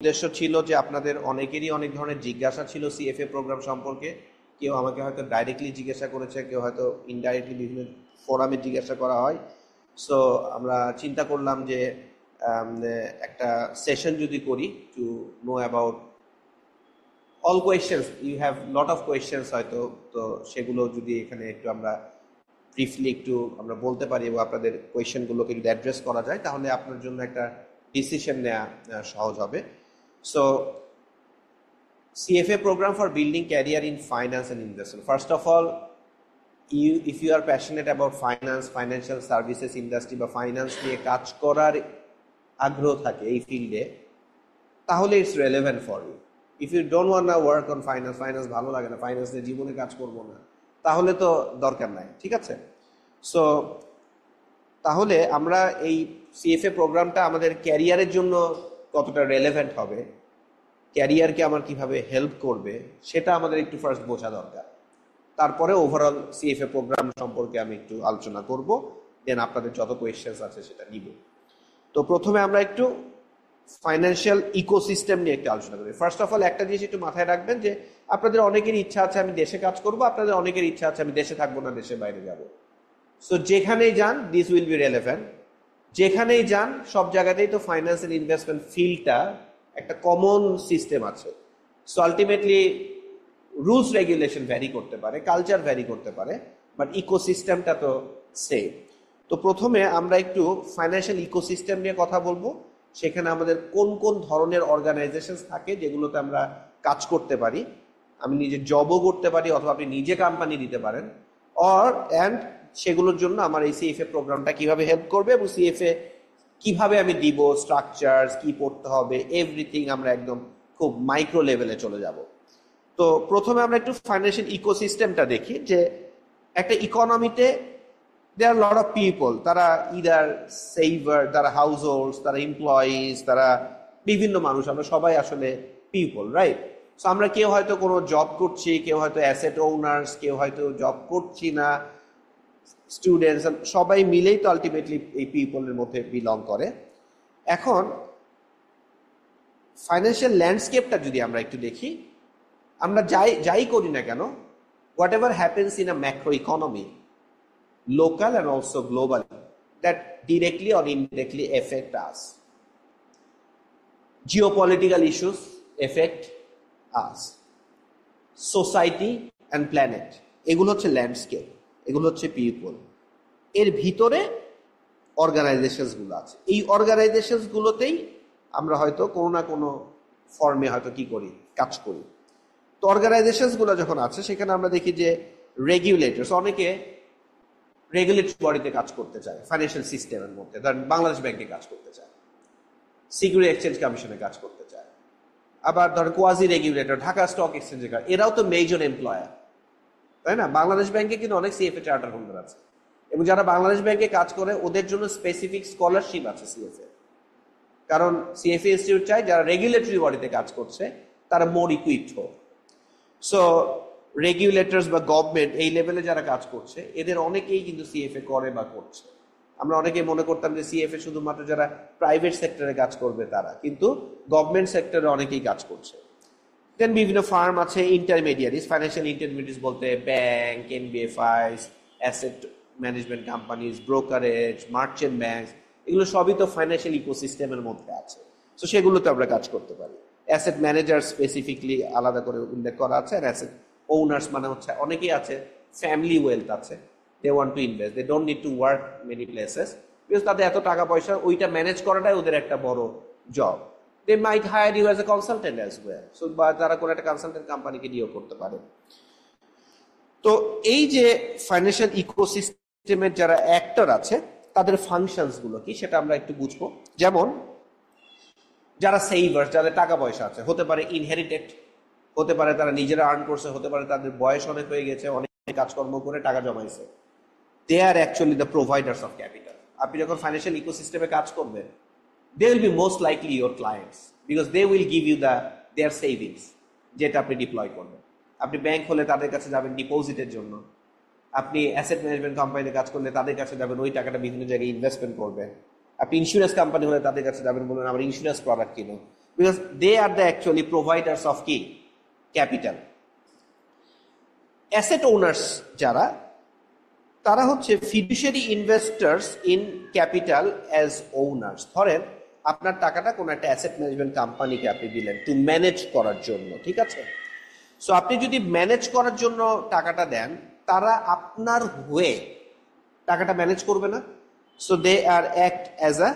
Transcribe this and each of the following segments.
উদ্দেশ্য ছিল যে আপনাদের অনেকেরই অনেক ধরনের জিজ্ঞাসা ছিল সিএফএ প্রোগ্রাম সম্পর্কে। কেউ আমাকে হয়তো ডাইরেক্টলি জিজ্ঞাসা করেছে, কেউ হয়তো ইনডাইরেক্টলি বিভিন্ন ফোরামে জিজ্ঞাসা করা হয়। সো আমরা চিন্তা করলাম যে একটা সেশন যদি করি to know about all questions, you have lot of questions হয়তো, তো সেগুলো যদি এখানে একটু আমরা ব্রিফলি একটু আমরা বলতে পারি এবং আপনাদের কোয়েশ্চেনগুলোকে যদি অ্যাড্রেস করা যায়, তাহলে আপনার জন্য একটা ডিসিশন নেওয়া সহজ হবে। So, CFA program for building career in finance and investment. First of all, if you are passionate about finance, financial services industry বা ফাইন্যান্স নিয়ে কাজ করার আগ্রহ থাকে এই ফিল্ডে, তাহলে it's relevant for you. If you don't want work on finance, finance ভালো লাগে না, ফাইন্যান্স নিয়ে জীবনে কাজ করবো না, তাহলে তো দরকার নাই, ঠিক আছে? সো তাহলে আমরা এই সিএফএ প্রোগ্রামটা আমাদের ক্যারিয়ারের জন্য কতটা রেলেভেন্ট হবে, ক্যারিয়ারকে আমার কিভাবে হেল্প করবে, সেটা আমাদের একটু ফার্স্ট বোঝা দরকার। তারপরে ওভারঅল সিএফএ প্রোগ্রাম সম্পর্কে আমি একটু আলোচনা করব, দেন আপনাদের যত কোয়েশ্চেন্স আছে সেটা নিব। তো প্রথমে আমরা একটু ফাইন্যান্সিয়াল ইকোসিস্টেম নিয়ে একটু আলোচনা করি। ফার্স্ট অফ অল একটা জিনিস একটু মাথায় রাখবেন যে আপনাদের অনেকের ইচ্ছা আছে আমি দেশে কাজ করব, আপনাদের অনেকের ইচ্ছা আছে আমি দেশে থাকবো না, দেশের বাইরে যাব। সো যেখানেই যান দিস উইল বি রেলেভেন্ট। যেখানেই যান সব জায়গাতেই তো ফাইন্যান্স এন্ড ইনভেস্টমেন্ট ফিল্ডটা একটা কমন সিস্টেম আছে। So ultimately rules regulation vary করতে পারে, কালচার ভ্যারি করতে পারে, বাট ইকোসিস্টেমটা তো সেম। তো প্রথমে আমরা একটু ফাইন্যান্সিয়াল ইকোসিস্টেম নিয়ে কথা বলবো। সেখানে আমাদের কোন কোন ধরনের অর্গানাইজেশন থাকে যেগুলোতে আমরা কাজ করতে পারি, আমি নিজে জবও করতে পারি অথবা আপনি নিজে কোম্পানি দিতে পারেন, অ্যান্ড সেগুলোর জন্য আমার এই সিএফএ প্রোগ্রামটা কিভাবে হেল্প করবে এবং সিএফএ কিভাবে আমি দিব, স্ট্রাকচার কি পড়তে হবে, এভরিথিং আমরা একদম খুব মাইক্রো লেভেলে চলে যাব। তো প্রথমে আমরা একটু ফাইন্যান্সিয়াল ইকোসিস্টেমটা দেখি যে একটা ইকোনমিতে দেয়ার লট অফ পিপল, তারা ইদার সেভার, তারা হাউস হোল্ডস, তারা এমপ্লয়িজ, তারা বিভিন্ন মানুষ, আমরা সবাই আসলে পিপল, রাইট? সো আমরা কেউ হয়তো কোনো জব করছি, কেউ হয়তো অ্যাসেট ওনার্স, কেউ হয়তো জব করছি না, স্টুডেন্টস, সবাই মিলেই তো আলটিমেটলি এই পিপলের মধ্যে বিলং করে। এখন ফাইন্যান্সিয়াল ল্যান্ডস্কেপটা যদি আমরা একটু দেখি, আমরা যাই করি না কেন, whatever happens in a macro economy, local and also global, that directly or indirectly affect us. Geopolitical issues affect us. Society and planet, এগুলো হচ্ছে ল্যান্ডস্কেপ, এগুলো হচ্ছে পিপল। এর ভিতরে অর্গানাইজেশনস গুলো আছে, এই অর্গানাইজেশনস গুলোতেই আমরা হয়তো কোনো না কোনো ফর্মে হয়তো কি করি, কাজ করি। তো অর্গানাইজেশনস গুলো যখন আছে সেখানে আমরা দেখি যে রেগুলেটরস, অনেকে রেগুলেটরি বডিতে কাজ করতে চায়, ফাইন্যান্সিয়াল সিস্টেমের মধ্যে ধরেন বাংলাদেশ ব্যাংকে কাজ করতে চায়, সিকিউরিটি এক্সচেঞ্জ কমিশনে কাজ করতে চায়, আবার ধরেন কোয়াজি রেগুলেটর ঢাকা স্টক এক্সচেঞ্জে কাজ, এরাও তো মেজর এমপ্লয়ার, তাই না? বাংলাদেশ ব্যাংকে কিন্তু অনেক সিএফএ চার্টার হোল্ডার আছে, এবং যারা বাংলাদেশ ব্যাংকে কাজ করে ওদের জন্য স্পেসিফিক স্কলারশিপ আছে সিএফএ, কারণ সিএফএ ইনস্টিটিউট চাই যারা রেগুলেটরি বডিতে কাজ করছে তারা মোর ইকুইপড হোক। সো রেগুলেটরস বা গভর্নমেন্ট এই লেভেলে যারা কাজ করছে এদের অনেকেই কিন্তু সিএফএ করে বা করছে। আমরা অনেকেই মনে করতাম যে সিএফএ শুধুমাত্র যারা প্রাইভেট সেক্টরে কাজ করবে তারা, কিন্তু গভর্নমেন্ট সেক্টরে অনেকেই কাজ করছে। দেন বিভিন্ন ফার্ম আছে, ইন্টারমিডিয়ারিজ, ফাইন্যান্সিয়াল ইন্টারমিডিয়ারিজ বলতে bank, NBFIs, asset management companies, brokerage, merchant bank, এগুলো সবই তো ফাইন্যান্সিয়াল ইকোসিস্টেমের মধ্যে আছে। তো সেগুলোতে আমরা কাজ করতে পারি। অ্যাসেট ম্যানেজার স্পেসিফিকলি আলাদা করে উল্লেখ করা আছে, আর অ্যাসেট ওনার্স মানে হচ্ছে অনেকেই আছে ফ্যামিলি ওয়েলথ আছে, they want to invest, they don't need to work many places, because তাদের এত টাকা পয়সা, ওইটা ম্যানেজ করাটাই ওদের একটা বড় job. They might hire you as a consultant as well, so বা তারা কোনো একটা কনসালটেন্ট কোম্পানিকে নিয়োগ করতে পারে। তো এই যে ফাইন্যান্সিয়াল ইকোসিস্টেমের যারা অ্যাক্টর আছে তাদের ফাংশনস গুলো কি সেটা আমরা একটু বুঝবো। যেমন যারা সেভার, যাদের টাকা পয়সা আছে, হতে পারে ইনহেরিটেড, হতে পারে তারা নিজেরা আর্ন করছে, হতে পারে তাদের বয়স অনেক হয়ে গেছে, অনেক কাজকর্ম করে টাকা জমাইছে, they are actually the providers of capital. আপনি যখন ফাইন্যান্সিয়াল ইকোসিস্টেমে কাজ করবেন, they will be most likely your clients, because they will give you their savings, যেটা আপনি ডিপ্লয় করবেন। আপনি ব্যাংক হলে তাদের কাছে যাবেন ডিপোজিটের জন্য, আপনি অ্যাসেট ম্যানেজমেন্ট কোম্পানিতে কাজ করলে তাদের কাছে যাবেন, ওই টাকাটা বিভিন্ন জায়গায় ইনভেস্টমেন্ট করবেন। আপনি ইন্স্যুরেন্স কোম্পানি হলে তাদের কাছে যাবেন, বলবেন আমার ইন্স্যুরেন্স প্রোডাক্ট কিনো। because they are the actually providers of key capital. Asset owners যারা, তারা হচ্ছে ফিডুশিয়ারি investors in capital as owners. ধরেন আপনার টাকাটা কোনো একটা অ্যাসেট ম্যানেজমেন্ট কোম্পানিকে আপনি দিলেন টু ম্যানেজ করার জন্য, ঠিক আছে? সো আপনি যদি ম্যানেজ করার জন্য টাকাটা দেন, তারা আপনার হয়ে টাকাটা ম্যানেজ করবে না। So they are act as a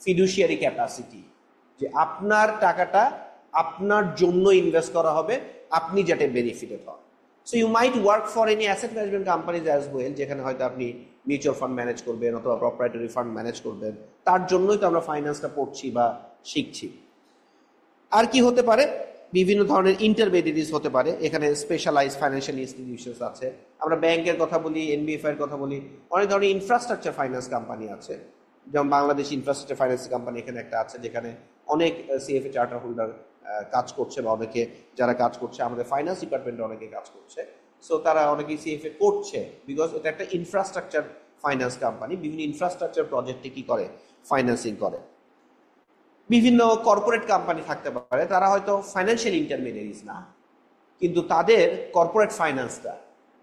fiduciary capacity, যে আপনার টাকাটা আপনার জন্য ইনভেস্ট করা হবে, আপনি যাতে বেনিফিটেড হন। So you might work for any asset management companies as well, যেখানে হয়তো আপনি মিউচুয়াল ফান্ড ম্যানেজ করবেন অথবা প্রপ্রাইটারি ফান্ড ম্যানেজ করবেন। তার জন্যই তো আমরা ফাইন্যান্সটা পড়ছি বা শিখছি। আর কি হতে পারে? বিভিন্ন ধরনের ইন্টারমিডিয়েরিজ হতে পারে, এখানে স্পেশালাইজ ফাইন্যান্সিয়াল ইনস্টিটিউশনস আছে। আমরা ব্যাংকের কথা বলি, এনবিএফআই এর কথা বলি, অনেক ধরনের ইনফ্রাস্ট্রাকচার ফাইন্যান্স কোম্পানি আছে, যেমন বাংলাদেশ ইনফ্রাস্ট্রাকচার ফাইন্যান্স কোম্পানি এখানে একটা আছে, যেখানে অনেক সিএফএ চার্টার হোল্ডার কাজ করছে, বা অনেকে যারা কাজ করছে আমাদের ফাইন্যান্স ডিপার্টমেন্টে অনেকে কাজ করছে। সো তারা অনেকেই সিএফএ করছে, বিকজ এটা একটা ইনফ্রাস্ট্রাকচার ফাইন্যান্স কোম্পানি, বিভিন্ন ইনফ্রাস্ট্রাকচার প্রজেক্টে কি করে, ফাইন্যান্সিং করে। বিভিন্ন কর্পোরেট কোম্পানি থাকতে পারে, তারা হয়তো ফাইন্যান্সিয়াল ইন্টারমিডিয়ারিজ না, কিন্তু তাদের কর্পোরেট ফাইন্যান্সটা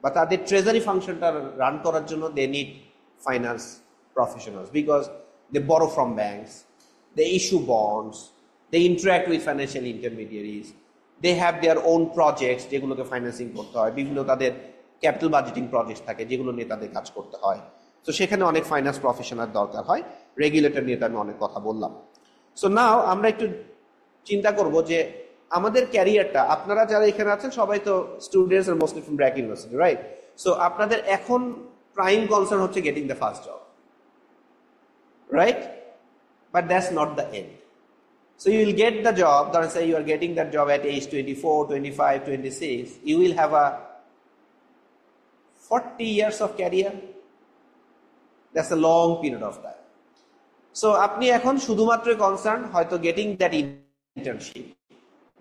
বা তাদের ট্রেজারি ফাংশনটা রান করার জন্য they need finance professionals, because they borrow from banks, they issue bonds, they interact with financial intermediaries, they have their own projects যেগুলোকে ফাইন্যান্সিং করতে হয়, বিভিন্ন তাদের ক্যাপিটাল বাজেটিং প্রজেক্ট থাকে যেগুলো নিয়ে তাদের কাজ করতে হয়। তো সেখানে অনেক ফাইন্যান্স প্রফেশনাল দরকার হয়। রেগুলেটর নিয়ে তো আমি অনেক কথা বললাম। সো নাও আমরা একটু চিন্তা করব যে আমাদের ক্যারিয়ারটা, আপনারা যারা এখানে আছেন সবাই তো স্টুডেন্টস আর mostly from BRAC university, right? So আপনাদের এখন প্রাইম কনসার্ন হচ্ছে getting the first job, right? But that's not the end. So you will get the job, don't say you are getting that job at age 24, 25, 26. You will have a 40 years of career. That's a long period of time. So আপনি এখন শুধুমাত্র concern হয়তো getting that internship,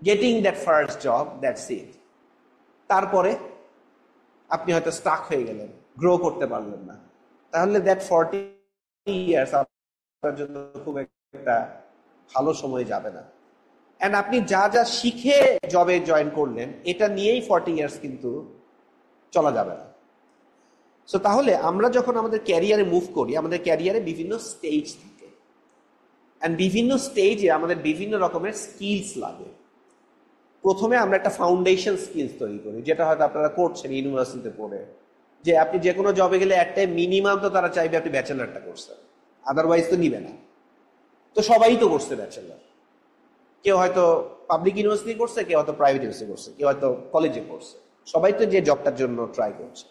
getting that first job, that's it. তারপরে আপনি হয়তো Starc হয়ে গেলেন, grow করতে পারলেন না, তাহলে দ্যাট 40 ইয়ার্স আপনার জন্য খুব একটা ভালো সময় যাবে না। অ্যান্ড আপনি যা যা শিখে জবে জয়েন করলেন, এটা নিয়েই 40 ইয়ার্স কিন্তু চলা যাবে না। সো তাহলে আমরা যখন আমাদের ক্যারিয়ারে মুভ করি, আমাদের ক্যারিয়ারে বিভিন্ন স্টেজ থাকে, অ্যান্ড বিভিন্ন স্টেজে আমাদের বিভিন্ন রকমের স্কিলস লাগে। প্রথমে আমরা একটা ফাউন্ডেশন স্কিলস তৈরি করি, যেটা হয়তো আপনারা করছেন ইউনিভার্সিটিতে পড়ে, যে আপনি যে কোনো জবে গেলে একটা মিনিমাম তো তারা চাইবে আপনি ব্যাচেলারটা করছেন, আদারওয়াইজ তো নিবে না। তো সবাই তো করছে ব্যাচেলার, কেউ হয়তো পাবলিক ইউনিভার্সিটি করছে, কেউ হয়তো প্রাইভেট ইউনিভার্সিটি করছে, কেউ হয়তো কলেজে করছে, সবাই তো যে জবটার জন্য ট্রাই করছে।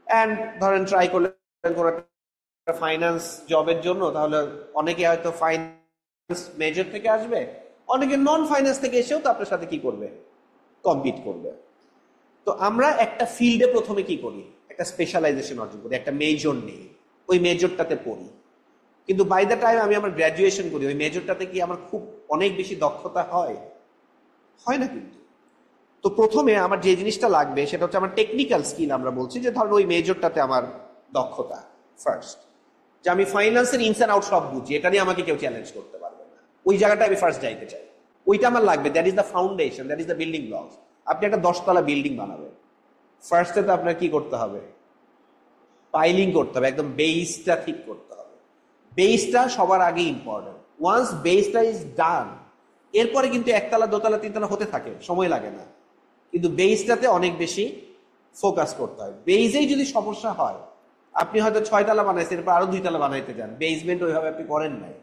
অ্যান্ড ধরেন ট্রাই করলেন কোনো একটা ফাইন্যান্স জবের জন্য, তাহলে অনেকে হয়তো ফাইন্যান্স মেজর থেকে আসবে, অনেকে নন ফাইন্যান্স থেকে এসেও তো আপনার সাথে কি করবে, কম্পিট করবে। তো আমরা একটা ফিল্ডে প্রথমে কি করি, একটা স্পেশালাইজেশন অর্জন করি, একটা মেজর নেই, ওই মেজরটাতে পড়ি। কিন্তু বাই দ্য টাইম আমি আমার গ্র্যাজুয়েশন করি, ওই মেজরটাতে কি আমার খুব অনেক বেশি দক্ষতা হয় না কিন্তু। তো প্রথমে আমার যে জিনিসটা লাগবে সেটা হচ্ছে আমার টেকনিক্যাল স্কিল। আমরা বলছি যে ধরুন ওই মেজরটাতে আমার দক্ষতা ফার্স্ট, যে আমি ফাইন্যান্সের ইনস অ্যান্ড আউট সব বুঝি, এটা নিয়ে আমাকে কেউ চ্যালেঞ্জ করতে পারবে না, ওই জায়গাটা আমি ফার্স্ট যাইতে চাই, ওইটা আমার লাগবে। That is the foundation, that is the building blocks. আপনি একটা 10 তলা বিল্ডিং বানাবেন, ফার্স্টে তো আপনার কি করতে হবে, পাইলিং করতে হবে, একদম বেসটা ঠিক করতে হবে। বেসটা সবার আগে ইম্পর্টেন্ট। ওয়ান্স বেসটা ইজ ডান, এরপরে কিন্তু একতলা, দোতলা, তিনতলা হতে থাকে, সময় লাগে না। কিন্তু বেসটাতে অনেক বেশি ফোকাস করতে হয়। বেসেই যদি সমস্যা হয়, আপনি হয়তো 6 তলা বানাইছেন, এরপর আরো 2 তলা বানাইতে যান, বেসমেন্ট ওইভাবে আপনি করেন নাই,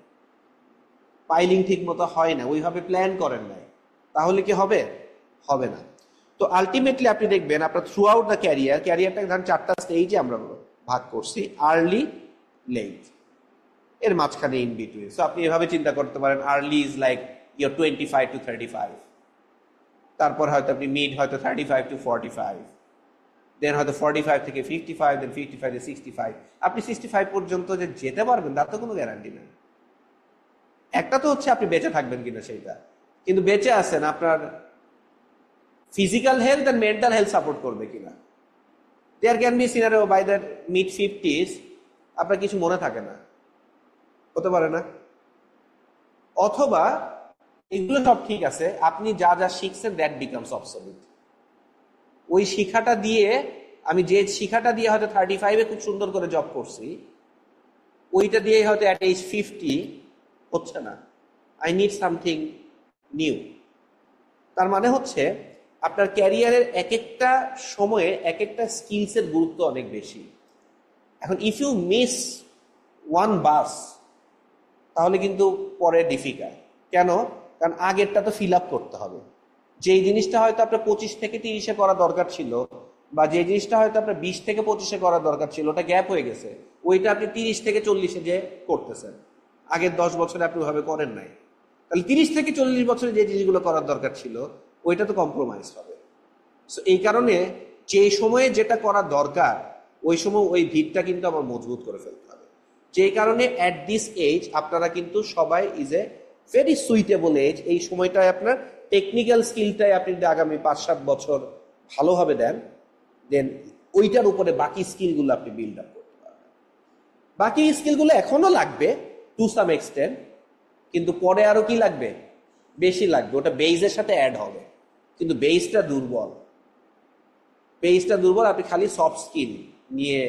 পাইলিং ঠিক মতো হয় না, ওইভাবে প্ল্যান করেন নাই, তাহলে কি হবে? হবে না। তো আলটিমেটলি আপনি দেখবেন আপনার থ্রু আউট দ্য ক্যারিয়ারটা ধরেন 4টা স্টেজে আমরা ভাগ করছি, আর্লি, লেট, এর মাঝখানে ইন বিটুইন। সো আপনি এভাবে চিন্তা করতে পারেন, early is like your 25 to 35, তারপর হয়তো আপনি মিড হয়তো 35 to 45, দেন হয়তো 45 থেকে 55, দেন 55 থেকে 65। আপনি 65 পর্যন্ত যে যেতে পারবেন তার তো কোনো গ্যারান্টি নেই। একটা তো হচ্ছে আপনি বেঁচে থাকবেন কিনা সেইটা, কিন্তু বেঁচে আছেন, আপনার physical health and mental health support করবে কিনা। There can be scenario by the mid 50s আপনার কিছু মনে থাকে না, হতে পারে না, অথবা এগুলো সব ঠিক আছে, আপনি যা যা শিখছেন দ্যাট বিকামস অবসলিট। ওই শিক্ষাটা দিয়ে, আমি যে শিক্ষাটা দিয়ে হয়তো 35-এ খুব সুন্দর করে জব করছি, ওইটা দিয়ে হয়তো অ্যাট এজ 50 হচ্ছে না। I need something new. তার মানে হচ্ছে আপনার ক্যারিয়ারের এক একটা সময়ে এক একটা স্কিলসের গুরুত্ব অনেক বেশি। এখন ইফ ইউ মিস ওয়ান বাস, তাহলে কিন্তু পরে ডিফিকাল্ট। কেন? কারণ আগেরটা তো ফিল আপ করতে হবে। যেই জিনিসটা হয়তো আপনার 25 থেকে 30-এ করা দরকার ছিল, বা যে জিনিসটা হয়তো আপনার 20 থেকে 25-এ করা দরকার ছিল, ওটা গ্যাপ হয়ে গেছে, ওইটা আপনি 30 থেকে 40-এ যে করতেছেন, আগের 10 বছরে আপনি ওইভাবে করেন নাই। তাহলে 30 থেকে 40 বছরে যে জিনিসগুলো করার দরকার ছিল, ওইটা তো কম্প্রোমাইজ হবে। সো এই কারণে যে সময়ে যেটা করা দরকার, ওই সময় ওই ভিতটা কিন্তু আমার মজবুত করে ফেলতে হবে। যেই কারণে অ্যাট দিস এজ আপনারা কিন্তু সবাই is a very suitable age. এই সময়টায় আপনার টেকনিক্যাল স্কিলটাই আপনি যদি আগামী 5-7 বছর ভালোভাবে দেন, দেন ওইটার উপরে বাকি স্কিলগুলো আপনি বিল্ড আপ করতে পারবেন। বাকি স্কিলগুলো এখনো লাগবে টু সাম এক্সটেন্ট, কিন্তু পরে আরো কি লাগবে, বেশি লাগবে। ওটা বেইজের সাথে অ্যাড হবে, কিন্তু বেইজটা দুর্বল। বেইজটা দুর্বল, আপনি খালি সফট স্কিল নিয়ে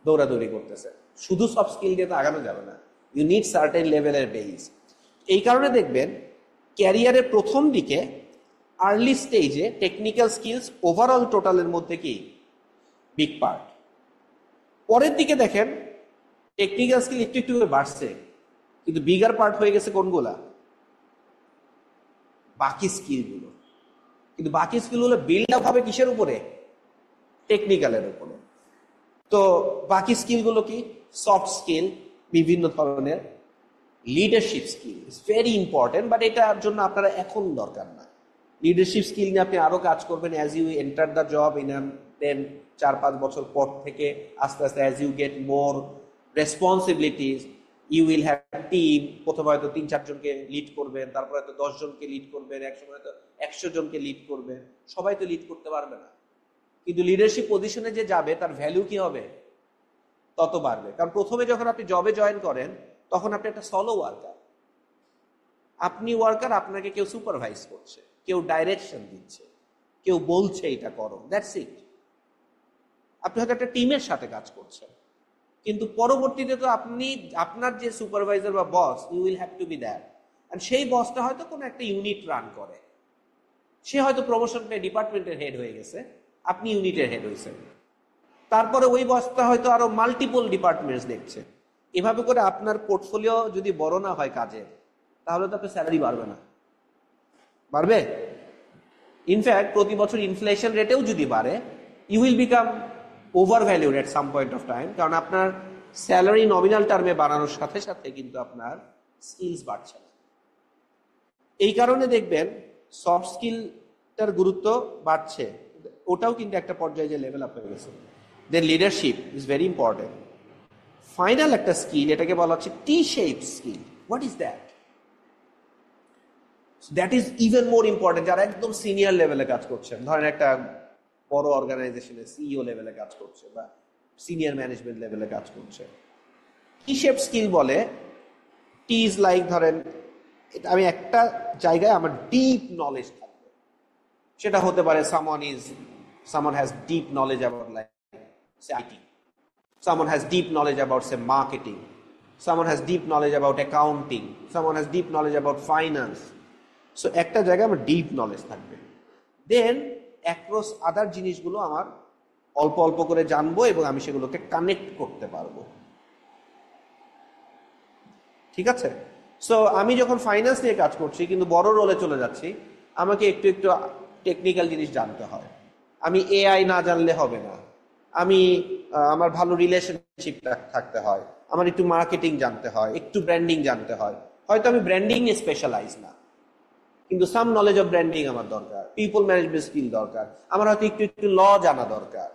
দৌড়াদৌড়ি করতেছেন। শুধু সফট স্কিল দিয়ে তো আগানো যাবে না, ইউ নিড সার্টেন লেভেলের বেইজ। এই কারণে দেখবেন ক্যারিয়ারের প্রথম দিকে আর্লি স্টেজে টেকনিক্যাল স্কিলস ওভারঅল টোটালের মধ্যে কি বিগ পার্ট। পরের দিকে দেখেন টেকনিক্যাল স্কিল একটু একটু করে বাড়ছে, কিন্তু বিগার পার্ট হয়ে গেছে কোনগুলা, বাকি স্কিলগুলো। কিন্তু বাকি স্কিলগুলো বিল্ড আপ হবে কিসের উপরে, টেকনিক্যালের উপরে। তো বাকি স্কিলগুলো কি, সফট স্কিল বিভিন্ন ধরনের, leadership skill is very important, but এটার জন্য আপনারা এখন দরকার না। লিডারশিপ স্কিল নিয়ে আপনি আরো কাজ করবেন as you enter the job in then 4-5 বছর পর থেকে আস্তে আস্তে as you get more responsibilities, you will have team. প্রথমে হয়তো 3-4 জনকে লিড করবেন, তারপর হয়তো 10 জনকে লিড করবেন, একসময় হয়তো 100 জনকে লিড করবেন। সবাই তো লিড করতে পারবে না, কিন্তু লিডারশিপ পজিশনে যে যাবে তার ভ্যালু কি হবে, তত বাড়বে। কারণ প্রথমে যখন আপনি জবে জয়েন করেন, তখন আপনি একটা সলো ওয়ার্কার। আপনি ওয়ার্কার, আপনাকে কেউ সুপারভাইজ করছে, কেউ ডাইরেকশন দিচ্ছে, কেউ বলছে এটা করো, দ্যাটস ইট। আপনি হয়তো একটা টিমের সাথে কাজ করছেন, কিন্তু পরবর্তীতে তো আপনি আপনার যে সুপারভাইজার বা boss, you will have to be that. আর সেই বসটা হয়তো কোনো একটা ইউনিট রান করে, সে হয়তো প্রমোশন পেয়ে ডিপার্টমেন্টের হেড হয়ে গেছে, আপনি ইউনিটের হেড হয়েছেন। তারপরে ওই বসটা হয়তো আরো মাল্টিপল ডিপার্টমেন্টস দেখছে। এভাবে করে আপনার পোর্টফোলিও যদি বড় না হয় কাজের, তাহলে তো আপনার স্যালারি বাড়বে না। বাড়বে? ইনফ্যাক্ট প্রতি বছর ইনফ্লেশন রেটেও যদি বাড়ে, you will become overvalued at some point of time. কারণ আপনার স্যালারি নমিনাল টার্মে বাড়ানোর সাথে সাথে কিন্তু আপনার স্কিলস বাড়ছে না। এই কারণে দেখবেন সফট স্কিলটার গুরুত্ব বাড়ছে, ওটাও কিন্তু একটা পর্যায়ে যে লেভেল আপ হয়ে গেছে। Then leadership is very important. Final একটা স্কিল, এটাকে বলা হচ্ছে T shape skill. What is that? That is even more important. যারা একদম সিনিয়র লেভেলে কাজ করছেন, ধরেন একটা বড় অর্গানাইজেশনে সিইও লেভেলে কাজ করছে বা সিনিয়র ম্যানেজমেন্ট লেভেলে কাজ করছে, টি শেপ স্কিল বলে। টি ইজ লাইক, ধরেন আমি একটা জায়গায় আমার ডিপ নলেজ থাকবে, সেটা হতে পারে someone has deep knowledge about, like say IT, someone has deep knowledge about say marketing, someone has deep knowledge about accounting, someone has deep knowledge about finance. So একটা জায়গায় আমার ডিপ নলেজ থাকবে, দেন across আদার জিনিসগুলো আমার অল্প অল্প করে জানবো এবং আমি সেগুলোকে কানেক্ট করতে পারবো। ঠিক আছে? সো আমি যখন ফাইন্যান্স নিয়ে কাজ করছি কিন্তু বড় রোলে চলে যাচ্ছি, আমাকে একটু একটু টেকনিক্যাল জিনিস জানতে হয়। আমি এআই না জানলে হবে না। আমি আমার ভালো রিলেশনশিপ থাকতে হয়, আমার একটু মার্কেটিং জানতে হয়, একটু ব্র্যান্ডিং জানতে হয়। হয়তো আমি ব্র্যান্ডিং এ স্পেশালাইজ না, কিন্তু সাম নলেজ অফ ব্র্যান্ডিং আমার দরকার, পিপল ম্যানেজমেন্ট স্কিল দরকার, আমার হয়তো একটু একটু ল জানা দরকার।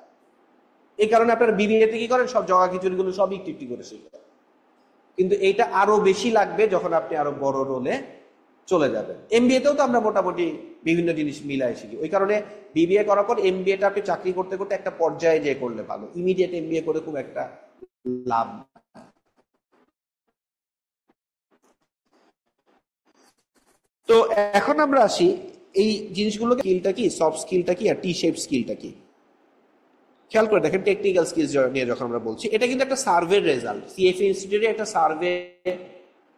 এই কারণে আপনারা বিবিএতে কি করেন, সব জগা খিচুড়িগুলো সব একটু একটু করে শিখেন। কিন্তু এইটা আরো বেশি লাগবে যখন আপনি আরো বড় রোলে চলে যাবেন। এমবিএতেও তো আমরা মোটামুটি বিভিন্ন জিনিস মিলাই শিখি। ওই কারণে বিবিএ করার পর এমবিএটা আপনি চাকরি করতে করতে একটা পর্যায়ে যে করলে ভালো, ইমিডিয়েট এমবিএ করে খুব একটা লাভ। তো এখন আমরা আসি এই জিনিসগুলো, স্কিলটা কি, সফট স্কিলটা কি, আর টি শেপ স্কিলটা কি। খেয়াল করে দেখেন, টেকনিক্যাল স্কিলস নিয়ে যখন আমরা বলছি, এটা কিন্তু একটা সার্ভের রেজাল্ট। সিএফএ ইনস্টিটিউটে একটা সার্ভে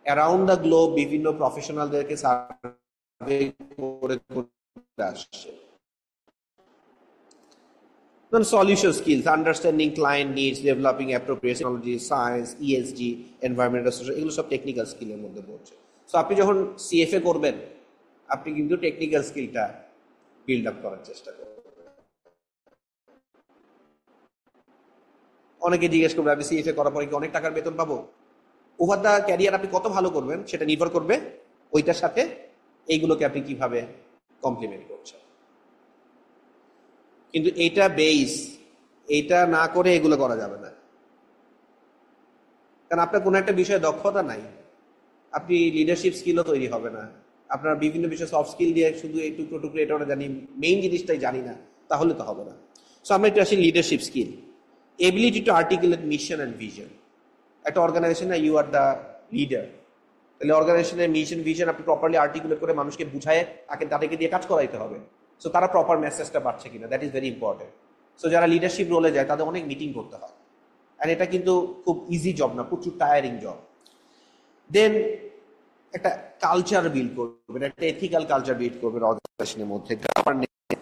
অ্যারাউন্ড দ্য গ্লোব বিভিন্ন প্রফেশনালদেরকে সার্ভে করে আসছে। Solution skills, understanding client needs, developing appropriate technology, science, ESG, environmental, social, এগুলো সব টেকনিক্যাল স্কিলের মধ্যে পড়ছে। সো আপনি যখন সিএফএ করবেন, আপনি কিন্তু টেকনিক্যাল স্কিলটা বিল্ড আপ করার চেষ্টা করবেন। অনেকে জিজ্ঞেস করবে, আমি সিএফএ করার পরে কি অনেক টাকার বেতন পাবো? ওভার দ্য ক্যারিয়ার আপনি কত ভালো করবেন সেটা নির্ভর করবে ওইটার সাথে এইগুলোকে আপনি কিভাবে কমপ্লিমেন্ট করছেন। কিন্তু এইটা বেস, এইটা না করে এগুলো করা যাবে না। কারণ আপনার কোনো একটা বিষয়ে দক্ষতা নাই, আপনি লিডারশিপ স্কিলও তৈরি হবে না। আপনার বিভিন্ন বিষয়ে সফট স্কিল দিয়ে শুধু এই টুকরো টুকরো এটা ওটা জানি, মেইন জিনিসটাই জানি না, তাহলে তো হবে না। সো আমরা একটু আসি leadership skill. Ability to articulate mission and vision. একটা অর্গানাইজেশনে ইউ আর দ্য লিডার, তাহলে অর্গানাইজেশনের মিশন ভিশন আপনি প্রপারলি আর্টিকুলেট করে মানুষকে বুঝায় তাদেরকে দিয়ে কাজ করাইতে হবে। সো তারা প্রপার মেসেজটা পাচ্ছে কিনা, that is very important. So যারা লিডারশিপ রোলে যায় তাদের অনেক মিটিং করতে হয়, আর এটা কিন্তু খুব ইজি জব না, প্রচুর টায়ারিং জব। দেন একটা কালচার বিল্ড করবেন, একটা এথিক্যাল কালচার বিল্ড করবেন অর্গানাইজেশনের মধ্যে।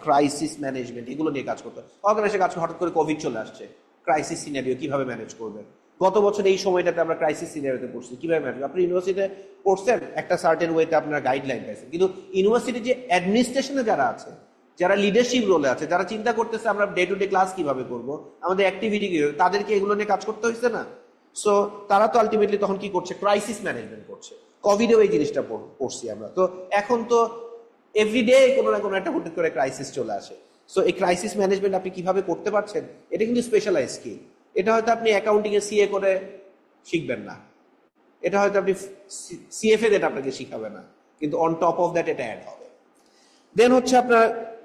ক্রাইসিস ম্যানেজমেন্ট, এগুলো নিয়ে কাজ করতে হয়। অর্গানাইজেশন কাজ হঠাৎ করে কোভিড চলে আসছে, ক্রাইসিস সিনারিও কিভাবে ম্যানেজ করবেন। গত বছর এই সময়টাতে আমরা ক্রাইসিস সিনারিওতে পড়ছি, কিভাবে ম্যানেজ। আপনি ইউনিভার্সিটিতে পড়ছেন একটা সার্টেন ওয়েতে, আপনার গাইডলাইন পাইছেন, কিন্তু ইউনিভার্সিটি যে অ্যাডমিনিস্ট্রেশনে যারা আছে, যারা লিডারশিপ রোলে আছে, যারা চিন্তা করতেছে আমরা ডে টু ডে ক্লাস কিভাবে করব, আমাদের অ্যাক্টিভিটি কি, তাদেরকে এগুলো নিয়ে কাজ করতে হয়েছে না। সো তারা তো আলটিমেটলি তখন কি করছে, ক্রাইসিস ম্যানেজমেন্ট করছে। কোভিডেও এই জিনিসটা পড়ছি আমরা। তো এখন তো এভরিডে কোনো না কোনো একটা হুট করে ক্রাইসিস চলে আসে। সো এই ক্রাইসিস ম্যানেজমেন্ট আপনি কিভাবে করতে পারছেন, এটা কিন্তু স্পেশালাইজ স্কিল। এটা হয়তো আপনি অ্যাকাউন্টিং এ সিএ করে শিখবেন না, এটা হয়তো আপনি সিএফএ যেটা আপনাকে শিখাবে না, কিন্তু অন টপ অফ দ্যাট এটা অ্যাড হবে। দেন হচ্ছে আপনার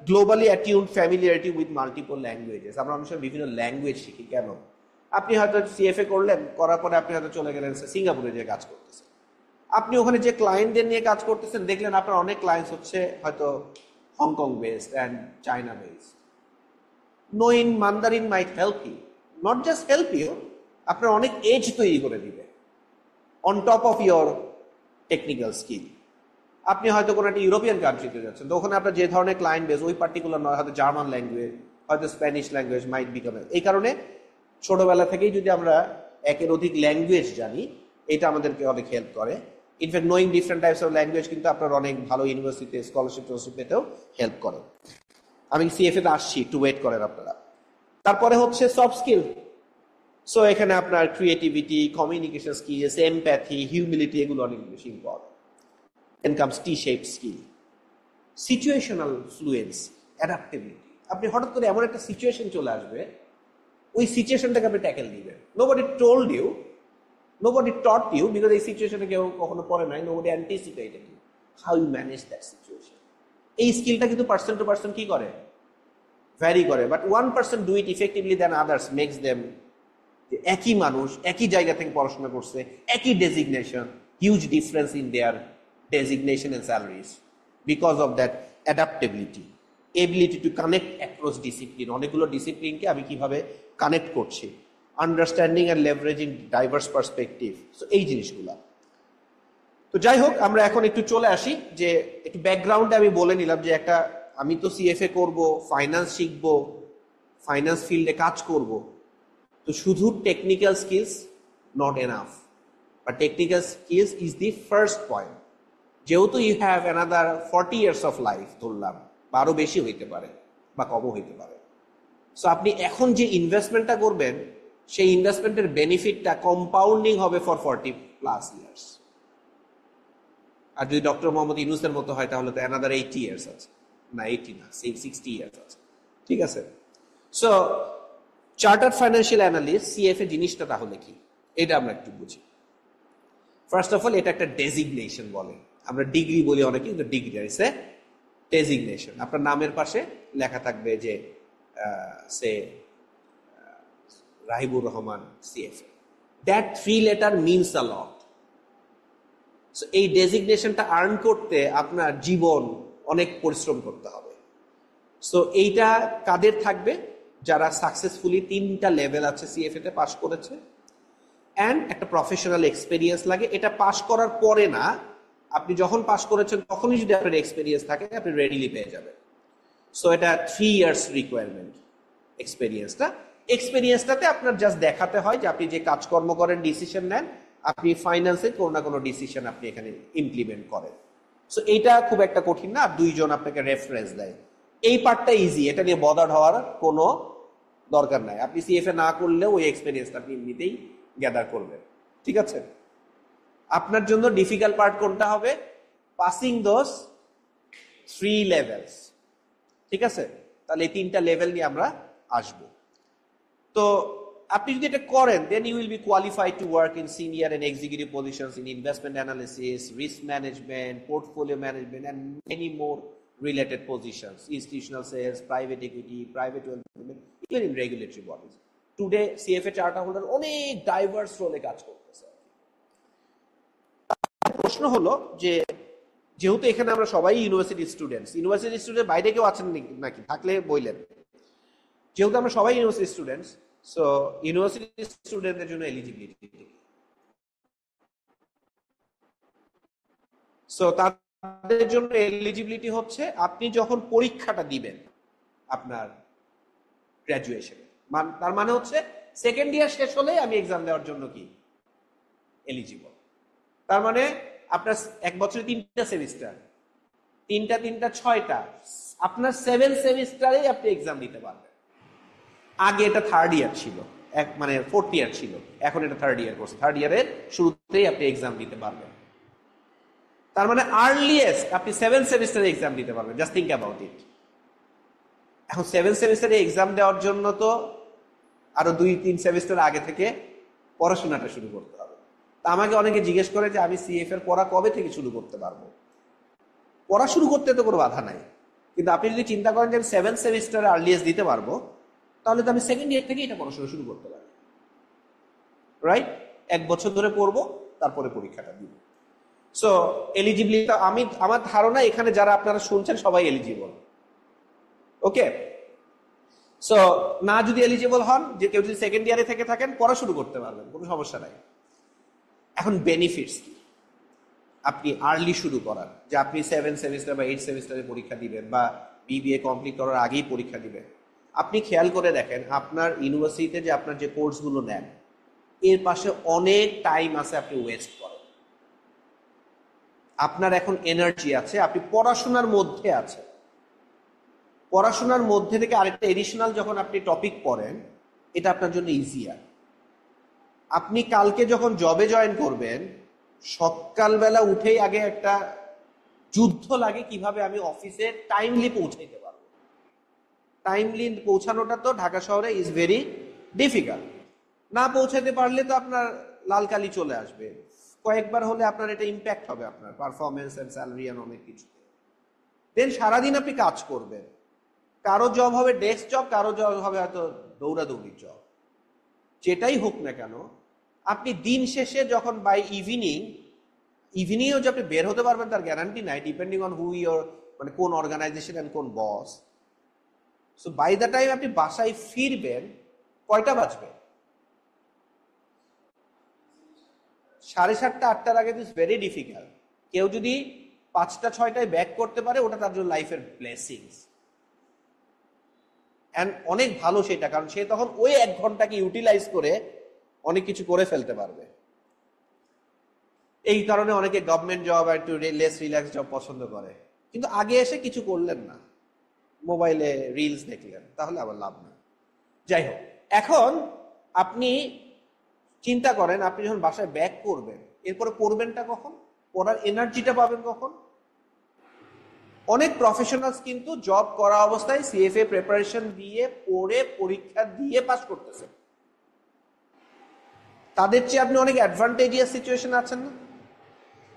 globally attuned familiarity with multiple languages. আমরা অনেক সময় বিভিন্ন ল্যাঙ্গুয়েজ শিখি কেন? আপনি হয়তো সিএফএ করলেন, করার পরে আপনি হয়তো চলে গেলেন সিঙ্গাপুরে যে কাজ করতেছেন, আপনি ওখানে যে ক্লায়েন্টদের নিয়ে কাজ করতেছেন, দেখলেন আপনার অনেক ক্লায়েন্টস হচ্ছে হয়তো Hong Kong based and China based. Knowing Mandarin might help you, not just help you, আপনার অনেক এজ তৈরি করে দিবে on top of your technical skill. আপনি হয়তো কোনো একটা ইউরোপিয়ান কান্ট্রিতে যাচ্ছেন, তো ওখানে আপনার যে ধরনের ক্লায়েন্ট বেস ওই পার্টিকুলার নয়, হয়তো জার্মান ল্যাঙ্গুয়েজ, হয়তো স্প্যানিশ ল্যাঙ্গুয়েজ মাইট বিকাম। এই কারণে ছোটবেলা থেকেই যদি আমরা একের অধিক ল্যাঙ্গুয়েজ জানি, এটা আমাদেরকে অনেক হেল্প করে। In fact knowing different types of language কিন্তু আপনার অনেক ভালো ইউনিভার্সিটিতে স্কলারশিপ পেতেও হেল্প করে। আমি সিএফএ তে আসছি, একটু ওয়েট করেন আপনারা। তারপরে হচ্ছে সফট স্কিল। সো এখানে আপনার creativity, communication skills, empathy, humility, এগুলো অনেক বেশি important. Then comes T shaped skill, situational fluence, adaptability. আপনি হঠাৎ করে এমন একটা সিচুয়েশন চলে আসবে, ওই সিচুয়েশনটাকে আপনি ট্যাকেল দিবেন। Nobody told you, nobody taught you, because এই সিচুয়েশনে কেউ কখনো পড়ে নাই, nobody anticipated you, how you manage that situation. এই স্কিলটা কিন্তু পার্সন টু পার্সন কি করে, ভ্যারি করে, but one person do it effectively than others makes them. একই মানুষ একই জায়গা থেকে পড়াশোনা করছে, একই designation, huge difference in their designation and salaries because of that adaptability, ability to connect across discipline. অনেকগুলো ডিসিপ্লিনকে আমি কিভাবে কানেক্ট করছি, understanding and leveraging diverse perspective. So এই জিনিসগুলো। তো যাই হোক, আমরা এখন একটু চলে আসি যে একটু ব্যাকগ্রাউন্ডে আমি বলে নিলাম যে একটা, আমি তো সিএফএ করব, ফাইন্যান্স শিখবো, ফাইন্যান্স ফিল্ডে কাজ করব, তো শুধু technical skills not enough, but technical skills is the first point. যেহেতু you have another 40 years of life, ধরলাম, বা আরো বেশি হইতে পারে বা কমও হইতে পারে। সো আপনি এখন যে ইনভেস্টমেন্টটা করবেন, সেই ইনভেস্টমেন্টের বেনিফিটটা কম্পাউন্ডিং হবে ফর 40+ years। আর যদি ডক্টর মোহাম্মদ ইউনূসের মতো হয়, তাহলে তো অ্যানাদার 80 years আছে, না 80 না, 60 years আছে। ঠিক আছে? So chartered financial analyst, CFA জিনিসটা তাহলে কি, এটা আমরা একটু বুঝি। ফার্স্ট অফ অল, এটা একটা ডেজিগনেশন বলে, আমরা ডিগ্রি বলি অনেকে, কিন্তু ডিগ্রি ইটস এ ডেজিগনেশন। আপনার নামের পাশে লেখা থাকবে যে সে Rahibur Rahman CFA. That 3 letter means a lot. So এই ডেজিগনেশনটা আর্ন করতে আপনার জীবন অনেক পরিশ্রম করতে হবে। সো এইটা কাদের থাকবে? যারা সাকসেসফুলি 3টা লেভেল আছে সিএফএ তে পাস করেছে, অ্যান্ড একটা প্রফেশনাল এক্সপেরিয়েন্স লাগে। এটা পাস করার পরে না, আপনি যখন পাস করেছেন তখনই যদি আপনার এক্সপেরিয়েন্স থাকে আপনি রেডিলি পেয়ে যাবেন। সো এটা 3 ইয়ার্স রিকোয়ারমেন্ট এক্সপেরিয়েন্সটাতে আপনার জাস্ট দেখাতে হয় যে আপনি যে কাজকর্ম করেন, ডিসিশন নেন, আপনি ফাইন্যান্সে কোনো না কোনো ডিসিশন আপনি এখানে ইমপ্লিমেন্ট করেন। সো এইটা খুব একটা কঠিন না, 2জন আপনাকে রেফারেন্স দেয়। এই পার্টটা ইজি, এটা নিয়ে বদার হওয়ার কোনো দরকার নাই। আপনি সিএফএ না করলেও ওই এক্সপেরিয়েন্সটা আপনি এমনিতেই গ্যাদার করবেন, ঠিক আছে? আপনার জন্য ডিফিকাল্ট পার্ট কোনটা হবে? পাসিং দোজ 3 লেভেলস, ঠিক আছে? তাহলে এই 3টা লেভেল নিয়ে আমরা আসব। তো আপনি যদি এটা করেন, then you will be qualified to work in senior and executive positions in investment analysis, risk management, portfolio management and many more related positions, institutional sales, private equity, private wealth management, even in regulatory bodies. Today CFA charter holder অনেক diverse রোলে কাজ করতেছে। প্রশ্ন হলো যে যেহেতু এখানে আমরা সবাই ইউনিভার্সিটি স্টুডেন্ট, বাইরে কেউ আছেন নাকি? থাকলে বললেন। যেহেতু আমরা সবাই ইউনিভার্সিটি স্টুডেন্টস, সো ইউনিভার্সিটি স্টুডেন্টদের জন্য এলিজিবিলিটি, সো তাদের জন্য এলিজিবিলিটি হচ্ছে আপনি যখন পরীক্ষাটা দিবেন আপনার গ্র্যাজুয়েশনে, তার মানে হচ্ছে সেকেন্ড ইয়ার শেষ হলে আমি এক্সাম দেওয়ার জন্য কি এলিজিবল। তার মানে আপনার 1 বছরে 3টা সেমিস্টার, 3টা 6টা, আপনার 7 সেমিস্টারে আপনি এক্সাম দিতে পারবেন। আগে এটা 3rd ইয়ার ছিল, মানে 4th ইয়ার ছিল, এখন এটা 3rd ইয়ার করছে। 3rd ইয়ারের শুরুতেই আপনি এক্সাম দিতে পারবেন। তার মানে আর্লিয়েস্ট আপনি 7 সেমিস্টারে এক্সাম দিতে পারবেন। Just think about it. এখন 7 সেমিস্টারে এক্সাম দেওয়ার জন্য তো আরো 2-3 সেমিস্টার আগে থেকে পড়াশোনাটা শুরু করতে হবে। তা আমাকে অনেকে জিজ্ঞেস করে যে আমি সিএফ এর পড়া কবে থেকে শুরু করতে পারবো? পড়া শুরু করতে তো কোনো বাধা নাই, কিন্তু আপনি যদি চিন্তা করেন যে আমি 7 সেমিস্টারে আর্লিয়েস্ট দিতে পারবো, তাহলে তো আমি সেকেন্ড ইয়ার থেকে এটা পড়াশোনা শুরু করতে পারি, রাইট? 1 বছর ধরে পড়বো, তারপরে পরীক্ষাটা দিব। সো এলিজিবিলিটি, আমার ধারণা এখানে যারা আপনারা শুনছেন সবাই এলিজিবল, ওকে? সো না যদি এলিজিবল হন, যে কেউ যদি সেকেন্ড ইয়ারে থেকে থাকেন, পড়া শুরু করতে পারবেন, কোনো সমস্যা নাই। এখন বেনিফিটস কি আপনি আর্লি শুরু করার, যে আপনি 7 সেমিস্টার বা 8 সেমিস্টারে পরীক্ষা দিবেন বা বিবিএ কমপ্লিট করার আগেই পরীক্ষা দিবেন? আপনি খেয়াল করে দেখেন আপনার ইউনিভার্সিটিতে যে আপনার যে কোর্সগুলো নেন, এর পাশে অনেক টাইম আছে আপনি ওয়েস্ট করেন। আপনার এখন এনার্জি আছে, আপনি পড়াশোনার মধ্যে আছে, পড়াশোনার মধ্যে থেকে আরেকটা এডিশনাল যখন আপনি টপিক পড়েন, এটা আপনার জন্য ইজিয়ার। আপনি কালকে যখন জবে জয়েন করবেন, সকালবেলা উঠেই আগে একটা যুদ্ধ লাগে কিভাবে আমি অফিসে টাইমলি পৌঁছাইতে পারবো। টাইমলি পৌঁছানোটা তো ঢাকা শহরে ইজ ভেরি ডিফিকাল্ট। না পৌঁছাতে পারলে তো আপনার লাল কালি চলে আসবে, কয়েকবার হলে আপনার এটা ইম্প্যাক্ট হবে আপনার পারফরমেন্স এন্ড স্যালারি এন্ড অনেক কিছু। দেন সারাদিন আপনি কাজ করবেন, কারো জব হবে ডেস্ক জব, কারো জব হবে হয়তো দৌড়াদৌড়ির জব। যেটাই হোক না কেন, আপনি দিন শেষে যখন বাই ইভিনিংও যে আপনি বের হতে পারবেন তার গ্যারান্টি নাই, ডিপেন্ডিং অন হু ইয়োর, মানে কোন অর্গানাইজেশন এন্ড কোন বস। সো বাই দ্য টাইম আপনি বাসায় ফিরবেন, কয়টা বাজবে? 7:30 8টার আগে ইজ ভেরি ডিফিকাল্ট। কেউ যদি 5টা 6টায় ব্যাক করতে পারে, ওটা তার জন্য লাইফের ব্লেসিংস। এন্ড অনেক ভালো সেটা, কারণ সে তখন ওই 1 ঘন্টাকে ইউটিলাইজ করে অনেক কিছু করে ফেলতে পারবে। এই কারণে অনেকে গভর্নমেন্ট জব আর একটু লেস রিল্যাক্স জব পছন্দ করে। কিন্তু আগে এসে কিছু করলেন না, মোবাইলে রিলস দেখলেন, তাহলে আবার লাভ নেই। যাই হোক, এখন আপনি চিন্তা করেন আপনি যখন বাসায় ব্যাক করবেন, এরপরে পড়বেনটা কখন? পড়ার এনার্জিটা পাবেন কখন? অনেক প্রফেশনালস কিন্তু জব করা অবস্থায় সিএফএ প্রিপারেশন দিয়ে পড়ে পরীক্ষা দিয়ে পাস করতেছে। তাদের চেয়ে আপনি অনেক অ্যাডভান্টেজিয়াস সিচুয়েশন আছেন না?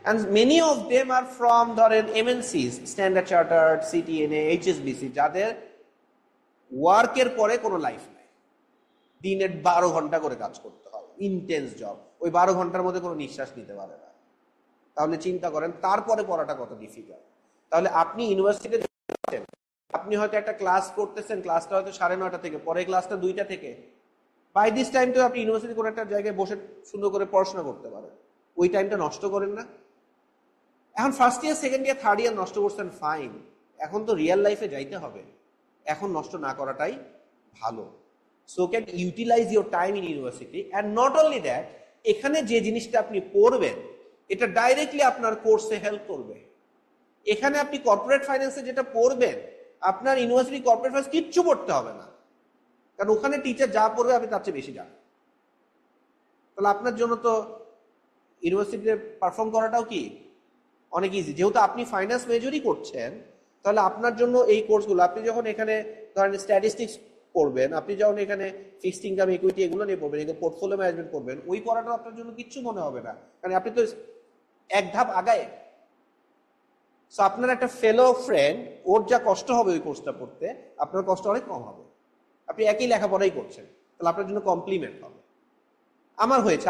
and many of them are from ধরেন MNCs, স্ট্যান্ডার্ড চার্টার্ড, সিটিএনএ, এইচএসবিসি, যাদের ওয়ার্কের পরে কোনো লাইফ নাই, দিনের 12 ঘন্টা করে কাজ করতে হয়, ইন্টেন্স জব। ওই 12 ঘন্টার মধ্যে কোনো নিঃশ্বাস নিতে পারে না। তাহলে চিন্তা করেন তারপরে পড়াটা কত ডিফিকাল্ট। তাহলে আপনি ইউনিভার্সিটিতে আপনি হয়তো একটা ক্লাস করতেছেন, ক্লাসটা হয়তো 9:30 থেকে, পরে ক্লাসটা 2টা থেকে। বাই দিস টাইম তো আপনি ইউনিভার্সিটি কোনো একটা জায়গায় বসে সুন্দর করে পড়াশোনা করতে পারেন, ওই টাইমটা নষ্ট করেন না। এখন first year, second year, third year নষ্ট করছেন, ফাইন, এখন তো রিয়েল লাইফে যাইতে হবে, এখন নষ্ট না করাটাই ভালো। So can utilize your time in university. And not only that, এখানে যে জিনিসটা আপনি পড়বেন এটা ডাইরেক্টলি আপনার কোর্সে হেল্প করবে। এখানে আপনি কর্পোরেট ফাইন্যান্সে যেটা পড়বেন, আপনার ইউনিভার্সিটি কর্পোরেট ফাইন্যান্স কিচ্ছু পড়তে হবে না, কারণ ওখানে টিচার যা পড়বে আপনি তার চেয়ে বেশি জানেন। তাহলে আপনার জন্য তো ইউনিভার্সিটিতে পারফর্ম করাটাও কি অনেক ইজি। যেহেতু আপনি ফাইন্যান্স মেজরই করছেন, তাহলে আপনার জন্য এই কোর্সগুলো, আপনি যখন এখানে ধরেন স্ট্যাটিস্টিক্স পড়বেন, আপনি যখন এখানে ফিক্সড ইনকাম, ইকুইটি এগুলো নিয়ে পড়বেন, এগুলো পোর্টফোলিও ম্যানেজমেন্ট করবেন, ওই পড়াটা আপনার জন্য কিচ্ছু মনে হবে না, কারণ আপনি তো এক ধাপ আগায়। সো আপনার একটা ফেলো ফ্রেন্ড, ওর যা কষ্ট হবে ওই কোর্সটা পড়তে, আপনার কষ্ট অনেক কম হবে। আপনি একই লেখাপড়াই করছেন, তাহলে আপনার জন্য কমপ্লিমেন্ট হবে। আমার হয়েছে,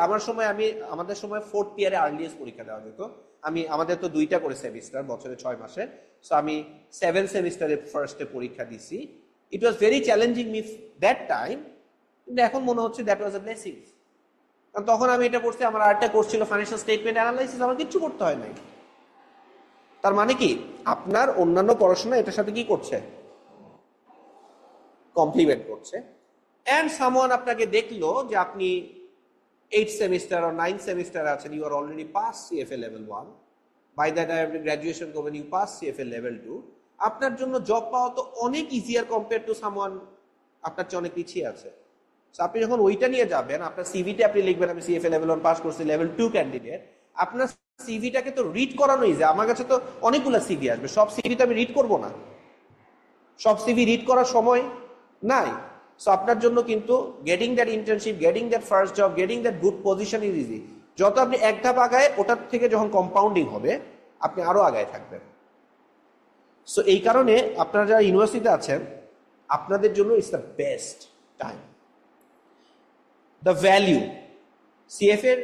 আমাদের সময় 4th ইয়ারে আর্লিয়েস্ট পরীক্ষা দেওয়া যেত। আমাদের তো 2টা করে সেমিস্টার বছরে 6 মাসে, সো আমি 7 সেমিস্টারে ফার্স্টে পরীক্ষা দিছি। It was very challenging me that time, কিন্তু এখন মনে হচ্ছে দ্যাট ওয়াজ এ ব্লেসিং। কারণ তখন আমি এটা পড়ছি, আমার আরেকটা কোর্স ছিল ফাইন্যান্সিয়াল স্টেটমেন্ট অ্যানালাইসিস, আমার কিচ্ছু করতে হয় নাই। তার মানে কি, আপনার অন্যান্য পড়াশোনা এটার সাথে কি করছে, কমপ্লিমেন্ট করছে। অ্যান্ড সামওয়ান আপনাকে দেখলো যে আপনি 8 সেমিস্টার or 9 সেমিস্টার আছেন, you are already pass CFA level 1, by that time আপনি গ্র্যাজুয়েশন করবেন, ইউ পাস CFA লেভেল 2, আপনার জন্য জব পাওয়া তো অনেক ইজিয়ার কম্পেয়ার টু সামওয়ান আপনার চেয়ে অনেক পিছিয়ে আছে। সো আপনি যখন ওইটা নিয়ে যাবেন, আপনার সিভিতে আপনি লিখবেন আমি CFA লেভেল 1 পাস করছি, লেভেল 2 ক্যান্ডিডেট, আপনার সিভিটাকে তো রিড করানো ইজি। আমার কাছে তো অনেকগুলো সিভি আসবে, সব সিভি তো আমি রিড করবো না, সব সিভি রিড করার সময় নাই। সো আপনার জন্য কিন্তু getting that internship, getting that first job, getting that good position is easy. যত আপনি এক ধাপ আগায়, ওটার থেকে যখন কম্পাউন্ডিং হবে, আপনি আরো আগায় থাকবেন। সো এই কারণে আপনারা যারা ইউনিভার্সিটিতে আছেন, আপনাদের জন্য it's the best time. The value, CFA এর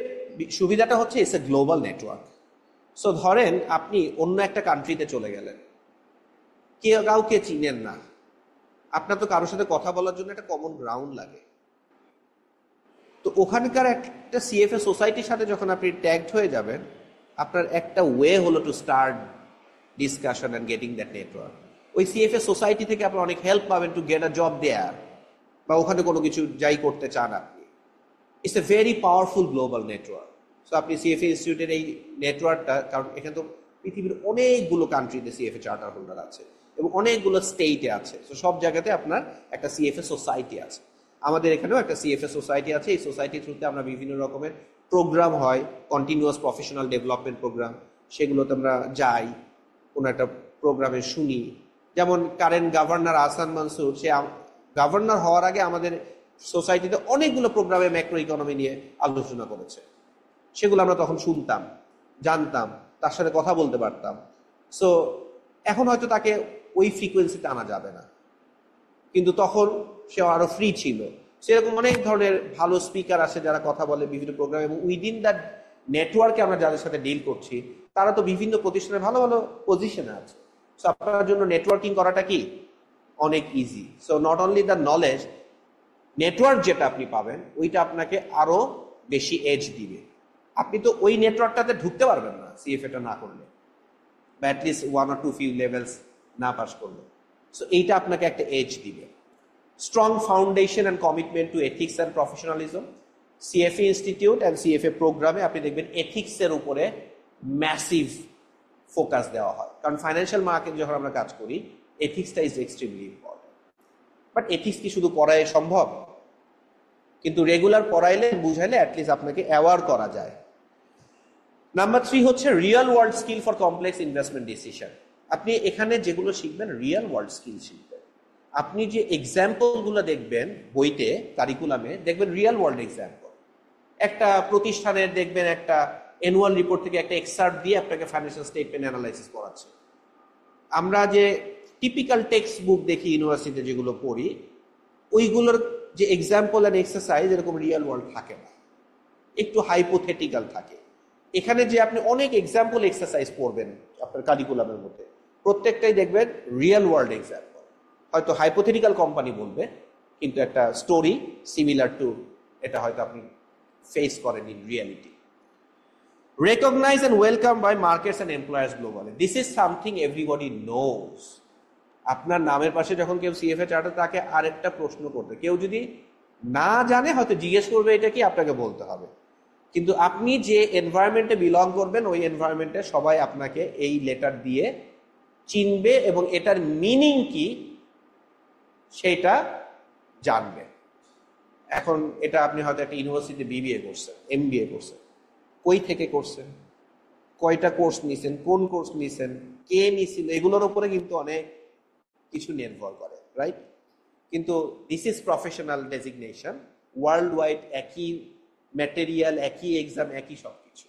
সুবিধাটা হচ্ছে it's a global network. So ধরেন আপনি অন্য একটা কান্ট্রিতে চলে গেলেন, কাউকে চিনেন না, আপনার তো কারোর সাথে কথা বলার জন্য একটা কমন গ্রাউন্ড লাগে। তো ওখানকার একটা CFA সোসাইটির সাথে যখন আপনি ট্যাগড হয়ে যাবেন, আপনার একটা ওয়ে হলো to start discussion and getting that network. ওই CFA সোসাইটি থেকে আপনি অনেক হেল্প পাবেন টু গেট আ জব দেয়ার, বা ওখানে কোনো কিছু যাই করতে চান আপনি। It's a very powerful global network. So আপনি CFA ইনস্টিটিউটের এই নেটওয়ার্কটা, কারণ এখানে তো পৃথিবীর অনেকগুলো কান্ট্রিতে CFA চার্টার হোল্ডার আছে এবং অনেকগুলো স্টেটে আছে। তো সব জায়গাতে আপনার একটা CFA সোসাইটি আছে। আমাদের এখানেও একটা CFA সোসাইটি আছে। এই সোসাইটির থ্রুতে আমরা বিভিন্ন রকমের প্রোগ্রাম হয়, কন্টিনিউয়াস প্রফেশনাল ডেভেলপমেন্ট প্রোগ্রাম, সেগুলোতে আমরা যাই, কোনো একটা প্রোগ্রামে শুনি। যেমন কারেন্ট গভর্নর আহসান মানসুর, সে গভর্নর হওয়ার আগে আমাদের সোসাইটিতে অনেকগুলো প্রোগ্রামে ম্যাক্রো ইকোনমি নিয়ে আলোচনা করেছে, সেগুলো আমরা তখন শুনতাম, জানতাম, তার সাথে কথা বলতে পারতাম। সো এখন হয়তো তাকে ওই ফ্রিকোয়েন্সিতে আনা যাবে না, কিন্তু তখন সে আরো ফ্রি ছিল। সেরকম অনেক ধরনের ভালো স্পিকার আছে যারা কথা বলে বিভিন্ন প্রোগ্রাম, এবং উইদিন দ্যাট নেটওয়ার্কে আমরা যাদের সাথে ডিল করছি তারা তো বিভিন্ন প্রতিষ্ঠানে ভালো ভালো পজিশনে আছে। সো আপনার জন্য নেটওয়ার্কিং করাটা কি অনেক easy. So not only the knowledge, network যেটা আপনি পাবেন ওইটা আপনাকে আরো বেশি এজ দিবে। আপনি তো ওই নেটওয়ার্কটাতে ঢুকতে পারবেন না CFA না করলে, বা অ্যাটলিস্ট 1 or 2 few লেভেলস না পাস করলে। সো এইটা আপনাকে একটা এজ দিবে। Strong foundation and commitment to ethics and professionalism. CFA institute and CFA প্রোগ্রামে আপনি দেখবেন এথিক্সের উপরে ম্যাসিভ ফোকাস দেওয়া হয়, কারণ ফাইন্যান্সিয়াল মার্কেট যখন আমরা কাজ করি, এথিক্সটা is extremely important. But ethics কি শুধু পড়ায় সম্ভব? কিন্তু রেগুলার পড়াইলে, বুঝাইলে অ্যাটলিস্ট আপনাকে অ্যাওয়ার করা যায়। নাম্বার 3 হচ্ছে real world skill for complex investment decision. আপনি এখানে যেগুলো শিখবেন, রিয়েল ওয়ার্ল্ড স্কিল শিখবেন। আপনি যে এক্সাম্পলগুলো দেখবেন বইতে, কারিকুলামে দেখবেন রিয়েল ওয়ার্ল্ড এক্সাম্পল। একটা প্রতিষ্ঠানের দেখবেন একটা অ্যানুয়াল রিপোর্ট থেকে একটা এক্সার্ট দিয়ে আপনাকে ফাইন্যান্সিয়াল স্টেটমেন্ট অ্যানালাইসিস করাচ্ছে। আমরা যে টিপিক্যাল টেক্সট বুক দেখি ইউনিভার্সিটিতে যেগুলো পড়ি, ওইগুলোর যে এক্সাম্পল অ্যান্ড এক্সারসাইজ এরকম রিয়েল ওয়ার্ল্ড থাকে না, একটু হাইপোথেটিক্যাল থাকে। এখানে যে আপনি অনেক এক্সাম্পল এক্সারসাইজ পড়বেন আপনার কারিকুলামের মধ্যে, প্রত্যেকটাই দেখবেন রিয়েল ওয়ার্ল্ড এক্সাম্পল। হয়তো হাইপোথেটিক্যাল কোম্পানি বলবে, কিন্তু একটা স্টোরি সিমিলার টু এটা হয়তো আপনি ফেস করেন in reality. Recognized and welcomed by markets and employers globally. This is something everybody knows. আপনার নামের পাশে যখন কেউ সিএফএ চার্টার, তাকে আরেকটা প্রশ্ন করবে, কেউ যদি না জানে হয়তো জিজ্ঞেস করবে এটা কি, আপনাকে বলতে হবে। কিন্তু আপনি যে এনভায়রনমেন্টে বিলং করবেন, ওই এনভায়রনমেন্টে সবাই আপনাকে এই লেটার দিয়ে চিনবে এবং এটার মিনিং কি সেটা জানবে। এখন এটা আপনি হয়তো একটা ইউনিভার্সিটিতে বিবিএ করছেন, এমবিএ করছেন, কই থেকে করছেন, কয়টা কোর্স নিছেন, কোন কোর্স নিছেন, কে নিছিল, এগুলোর উপরে কিন্তু অনেক কিছু নির্ভর করে, রাইট? কিন্তু this is professional designation, world wide একই ম্যাটেরিয়াল, একই এক্সাম, একই সবকিছু।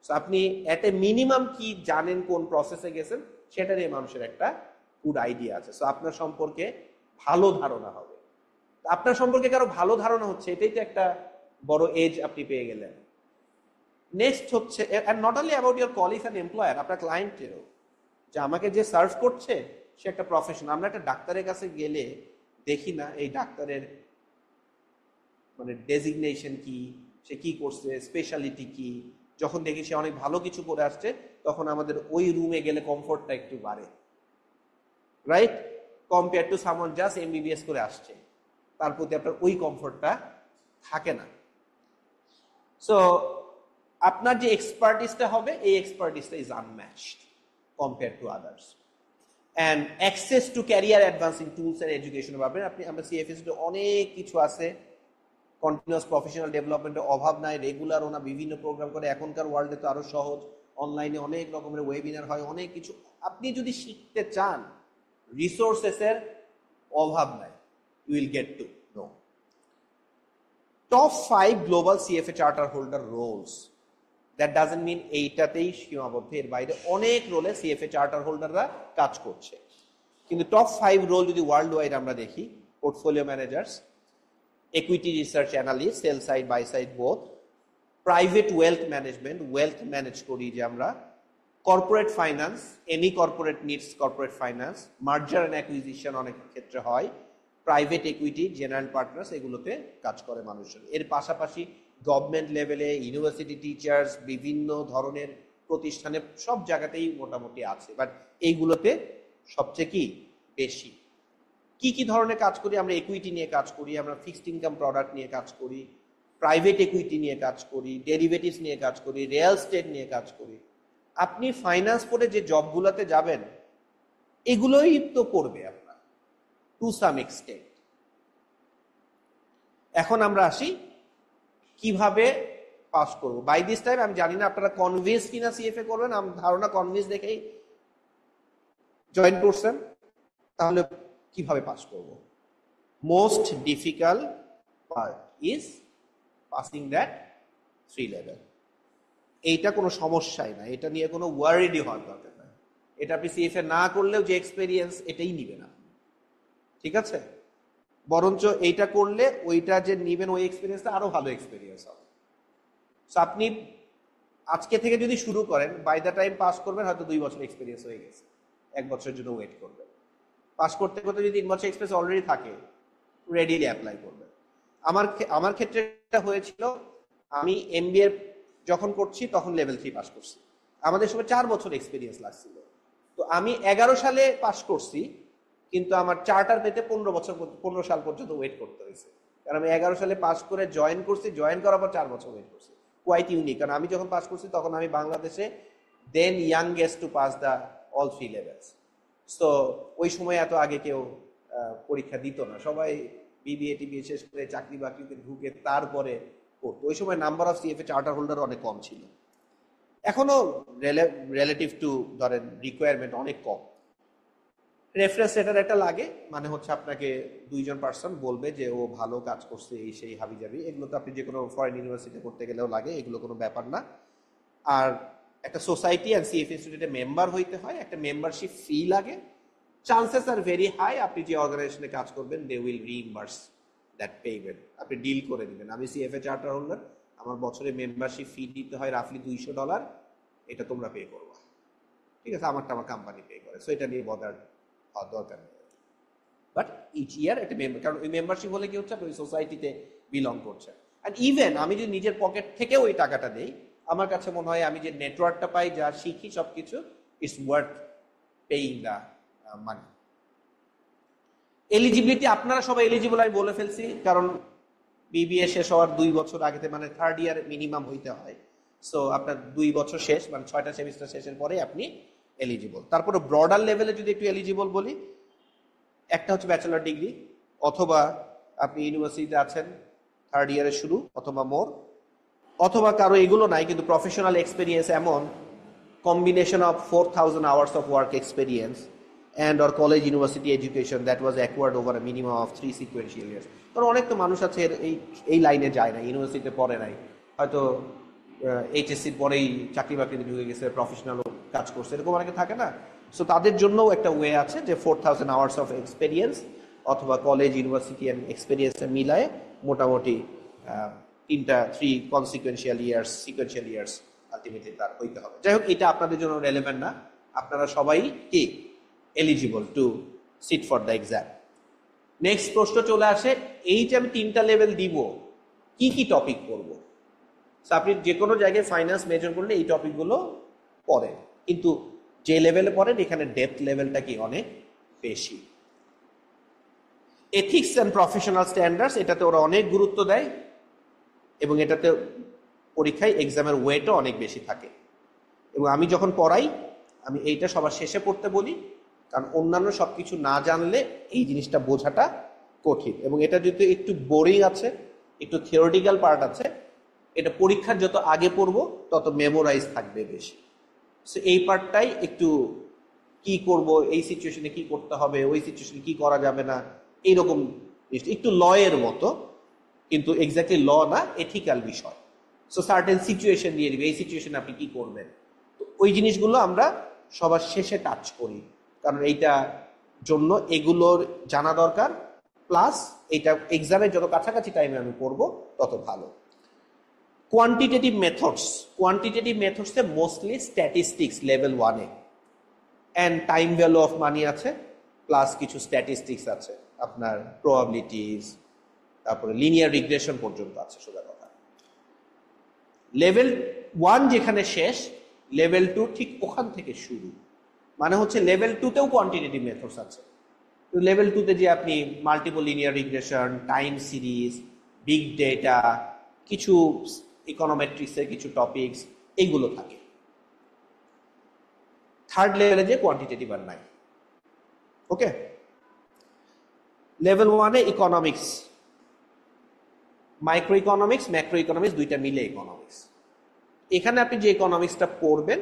সো আপনি এট এ মিনিমাম কি জানেন, কোন প্রসেসে গেছেন, সেটা নিয়ে মানুষের একটা গুড আইডিয়া আছে। সো আপনার সম্পর্কে ভালো ধারণা হবে। আপনার সম্পর্কে কারো ভালো ধারণা হচ্ছে, এটাই তো একটা বড় এজ আপনি পেয়ে গেলেন। নেক্সট হচ্ছে, and not only about your colleagues and employer, আপনার ক্লায়েন্টেরও, যে আমাকে যে সার্ভ করছে সে একটা প্রফেশন। আমরা একটা ডাক্তারের কাছে গেলে দেখি না এই ডাক্তারের মানে ডেজিগনেশন কি, সে কি করছে, স্পেশালিটি কি। যখন দেখি সে অনেক ভালো কিছু করে আসছে, তখন আমাদের ওই রুমে গেলে কমফোর্টটা একটু বাড়ে, রাইট? কম্পেয়ার টু সামন জাস্ট এমবিবিএস করে আসছে, তার প্রতি আপনার ওই কমফোর্টটা থাকে না। সো আপনার যে এক্সপার্টিসটা হবে, এই এক্সপার্টিসটা is unmatched compare to others. And access to career advancing tools and এডুকেশনের ব্যাপারে আমরা সিএফএসতে অনেক কিছু আছে। কন্টিনিউয়াস প্রফেশনাল ডেভেলপমেন্টের অভাব নাই, রেগুলার ওনা বিভিন্ন প্রোগ্রাম করে। এখনকার ওয়ার্ল্ডে তো আরো সহজ, অনলাইনে অনেক রকমের ওয়েবিনার হয়, অনেক কিছু। আপনি যদি শিখতে চান, রিসোর্সেসের অভাব নাই, you will get to know. Top 5 global CFA charter holder roles. That doesn't mean এইটাতেই সীমাবদ্ধ, এর বাইরে অনেক রোলে সিএফএ চার্টার হোল্ডাররা কাজ করছে। কিন্তু টপ 5 রোল যদি ওয়ার্ল্ড ওয়াইড আমরা দেখি, portfolio managers, equity research analyst, sell side, buy side both, private wealth management, wealth manage করি যে আমরা, corporate finance, any corporate needs corporate finance, merger and acquisition অনেক ক্ষেত্রে হয়, প্রাইভেট ইকুইটি, জেনারেল পার্টনার্স, এগুলোতে কাজ করে মানুষজন। এর পাশাপাশি গভর্নমেন্ট লেভেলে ইউনিভার্সিটি টিচার্স, বিভিন্ন ধরনের প্রতিষ্ঠানে, সব জায়গাতেই মোটামুটি আছে, বাট এইগুলোতে সবচেয়ে কি বেশি। কি কি ধরনের কাজ করি আমরা? ইকুইটি নিয়ে কাজ করি, আমরা ফিক্সড ইনকাম প্রোডাক্ট নিয়ে কাজ করি, প্রাইভেট ইকুইটি নিয়ে কাজ করি, ডেরিভেটিভস নিয়ে কাজ করি, রিয়েল এস্টেট নিয়ে কাজ করি। আপনি ফাইন্যান্স পড়ে যে জবগুলোতে যাবেন, এগুলোই তো করবে আপনার টু সাম এক্সটেন্ট। এখন আমরা আসি কিভাবে পাস করব। বাই দিস টাইম আমি জানি না আপনারা কনভিন্স কিনা সিএফএ করবেন, আমি ধারণা কনভিন্স দেখেই জয়েন করছেন। তাহলে কিভাবে পাস করব? Most difficult part is passing that 3 level. এইটা কোনো সমস্যাই না, এটা নিয়ে কোনো ওয়ারিডি হওয়ার দরকার নাই। এটা আপনি সিএফএ না করলেও যে এক্সপেরিয়েন্স, এটাই নিবেন আপনি, ঠিক আছে? বরঞ্চ এইটা করলে ওইটা যে নিবেন, ওই এক্সপিরিয়েন্সটা আরো ভালো এক্সপিরিয়েন্স হবে। সো আপনি আজকে থেকে যদি শুরু করেন, বাই দ্য টাইম পাস করবেন হয়তো 2 বছর এক্সপিরিয়েন্স হয়ে গেছে, 1 বছরের জন্য ওয়েট করবেন। পাস করতে করতে যদি 3 বছর এক্সপিরিয়েন্স অলরেডি থাকে, রেডিলি অ্যাপ্লাই করবেন। আমার ক্ষেত্রে এটা হয়েছিল, আমি এমবিএ যখন করছি তখন লেভেল 3 পাস করছি। আমাদের সময় 4 বছর এক্সপিরিয়েন্স লাগছিল। তো আমি 11 সালে পাস করছি, কিন্তু আমার চার্টার পেতে 15 সাল পর্যন্ত ওয়েট করতে হয়েছে। কারণ আমি 11 সালে পাস করে জয়েন করছি, জয়েন করার পর 4 বছর ওয়েট করছি। কোয়াইট ইউনিক, কারণ আমি যখন পাস করছি তখন আমি বাংলাদেশে then youngest to pass the all 3 levels. তো ওই সময় এত আগে কেউ পরীক্ষা দিত না, সবাই বিবিএ টিবিএ শেষ করে চাকরি বাকরিতে ঢুকে তারপরে করতো। ওই সময় number of CFA charter holder অনেক কম ছিল, এখনো রিলেটিভ টু ধরেন রিকোয়ারমেন্ট অনেক কম। রেফারেন্স লেটার একটা লাগে, মানে হচ্ছে আপনাকে 2 জন পার্সন বলবে যে ও ভালো কাজ করছে, এই সেই হাবিজাবি। এগুলো তো আপনি যে কোনো ফরেন ইউনিভার্সিটি করতে গেলেও লাগে, এগুলো কোনো ব্যাপার না। আর একটা সোসাইটি অ্যান্ড সিএফ ইনস্টিটিউটে মেম্বার হইতে হয়, একটা মেম্বারশিপ ফি লাগে। চান্সেস আর ভেরি হাই আপনি যে অর্গানাইজেশনে কাজ করবেন, দে উইল রিইম্বার্স দ্যাট পেমেন্ট, আপনি ডিল করে দিবেন। আমি সিএফএ চার্টার হোল্ডার, আমার বছরে মেম্বারশিপ ফি দিতে হয় রাফলি $200, এটা তোমরা পে করবা, ঠিক আছে, আমারটা আমার কোম্পানি পে করে, সো এটা নিয়ে বদার হওয়ার দরকার নেই। বাট ইচ ইয়ার একটা মেম্বার, কারণ ওই মেম্বারশিপ হলে কি হচ্ছে ওই সোসাইটিতে বিলং করছে। অ্যান্ড ইভেন আমি যদি নিজের পকেট থেকেও ওই টাকাটা দেই, আমার কাছে মনে হয় আমি যে নেটওয়ার্কটা পাই, যা শিখি সবকিছু, it's worth paying the money. Eligibility আপনারা সবাই এলিজিবল আমি বলে ফেলছি, কারণ বিবিএ শেষ হওয়ার 2 বছর আগেতে মানে 3rd ইয়ার মিনিমাম হইতে হয়। সো আপনার 2 বছর শেষ মানে 6টা সেমিস্টার শেষের পরে আপনি এলিজিবল। তারপরে ব্রডার লেভেলে যদি একটু এলিজিবল বলি, একটা হচ্ছে ব্যাচেলর ডিগ্রি, অথবা আপনি ইউনিভার্সিটিতে আছেন 3rd ইয়ারের শুরু অথবা মোর, অথবা কারো এগুলো নাই কিন্তু প্রফেশনাল এক্সপিরিয়েন্স, এমন combination of 4,000 hours of work experience and or college university education that was acquired over a minimum of 3 sequential years. কারণ অনেক তো মানুষ আছে এই লাইনে যায় না, ইউনিভার্সিটিতে পড়ে নাই, হয়তো এইচএসসির পরেই চাকরি বাকরিতে ঢুকে গেছে, প্রফেশনাল কাজ করছে, এরকম অনেকে থাকে না। সো তাদের জন্যও একটা ওয়ে আছে যে 4,000 আওয়ার্স অফ এক্সপিরিয়েন্স অথবা কলেজ ইউনিভার্সিটি অ্যান্ড এক্সপিরিয়েন্সে মিলায় মোটামুটি 3 consequential years, sequential years ultimately তার হইতে হবে। যাই হোক, এটা আপনাদের জন্য রেলেভেন্ট না, আপনারা সবাই কি eligible to sit for the exam. Next প্রশ্ন চলে আসে, এই যে আমি 3টা লেভেল দিব, কি কি টপিক পড়বো? আপনি যে কোনো জায়গায় ফাইন্যান্স মেজর করলে এই টপিকগুলো পড়েন, কিন্তু যে লেভেলে পড়েন এখানে ডেপথ লেভেলটা কি অনেক বেশি। এথিক্স অ্যান্ড প্রফেশনাল স্ট্যান্ডার্ডস, এটাতে ওরা অনেক গুরুত্ব দেয় এবং এটাতে পরীক্ষায় এক্সামের ওয়েটও অনেক বেশি থাকে। এবং আমি যখন পড়াই আমি এইটা সবার শেষে পড়তে বলি, কারণ অন্যান্য সব কিছু না জানলে এই জিনিসটা বোঝাটা কঠিন। এবং এটা যদি একটু বোরিং আছে, একটু থিওরিটিক্যাল পার্ট আছে, এটা পরীক্ষার যত আগে পড়বো তত মেমোরাইজ থাকবে বেশি। সো এই পার্টটাই একটু কি করব, এই সিচুয়েশনে কি করতে হবে, ওই সিচুয়েশনে কি করা যাবে না, এইরকম একটু লয়ের মতো, কিন্তু এক্স্যাক্টলি ল না, এথিক্যাল বিষয়। সো সার্টেন সিচুয়েশন দিয়ে দিবে, এই সিচুয়েশনে আপনি কি করবেন। তো ওই জিনিসগুলো আমরা সবার শেষে টাচ করি, কারণ এইটা জন্য এগুলোর জানা দরকার, প্লাস এইটা এক্সামের যত কাছাকাছি টাইমে আমি পড়বো তত ভালো। কোয়ান্টিটেটিভ মেথডসে মোস্টলি স্ট্যাটিস্টিক্স লেভেল 1-এ and time value of money আছে, প্লাস কিছু স্ট্যাটিস্টিক্স আছে, আপনার প্রবাবিলিটিস, তারপরে লিনিয়ার রিগ্রেশন পর্যন্ত আছে। সোজা কথা, লেভেল 1 যেখানে শেষ, লেভেল 2 ঠিক ওখান থেকে শুরু। মানে হচ্ছে লেভেল 2তেও কোয়ান্টিটেটিভ মেথডস আছে, লেভেল 2তে যে আপনি multiple linear regression, time series, big data, কিছু ইকোনোমেট্রিক্সের কিছু টপিকস, এইগুলো থাকে। 3rd লেভেলে যে কোয়ান্টিটেটিভ আর নাই। ওকে, লেভেল 1-এ economics, micro economics, macro economics, দুইটা মিলে ইকোনমিক্স। এখানে আপনি যে ইকোনমিক্সটা পড়বেন,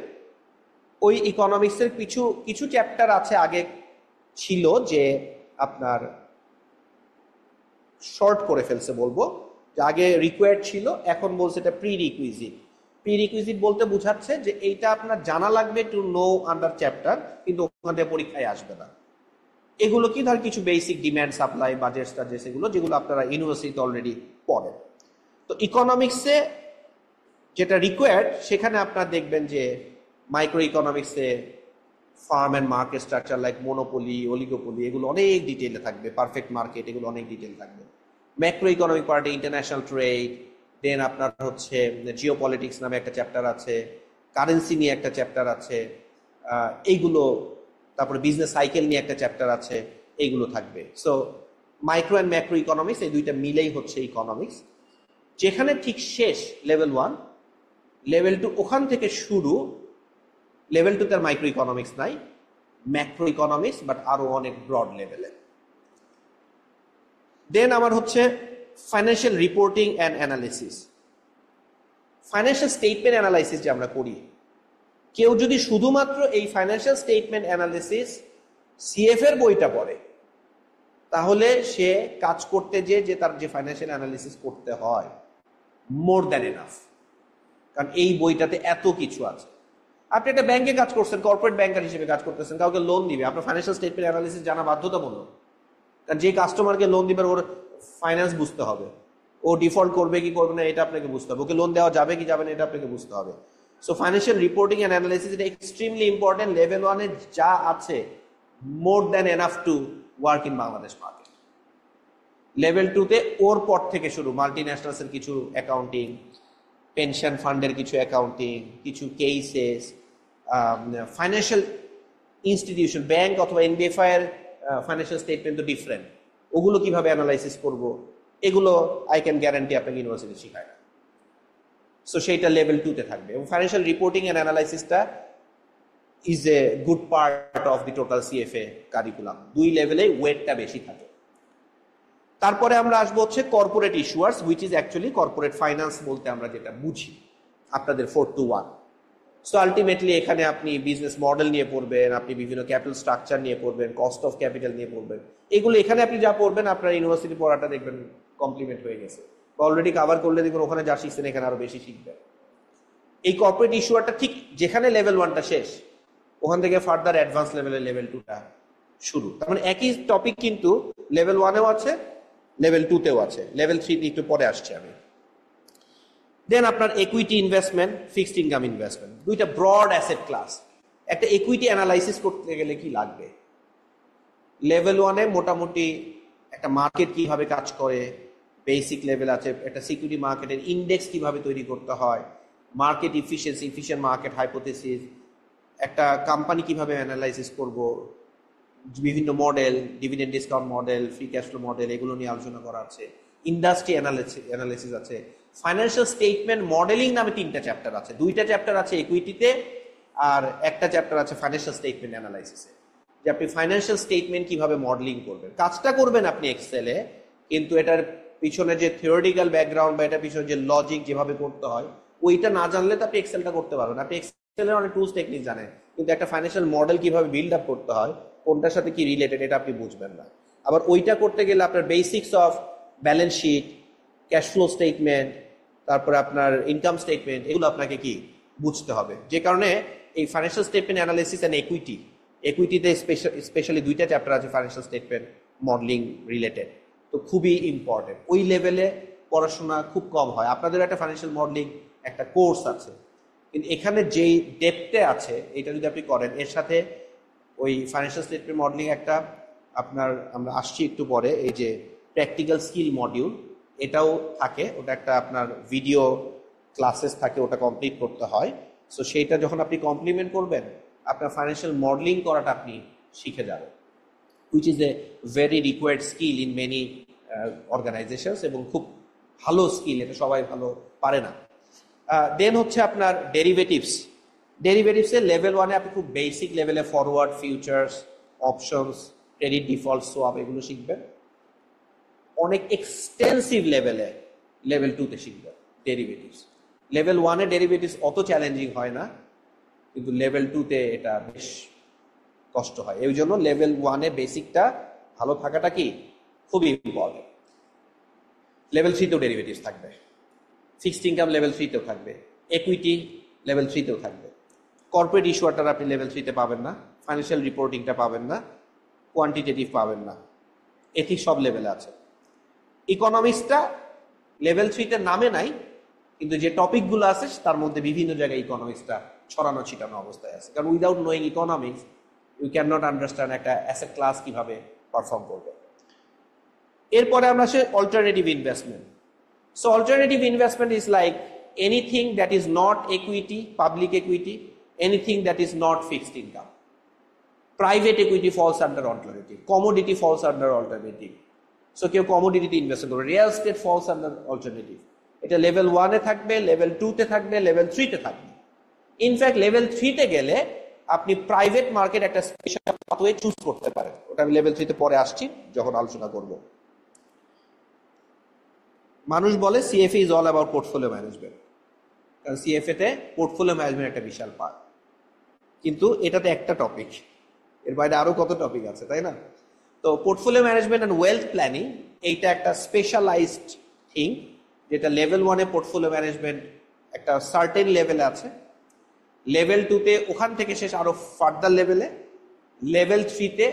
ওই ইকোনমিক্সের কিছু চ্যাপ্টার আছে, আগে ছিল যে আপনার শর্ট করে ফেলছে বলবো, যে আগে রিকোয়ার্ড ছিল, এখন বলছে এটা প্রি রিকুইজিট বলতে বোঝাচ্ছে যে এইটা আপনার জানা লাগবে টু নো আন্ডার চ্যাপ্টার, কিন্তু ওখান থেকে পরীক্ষায় আসবে না। এগুলো কি ধর কিছু basic demand supply, budget studies, এগুলো যেগুলো আপনারা ইউনিভার্সিটিতে অলরেডি পড়েন। তো ইকোনমিক্সে যেটা রিকোয়ার্ড, সেখানে আপনারা দেখবেন যে মাইক্রো ইকোনমিক্সে farm and market structure like monopoly, oligopoly, এগুলো অনেক ডিটেইলে থাকবে, পারফেক্ট মার্কেট, এগুলো অনেক ডিটেইল থাকবে। ম্যাক্রো ইকোনমিক পার্টে ইন্টারন্যাশনাল ট্রেড, দেন আপনার হচ্ছে জিও পলিটিক্স নামে একটা চ্যাপ্টার আছে, কারেন্সি নিয়ে একটা চ্যাপ্টার আছে, এইগুলো, তারপরে বিজনেস সাইকেল নিয়ে একটা চ্যাপ্টার আছে, এইগুলো থাকবে। So micro and macro economics, এই দুইটা মিলেই হচ্ছে ইকোনমিক্স। যেখানে ঠিক শেষ লেভেল 1, লেভেল 2 ওখান থেকে শুরু। লেভেল 2 তার মাইক্রো ইকোনমিক্স নাই, ম্যাক্রো ইকোনমিক্স, বাট আরো অনেক ব্রড লেভেলে। দেন আমার হচ্ছে financial reporting and analysis. Financial statement analysis যে আমরা করি, কেউ যদি শুধুমাত্র এই ফাইন্যান্সিয়াল স্টেটমেন্ট অ্যানালিসিস সিএফ এর বইটা পড়ে, তাহলে সে কাজ করতে যে তার যে ফাইন্যান্সিয়াল অ্যানালিসিস করতে হয়, মোর দ্যান এনাফ। কারণ এই বইটাতে এত কিছু আছে। আপনি একটা ব্যাংকে কাজ করছেন, কর্পোরেট ব্যাংকার হিসেবে কাজ করতেছেন, কাউকে লোন দিবে, আপনার ফাইন্যান্সিয়াল স্টেটমেন্ট অ্যানালিসিস জানা বাধ্যতামূলক। কারণ যে কাস্টমারকে লোন দিবে ওর ফাইন্যান্স বুঝতে হবে, ও ডিফল্ট করবে কি করবে না এটা আপনাকে বুঝতে হবে, ওকে লোন দেওয়া যাবে কি যাবে না এটা আপনাকে বুঝতে হবে। So financial reporting and analysis এটা এক্সট্রিমলি ইম্পর্টেন্ট। লেভেল 1-এ যা আছে more than enough to work in Bangladesh market. Level 2-তে ওর পর থেকে শুরু মাল্টি ন্যাশনালসের কিছু অ্যাকাউন্টিং, পেনশন ফান্ডের কিছু অ্যাকাউন্টিং, কিছু কেসেস, ফাইন্যান্সিয়াল ইনস্টিটিউশন ব্যাংক অথবা এনবিএফআই এর ফাইন্যান্সিয়াল স্টেটমেন্ট তো ডিফারেন্ট, ওগুলো কিভাবে অ্যানালাইসিস করব এগুলো আই ক্যান গ্যারান্টি আপনাকে ইউনিভার্সিটি শেখায় না। সো সেইটা লেভেল 2-তে থাকবে। এবং ফাইন্যান্সিয়াল রিপোর্টিং অ্যান্ড অ্যানালাইসিসটা is a good part of the total CFA curriculum. 2 লেভেলে ওয়েটটা বেশি থাকে। তারপরে আমরা আসবো হচ্ছে corporate issuers, which is actually corporate finance বলতে আমরা যেটা বুঝি আপনাদের 4-1। সো আলটিমেটলি এখানে আপনি বিজনেস মডেল নিয়ে পড়বেন, আপনি বিভিন্ন ক্যাপিটাল স্ট্রাকচার নিয়ে পড়বেন, কস্ট অফ ক্যাপিটাল নিয়ে পড়বেন। এগুলো এখানে আপনি যা পড়বেন আপনার ইউনিভার্সিটি পড়াটা দেখবেন কমপ্লিমেন্ট হয়ে গেছে, অলরেডি কভার করলে দেখবেন ওখানে যা শিখছেন এখানে আরো বেশি শিখবেন। এই কর্পোরেট ইস্যুয়ারটা ঠিক যেখানে লেভেল 1টা শেষ ওখান থেকে ফার্দার অ্যাডভান্স লেভেলের লেভেল 2টা শুরু। তার মানে একই টপিক কিন্তু লেভেল 1-এও আছে, লেভেল 2-তেও আছে, লেভেল 3 একটু পরে আসছে আমি। দেন আপনার equity investment, fixed income investment, দুইটা ব্রড অ্যাসেট ক্লাস। একটা ইকুইটি অ্যানালাইসিস করতে গেলে কি লাগবে, লেভেল 1-এ মোটামুটি একটা মার্কেট কিভাবে কাজ করে বেসিক লেভেল আছে, একটা সিকিউরিটি মার্কেটের ইন্ডেক্স কিভাবে তৈরি করতে হয়, market efficiency, efficient market hypothesis, একটা কোম্পানি কিভাবে অ্যানালাইসিস করব, বিভিন্ন model, dividend discount model, free cash flow model, এগুলো নিয়ে আলোচনা করা আছে। ইন্ডাস্ট্রি অ্যানালাইসিস আছে। ফাইন্যান্সিয়াল স্টেটমেন্ট মডেলিং নামে 3টা চ্যাপ্টার আছে, 2টা চ্যাপ্টার আছে ইকুইটিতে আর একটা চ্যাপ্টার আছে ফাইন্যান্সিয়াল স্টেটমেন্ট অ্যানালাইসিসে, যে আপনি ফাইন্যান্সিয়াল স্টেটমেন্ট কিভাবে মডেলিং করবেন। কাজটা করবেন আপনি এক্সেলে, কিন্তু এটার পিছনে যে থিওরিটিক্যাল ব্যাকগ্রাউন্ড বা এটার পিছনে যে লজিক যেভাবে করতে হয় ওইটা না জানলে তো আপনি এক্সেলটা করতে পারবেন। আপনি এক্সেলের অনেক টুলস টেকনিক জানেন, কিন্তু একটা ফাইন্যান্সিয়াল মডেল কিভাবে বিল্ড আপ করতে হয়, কোনটার সাথে কি রিলেটেড এটা আপনি বুঝবেন না। আবার ওইটা করতে গেলে আপনার basics of balance sheet, cash flow statement, তারপরে আপনার ইনকাম স্টেটমেন্ট, এগুলো আপনাকে কি বুঝতে হবে। যে কারণে এই ফাইন্যান্সিয়াল স্টেটমেন্ট অ্যানালাইসিস অ্যান্ড ইকুইটিতে স্পেশালি 2টা চ্যাপ্টার আছে ফাইন্যান্সিয়াল স্টেটমেন্ট মডেলিং রিলেটেড, তো খুবই ইম্পর্টেন্ট। ওই লেভেলে পড়াশোনা খুব কম হয়। আপনাদের একটা ফাইন্যান্সিয়াল মডেলিং একটা কোর্স আছে, কিন্তু এখানে যেই ডেপথে আছে এটা যদি আপনি করেন, এর সাথে ওই ফাইন্যান্সিয়াল স্টেটমেন্ট মডেলিং একটা আপনার, আমরা আসছি একটু পরে, এই যে প্র্যাকটিক্যাল স্কিল মডিউল এটাও থাকে, ওটা একটা আপনার ভিডিও ক্লাসেস থাকে, ওটা কমপ্লিট করতে হয়। সো সেইটা যখন আপনি কমপ্লিমেন্ট করবেন আপনার ফাইন্যান্সিয়াল মডেলিং করাটা আপনি শিখে যাবেন, which is a very required skill in many organizations, এবং খুব ভালো স্কিল, এটা সবাই ভালো পারে না। দেন হচ্ছে আপনার ডেরিভেটিভসের লেভেল 1-এ আপনি খুব বেসিক লেভেলে forward, futures, options, credit default swap এগুলো শিখবেন। অনেক এক্সটেন্সিভ লেভেলে লেভেল 2-তে শিখবেন ডেরিভেটিভস। লেভেল 1-এ ডেরিভেটিভস অত চ্যালেঞ্জিং হয় না, কিন্তু লেভেল 2-তে এটা বেশ কষ্ট হয়। এই জন্য লেভেল 1-এ বেসিকটা ভালো থাকাটা কি খুবই ইম্পর্টেন্ট। লেভেল 3-তেও ডেরিভেটিভস থাকবে, ফিক্সড ইনকাম লেভেল 3-তেও থাকবে, ইকুইটি লেভেল 3-তেও থাকবে। কর্পোরেট ইস্যুয়ারটা আপনি লেভেল 3-তে পাবেন না, ফাইন্যান্সিয়াল রিপোর্টিংটা পাবেন না, কোয়ান্টিটেটিভ পাবেন না, এথিক্স সব লেভেলে আছে। ইকোনমিক্সটা লেভেল 3-তে নামে নাই, কিন্তু যে টপিকগুলো আছে তার মধ্যে বিভিন্ন জায়গায় ইকোনমিক্সটা ছড়ানো ছিটানো অবস্থায় আছে, কারণ without knowing economics you can not understand একটা অ্যাসেট ক্লাস কিভাবে পারফর্ম করবে। এরপরে আমরা আসে alternative investment. So alternative investment is like anything that is not equity, public equity, anything that is not fixed income. Private equity falls under alternative, commodity falls under alternative. So কেউ কমোডিটিতে invest করবে, real estate false under alternative. এটা level 1-এ থাকবে, level 2-তে থাকবে, level 3-তে থাকবে। In fact level 3-তে গেলে আপনি private market একটা স্পেশাল পাথওয়ে চুজ করতে পারেন, ওটা আমি লেভেল 3-তে পরে আসছি যখন আলোচনা করব। মানুষ বলে CFA is all about portfolio management, কারণ সিএফএ-তে পোর্টফোলিও ম্যানেজমেন্ট একটা বিশাল পার্ট, কিন্তু এটাতে একটা টপিক, এর বাইরে আরো কত টপিক আছে, তাই না? তো portfolio management and wealth planning এইটা একটা স্পেশালাইজড থিং, যেটা লেভেল 1-এ পোর্টফোলিও ম্যানেজমেন্ট একটা সার্টেন লেভেলে আছে, লেভেল 2-তে ওখান থেকে শেষ আরো ফার্দার লেভেলে, লেভেল 3-তে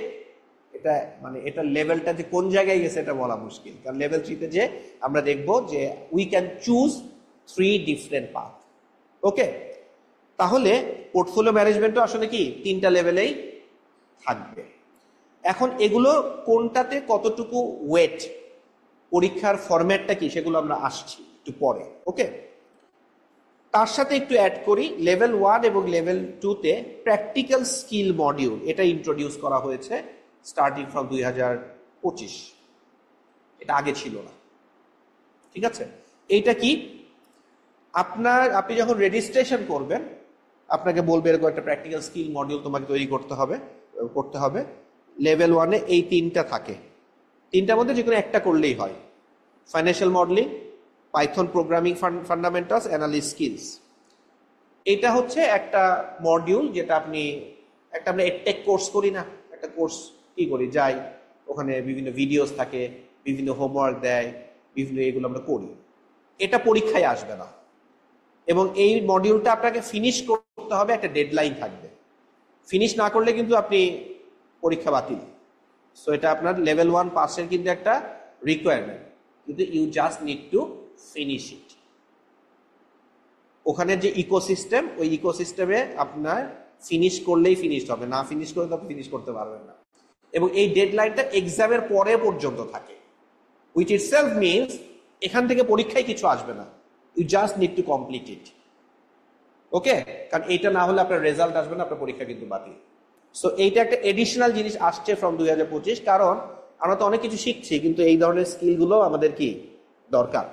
এটা মানে এটা লেভেলটা যে কোন জায়গায় গেছে এটা বলা মুশকিল, কারণ লেভেল 3 তে যে আমরা দেখব যে we can choose 3 different path. Okay, তাহলে পোর্টফোলিও ম্যানেজমেন্টও আসলে কি 3টা লেভেলেই থাকবে। এখন এগুলো কোনটাতে কতটুকু ওয়েট, পরীক্ষার ফরম্যাটটা কি, সেগুলো আমরা আসছি একটু পরে। ওকে, তার সাথে একটু অ্যাড করি, লেভেল 1 এবং লেভেল 2 তে প্র্যাকটিক্যাল স্কিল মডিউল এটা ইন্ট্রোডিউস করা হয়েছে স্টার্টিং ফ্রম 2025। এটা আগে ছিল না, ঠিক আছে। এইটা কি, আপনি যখন রেজিস্ট্রেশন করবেন আপনাকে বলবে এরকম একটা প্র্যাকটিক্যাল স্কিল মডিউল তোমাকে তৈরি করতে হবে। লেভেল 1-এ এই 3টা থাকে, 3টার মধ্যে যে কোনো একটা করলেই হয়। Financial modelling, Python programming fundamentals, analyst skills. এটা হচ্ছে একটা মডিউল যেটা আমরা এডটেক কোর্স করি না, একটা কোর্স কি করি, যাই ওখানে বিভিন্ন ভিডিওস থাকে, বিভিন্ন হোমওয়ার্ক দেয়, বিভিন্ন এগুলো আমরা করি। এটা পরীক্ষায় আসবে না, এবং এই মডিউলটা আপনাকে ফিনিশ করতে হবে, একটা ডেডলাইন থাকবে। ফিনিশ না করলে কিন্তু আপনি পরীক্ষা বাতিল। সো এটা আপনার লেভেল 1 পাসের কিন্তু একটা রিকোয়ারমেন্ট, কিন্তু you just need to finish it. ওখানে যে ইকোসিস্টেম, ওই ইকোসিস্টেমে আপনার ফিনিশ করলেই ফিনিশ হবে, না ফিনিশ করলে তো আপনি ফিনিশ করতে পারবেন না। এবং এই ডেডলাইনটা এক্সামের পরে পর্যন্ত থাকে, উইচ ইটসেলফ মিনস এখান থেকে পরীক্ষায় কিছু আসবে না, you just need to complete it. Okay, কারণ এইটা না হলে আপনার রেজাল্ট আসবে না, আপনার পরীক্ষা কিন্তু বাতিল। সো এইটা একটা এডিশনাল জিনিস আসছে ফ্রম 2025, কারণ আমরা তো অনেক কিছু শিখছি, কিন্তু এই ধরনের স্কিলগুলো আমাদের কি দরকার।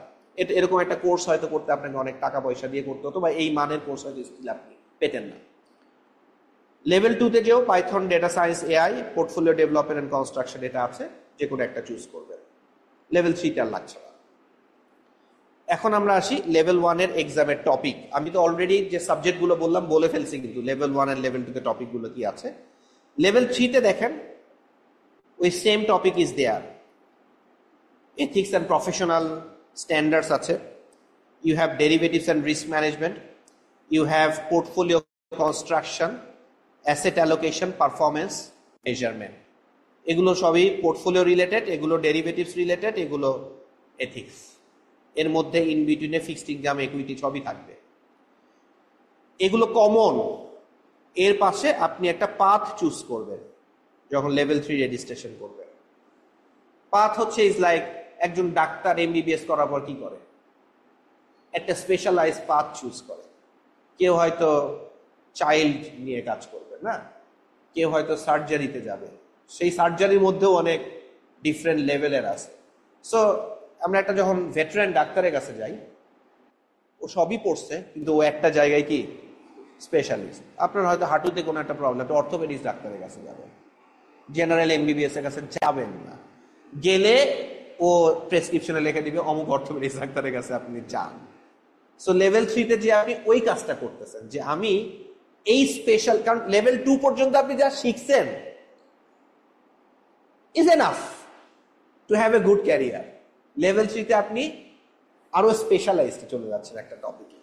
এরকম একটা কোর্স হয়তো করতে আপনাকে অনেক টাকা পয়সা দিয়ে করতে হতো, বা এই মানের কোর্স হয়তো স্কিল আপনি পেতেন না। লেভেল 2-তে যেও Python, data science, AI, portfolio development and construction এটা আছে, যে কোনো একটা চুজ করবেন। লেভেল 3তে আর লাগছে না। এখন আমরা আসি লেভেল 1-এর এক্সামের টপিক। আমি তো অলরেডি যে সাবজেক্টগুলো বললাম বলে ফেলছি, কিন্তু লেভেল 1 আর লেভেল 2-তে টপিকগুলো কি আছে। লেভেল 3-তে দেখেন ওই same topic is there, ethics and professional standards আছে, you have derivatives and risk management, you have portfolio construction, asset allocation, performance measurement. এগুলো সবই পোর্টফোলিও রিলেটেড, এগুলো ডেরিভেটিভস রিলেটেড, এগুলো এথিক্স। এর মধ্যে ইন বিটুইনে ফিক্সড ইনকাম, ইকুইটি সবই থাকবে। এগুলো কমন। এর পাশে আপনি একটা পাথ চুজ করবেন যখন লেভেল 3 রেজিস্ট্রেশন করবেন। পাথ হচ্ছে ইজ লাইক, একজন ডাক্তার এমবিবিএস করার পর কি করে, একটা স্পেশালাইজ পাথ চুজ করে। কেউ হয়তো চাইল্ড নিয়ে কাজ করবে না, কেউ হয়তো সার্জারিতে যাবে, সেই সার্জারির মধ্যেও অনেক ডিফারেন্ট লেভেলের আছে। সো আমরা একটা যখন ভেটেরান ডাক্তারের কাছে যাই, ও সবই পড়ছে, কিন্তু ও একটা জায়গায় কি স্পেশালিস্ট। আপনার হয়তো হাঁটুতে কোনো একটা প্রবলেম, একটা অর্থোপেডিক্স ডাক্তারের কাছে যাবেন, জেনারেল এমবিবিএস এর কাছে যাবেন না। গেলে ও প্রেসক্রিপশনে লিখে দিবে অমুক অর্থোপেডিক্স ডাক্তারের কাছে আপনি যান। সো লেভেল 3-তে যে আপনি ওই কাজটা করতেছেন, যে আমি এই স্পেশাল, কারণ লেভেল 2 পর্যন্ত আপনি যা শিখছেন is enough to have a good career. Level 3-তে আপনি আরো স্পেশালাইজড চলে যাচ্ছেন একটা টপিকে।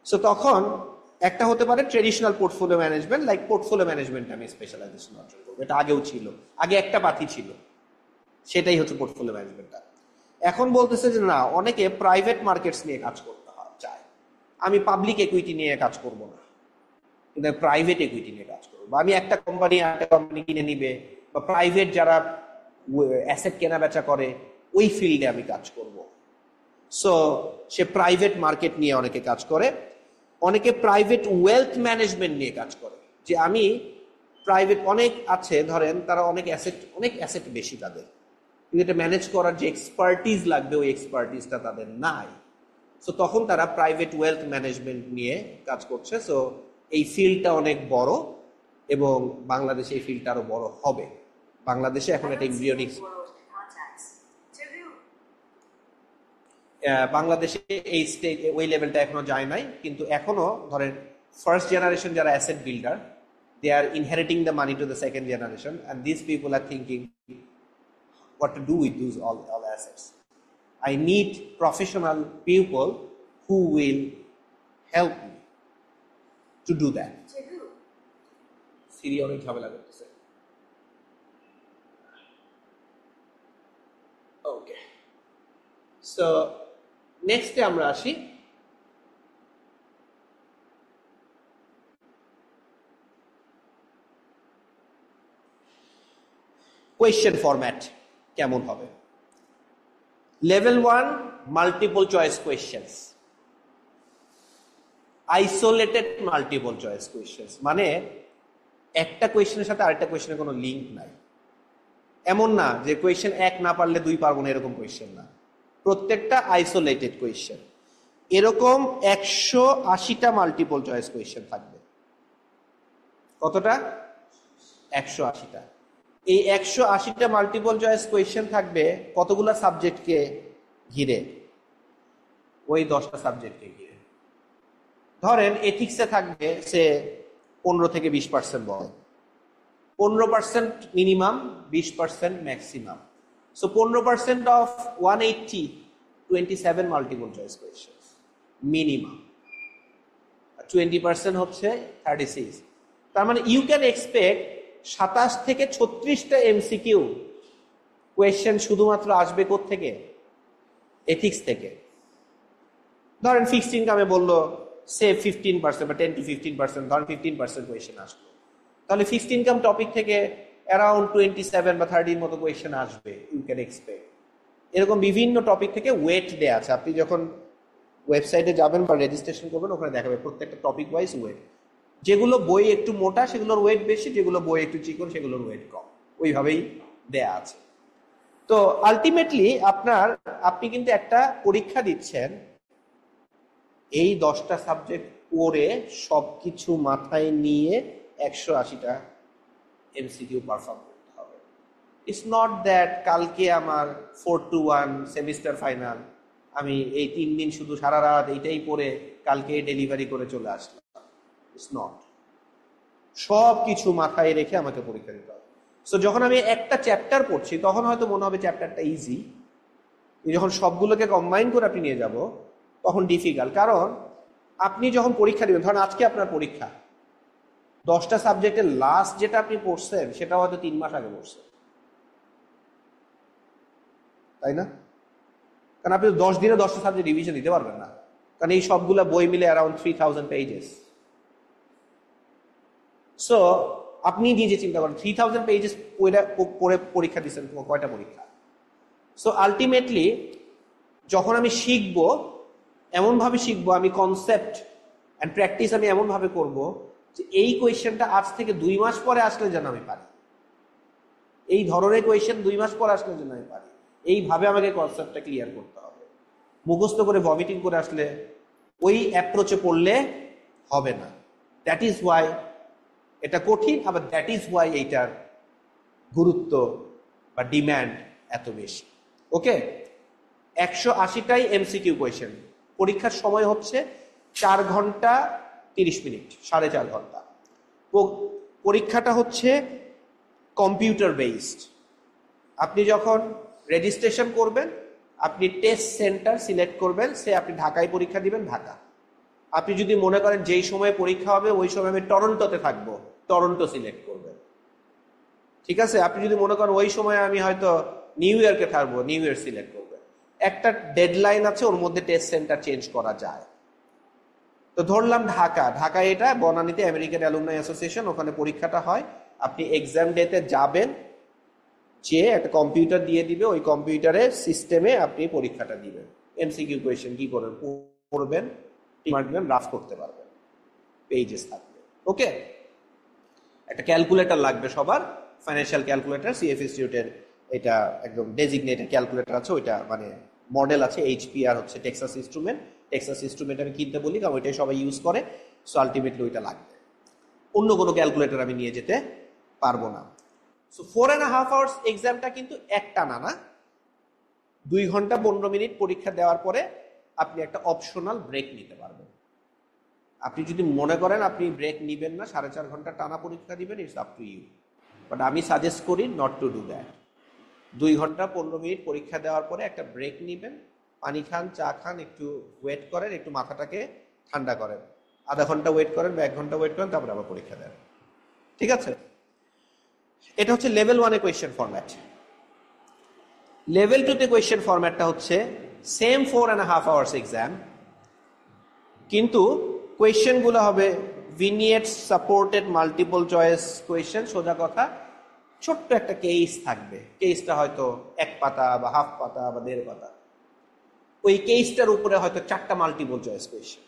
সো তখন একটা হতে পারে traditional portfolio management, like portfolio management আমি স্পেশালাইজেশন অর্জন করবো, এটা আগেও ছিল, আগে একটা পাথি ছিল, সেটাই হচ্ছে পোর্টফোলিও ম্যানেজমেন্টটা। এখন বলতেছে যে না, অনেকে প্রাইভেট মার্কেটস নিয়ে কাজ করতে চায়, আমি পাবলিক ইকুইটি নিয়ে কাজ করব না, কিন্তু প্রাইভেট ইকুইটি নিয়ে কাজ করবো, বা আমি একটা কোম্পানি কিনে নিবে, বা প্রাইভেট যারা অ্যাসেট কেনা বেচা করে ওই ফিল্ডে আমি কাজ করব। সো সে প্রাইভেট মার্কেট নিয়ে অনেকে কাজ করে, অনেকে প্রাইভেট ওয়েলথ ম্যানেজমেন্ট নিয়ে কাজ করে, যে আমি প্রাইভেট, অনেক আছে ধরেন তারা অনেক অ্যাসেট বেশি তাদের, কিন্তু এটা ম্যানেজ করার যে এক্সপার্টিস লাগবে ওই এক্সপার্টিসটা তাদের নাই। সো তখন তারা প্রাইভেট ওয়েলথ ম্যানেজমেন্ট নিয়ে কাজ করছে। সো এই ফিল্ডটা অনেক বড়, এবং বাংলাদেশে এই ফিল্ডটা আরো বড় হবে। বাংলাদেশে এখন একটা এমব্রিয়নিক, বাংলাদেশে এই স্টেজ ওই লেভেলটা এখনো যায় নাই, কিন্তু এখনো ধরেন ফার্স্ট জেনারেশন যারা asset builder, they are inheriting the money to the second generation, and these people are thinking what to do with those all assets. I need professional people who will help me to do that. Siri অনেক ঝামেলা করতেছে। ওকে, so নেক্সটে আমরা আসি question format কেমন হবে। Level 1 multiple choice questions, isolated multiple choice questions, মানে একটা কোয়েশ্চেনের সাথে আরেকটা কোয়েশ্চেনের কোনো লিঙ্ক নাই। এমন না যে কোয়েশ্চেন 1 না পারলে 2 পারবো না, এরকম কোয়েশ্চেন না, প্রত্যেকটা আইসোলেটেড কোয়েশ্চেন। এরকম 180টা মাল্টিপল চয়েস কোয়েশ্চেন থাকবে। কতটা? 180টা। এই 180টা মাল্টিপল চয়েস কোয়েশ্চেন থাকবে কতগুলো সাবজেক্টকে ঘিরে? ওই 10টা সাবজেক্টকে ঘিরে। ধরেন এথিক্সে থাকবে সে 15 থেকে 20% বলে, 15% minimum, 20% maximum. So 15% of 180, 27 multiple choice question minimum, 20% হচ্ছে 36। তার মানে ইউ ক্যান এক্সপেক্ট 27 থেকে 36টা এমসিকিউ কোয়েশ্চেন শুধুমাত্র আসবে কোত্থেকে? এথিক্স থেকে। ধরেন ফিক্সড ইনকামে বললো সে 15% বা 10 to 15%, ধরেন 15% কোয়েশ্চেন আসবে, তাহলে ফিক্সড ইনকাম টপিক থেকে অ্যারাউন্ড 27 বা 30 মতো কোয়েশ্চেন আসবে ইউ ক্যান এক্সপেক্ট। এরকম বিভিন্ন টপিক থেকে ওয়েট দেয়া আছে। আপনি যখন ওয়েবসাইটে যাবেন বা রেজিস্ট্রেশন করবেন, ওখানে দেখাবে প্রত্যেকটা টপিক ওয়াইজ ওয়েট। যেগুলো বই একটু মোটা সেগুলোর ওয়েট বেশি, যেগুলো বই একটু চিকন সেগুলোর ওয়েট কম, ওইভাবেই দেয়া আছে। তো আলটিমেটলি আপনি কিন্তু একটা পরীক্ষা দিচ্ছেন, এই 10টা সাবজেক্ট পড়ে সবকিছু মাথায় নিয়ে 180টা এমসিকিউ পারফর্ম করতে হবে। ইটস নট দ্যাট কালকে আমার 4 to 1 সেমিস্টার ফাইনাল, আমি এই 3 দিন শুধু সারা রাত এইটাই পড়ে কালকে ডেলিভারি করে চলে আসলাম। It's not. সব কিছু মাথায় রেখে আমাকে পরীক্ষা দিতে হবে। সো যখন আমি একটা চ্যাপ্টার পড়ছি তখন হয়তো মনে হবে চ্যাপ্টারটা ইজি, যখন সবগুলোকে কম্বাইন করে আপনি নিয়ে যাব তখন ডিফিকাল্ট। কারণ আপনি যখন পরীক্ষা দিবেন, ধরেন আজকে আপনার পরীক্ষা, 10টা সাবজেক্টের লাস্ট যেটা আপনি পড়ছেন সেটা হয়তো 3 মাস আগে পড়ছেন, তাই না? কারণ আপনি 10 দিনে 10টা সাবজেক্ট রিভিশন দিতে পারবেন না, কারণ এই সবগুলা বই মিলে অ্যারাউন্ড 3000 পেজেস। সো আপনি নিজে চিন্তা করেন 3000 পেজেস পড়ে পরীক্ষা দিচ্ছেন, কয়টা পরীক্ষা? সো আলটিমেটলি যখন আমি শিখবো, এমনভাবে শিখবো, আমি কনসেপ্ট অ্যান্ড প্র্যাকটিস আমি এমনভাবে করব যে এই কোয়েশ্চেনটা আজ থেকে 2 মাস পরে আসলে যেন আমি পারি, এই ধরনের কোয়েশ্চেন 2 মাস পরে আসলে যেন আমি পারি, এইভাবে আমাকে কনসেপ্টটা ক্লিয়ার করতে হবে। মুখস্থ করে ভমিটিং করে আসলে ওই অ্যাপ্রোচে পড়লে হবে না। দ্যাট ইজ ওয়াই এটা কঠিন, আবার দ্যাট ইজ ওয়াই এইটার গুরুত্ব বা ডিম্যান্ড এত বেশি। ওকে, 180টাই এমসিকিউ কোয়েশ্চেন। পরীক্ষার সময় হচ্ছে 4 ঘন্টা 30 মিনিট, 4.5 ঘন্টা। পরীক্ষাটা হচ্ছে কম্পিউটার বেসড। আপনি যখন রেজিস্ট্রেশন করবেন, আপনি টেস্ট সেন্টার সিলেক্ট করবেন, সে আপনি ঢাকায় পরীক্ষা দিবেন, ঢাকা। আপনি যদি মনে করেন যেই সময় পরীক্ষা হবে ওই সময় আমি টরন্টোতে থাকবো, টরন্টো সিলেক্ট করবেন, ঠিক আছে? আপনি যদি মনে করেন ওই সময় আমি হয়তো নিউ ইয়র্কে থাকবো, নিউ ইয়র্ক সিলেক্ট করবেন। একটা ডেডলাইন আছে, ওর মধ্যে টেস্ট সেন্টার চেঞ্জ করা যায়। তো ধরলাম ঢাকায় এটা বনানীতে আমেরিকান অ্যালুমনাই অ্যাসোসিয়েশন, ওখানে পরীক্ষাটা হয়। আপনি এক্সাম ডেতে যাবেন, যে একটা কম্পিউটার দিয়ে দিবে, ওই কম্পিউটারের সিস্টেমে আপনি পরীক্ষাটা দিবেন। এমসিকিউ কোয়েশ্চেন কি করবেন, পড়বেন, রাফ করতে পারবেন, পেজেস থাকবে। ওকে, একটা ক্যালকুলেটর লাগবে সবার, ফাইন্যান্সিয়াল ক্যালকুলেটর, সিএফ ইনস্টিটিউটের এটা একদম ডেজিগনেটেড ক্যালকুলেটর আছে, ওইটা মানে মডেল আছে এইচপি আর হচ্ছে টেক্সাস ইনস্ট্রুমেন্ট। টেক্সাস ইনস্ট্রুমেন্ট আমি কিনতে বলি কারণ ওইটাই সবাই ইউজ করে। সো আলটিমেটলি ওইটা লাগবে, অন্য কোনো ক্যালকুলেটর আমি নিয়ে যেতে পারবো না। সো 4.5 hours এক্সামটা কিন্তু একটানা না, 2 ঘন্টা 15 মিনিট পরীক্ষা দেওয়ার পরে আপনি একটা অপশনাল ব্রেক নিতে পারবেন। আপনি যদি মনে করেন আপনি ব্রেক নিবেন না, 4.5 ঘন্টা টানা পরীক্ষা দিবেন, it's up to you, but আমি সাজেস্ট করি নট টু ডু দ্যাট। 2 ঘন্টা 15 মিনিট পরীক্ষা দেওয়ার পরে একটা ব্রেক নিবেন, পানি খান, চা খান, একটু ওয়েট করেন, একটু মাথাটাকে ঠান্ডা করেন, আধা ঘন্টা ওয়েট করেন বা 1 ঘন্টা ওয়েট করেন, তারপরে আবার পরীক্ষা দেন, ঠিক আছে? এটা হচ্ছে লেভেল 1 কোয়েশ্চেন ফরম্যাট। লেভেল 2-তে কোয়েশ্চেন ফরম্যাটটা হচ্ছে সেম 4.5 hours এক্সাম, কিন্তু কোয়েশ্চেন গুলো হবে vignette supported multiple choice question. সোজা কথা, ছোট্ট একটা কেস থাকবে, কেসটা হয়তো 1 পাতা বা হাফ পাতা বা 1.5 পাতা, ওই কেসটার উপরে হয়তো 4টা মাল্টিপল চয়েস কোয়েশ্চেন।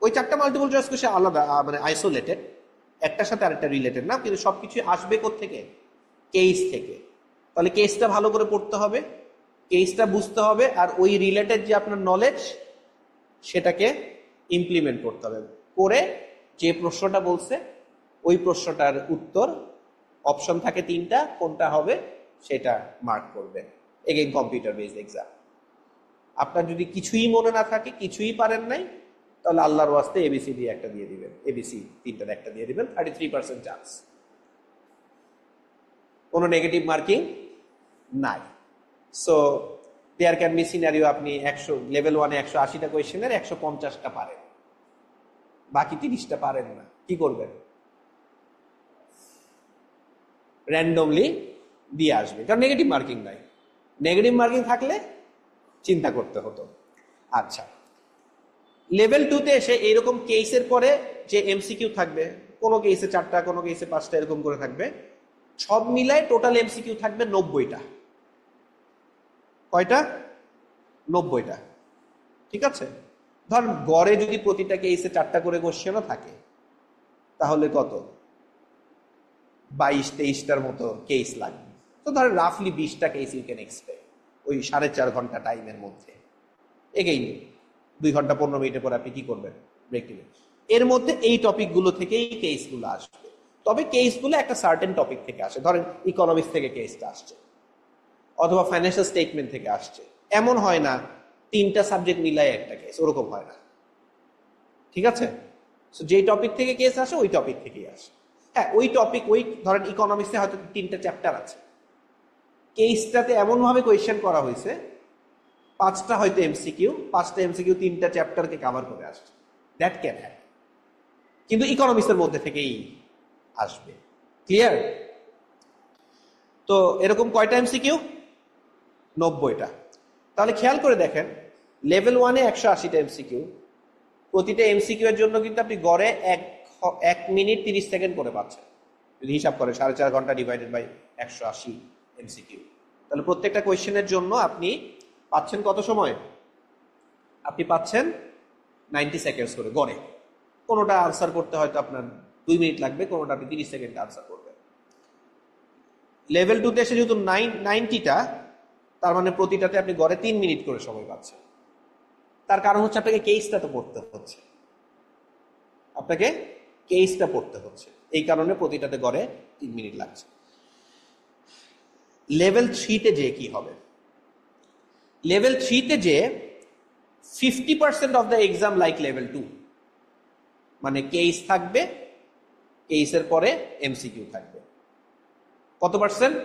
ওই 4টা মাল্টিপল চয়েস কোয়েশ্চেন আলাদা, মানে আইসোলেটেড, একটার সাথে আরেকটা রিলেটেড না, কিন্তু সবকিছু আসবে থেকে কেস থেকে। তাহলে কেসটা ভালো করে পড়তে হবে, কেসটা বুঝতে হবে, আর ওই রিলেটেড যে আপনার নলেজ সেটাকে ইমপ্লিমেন্ট করতে হবে। করে যে প্রশ্নটা বলছে ওই প্রশ্নটার উত্তর অপশন থাকে 3টা, কোনটা হবে সেটা মার্ক করবেন। Again computer based exam. আপনার যদি কিছুই মনে না থাকে, কিছুই পারেন নাই, তাহলে আল্লাহর ওয়াস্তে এবিসিডি একটা দিয়ে দিবেন, এবিসি 3টার একটা দিয়ে দিবেন, 33% চান্স। কোনো নেগেটিভ মার্কিং নাই। So there can be scenario আপনি লেভেল 1-এ 180টা কোয়েশ্চেনের 150টা পারেন, বাকি 30টা পারেন না, কি করবেন? র্যান্ডমলি দিয়ে আসবে, কারণ নেগেটিভ মার্কিং নাই। নেগেটিভ মার্কিং থাকলে চিন্তা করতে হতো। আচ্ছা, লেভেল 2-তে এসে এইরকম কেসের পরে যে এমসিকিউ থাকবে, কোনো কেসে 4টা, কোনো কেসে 5টা, এরকম করে থাকবে। সব মিলায় টোটাল এমসিকিউ থাকবে 90টা। কয়টা? 90টা। ঠিক আছে, ধর গড়ে যদি প্রতিটা কেসে 4টা করে কোশ্চেনও থাকে, তাহলে কত? 22-23টার মতো কেস লাগবে। তো ধর রাফলি 20টা কেস ইউ ক্যান এক্সপেক্ট ওই 4.5 ঘন্টা টাইমের মধ্যে। এগেইন 2 ঘন্টা 15 মিনিটের পর আপনি কি করবেন? ব্রেক নেবেন। এর মধ্যে এই টপিকগুলো থেকেই কেসগুলো আসবে, তবে কেসগুলো একটা সার্টেন টপিক থেকে আসে। ধরেন ইকোনমিক্স থেকে কেসটা আসছে, অথবা ফাইন্যান্সিয়াল স্টেটমেন্ট থেকে আসছে। এমন হয় না 3টা সাবজেক্ট মিলাই একটা কেস, ওরকম হয় না। ঠিক আছে, সো যেই টপিক থেকে কেস আসে ওই টপিক থেকেই আসে। হ্যাঁ, ওই টপিক, ওই ধরেন ইকোনমিক্সে হয়তো 3টা চ্যাপ্টার আছে, কেসটাতে এমনভাবে কোয়েশ্চেন করা হয়েছে 5টা হয়তো এমসিকিউ, 5টা এমসিকিউ 3টা চ্যাপ্টারকে কাভার করে আসছে। দ্যাট ক্যান হ্যাপেন, কিন্তু ইকোনমিক্সের মধ্যে থেকেই আসবে। ক্লিয়ার? তো এরকম কয়টা এমসিকিউ? 90টা। তাহলে খেয়াল করে দেখেন, লেভেল 1-এ 180টা এমসিকিউ, প্রতিটা এমসিকিউ এর জন্য কিন্তু আপনি গড়ে 1 মিনিট 30 সেকেন্ড করে পাচ্ছেন। যদি হিসাব করে 4.5 ঘন্টা ডিভাইডেড বাই 180 এমসিকিউ, তাহলে প্রত্যেকটা কোয়েশ্চেনের জন্য আপনি পাচ্ছেন কত সময়? আপনি পাচ্ছেন 90 সেকেন্ডস করে গড়ে। কোনোটা আনসার করতে হয়তো আপনার 2 মিনিট লাগবে, কোনোটা আপনি 30 সেকেন্ডে আনসার করবেন। লেভেল 2-তে এসে যেহেতু 90টা, তার মানে প্রতিটাতে আপনি গড়ে 3 মিনিট করে সময় পাচ্ছেন। তার কারণ হচ্ছে আপনাকে কেসটা তো পড়তে হচ্ছে, আপনাকে কেসটা পড়তে হচ্ছে, এই কারণে প্রতিটাতে গড়ে 3 মিনিট লাগছে। লেভেল 3-তে যে কি হবে? লেভেল 3-তে যে 50% of the exam like level 2, মানে কেস থাকবে, কেসের পরে এমসিকিউ থাকবে। কত পার্সেন্ট?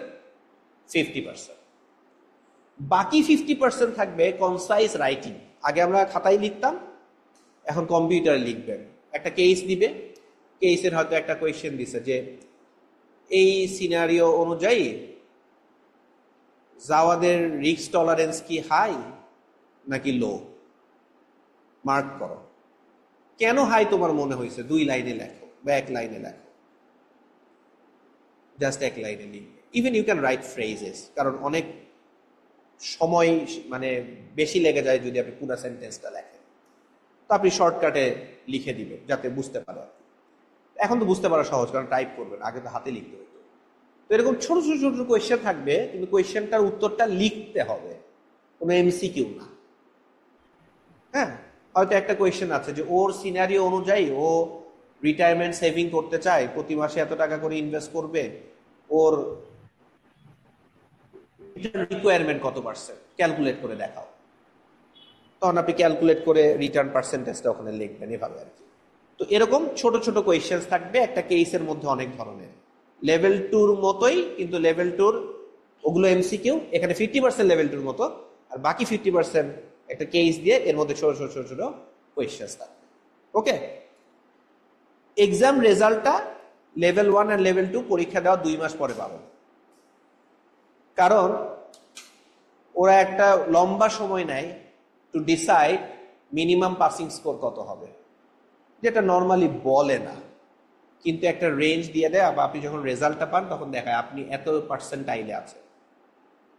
50%। বাকি 50% থাকবে কনসাইজ রাইটিং। আগে আমরা খাতায় লিখতাম, এখন কম্পিউটারে লিখবেন। একটা কেস দিবে, কেসের হয়তো একটা কোয়েশ্চেন দিছে যে এই সিনারিও অনুযায়ী জাওয়াদের রিস্ক টলারেন্স কি হাই নাকি লো, মার্ক করো। কেন হাই তোমার মনে হয়েছে 2 লাইনে লেখো বা 1 লাইনে লেখো, জাস্ট 1 লাইনে লিখবে। Even you can write phrases, কারণ অনেক সময় মানে বেশি লেগে যায় যদি আপনি পুরো সেন্টেন্সটা লেখেন, তো আপনি শর্টকাটে লিখে দিবেন যাতে বুঝতে পারে। এখন তো বুঝতে পারা সহজ, কারণ টাইপ করবেন, আগে তো হাতে লিখতে হতো। তো এরকম ছোট ছোট ছোট কোয়েশ্চেন থাকবে, কিন্তু কোয়েশ্চেনটার উত্তরটা লিখতে হবে, কোনো এমসিকিউ না। হ্যাঁ, হয়তো একটা কোয়েশ্চেন আছে যে ওর সিনারিও অনুযায়ী ও রিটায়ারমেন্ট সেভিং করতে চায়, প্রতি মাসে এত টাকা করে ইনভেস্ট করবে, ওর রিকোয়ারমেন্ট কত পার্সেন্ট, ক্যালকুলেট করে দেখাও। তখন আপনি ক্যালকুলেট করে রিটার্ন পার্সেন্টেজটা ওখানে লিখবেন, এভাবে আর কি। তো এরকম ছোট ছোট কোয়েশ্চেন থাকবে একটা কেসের মধ্যে, অনেক ধরনের। লেভেল 2-র মতোই, কিন্তু লেভেল 2-র ওগুলো এমসিকিউ, এখানে 50% লেভেল 2-র মতো, আর বাকি 50% একটা কেস দিয়ে এর মধ্যে ছোট ছোট ছোট ছোট কোয়েশ্চেন থাকবে। ওকে, এক্সাম রেজাল্টটা লেভেল 1 আর লেভেল 2 পরীক্ষা দেওয়া 2 মাস পরে পাবেন। কারণ ওরা একটা লম্বা সময় নেয় to decide minimum passing score কত হবে, যেটা নর্মালি বলে না, কিন্তু একটা রেঞ্জ দিয়ে দেয়। আবার আপনি যখন রেজাল্টটা পান তখন দেখায় আপনি এত পার্সেন্টাইলে আছেন।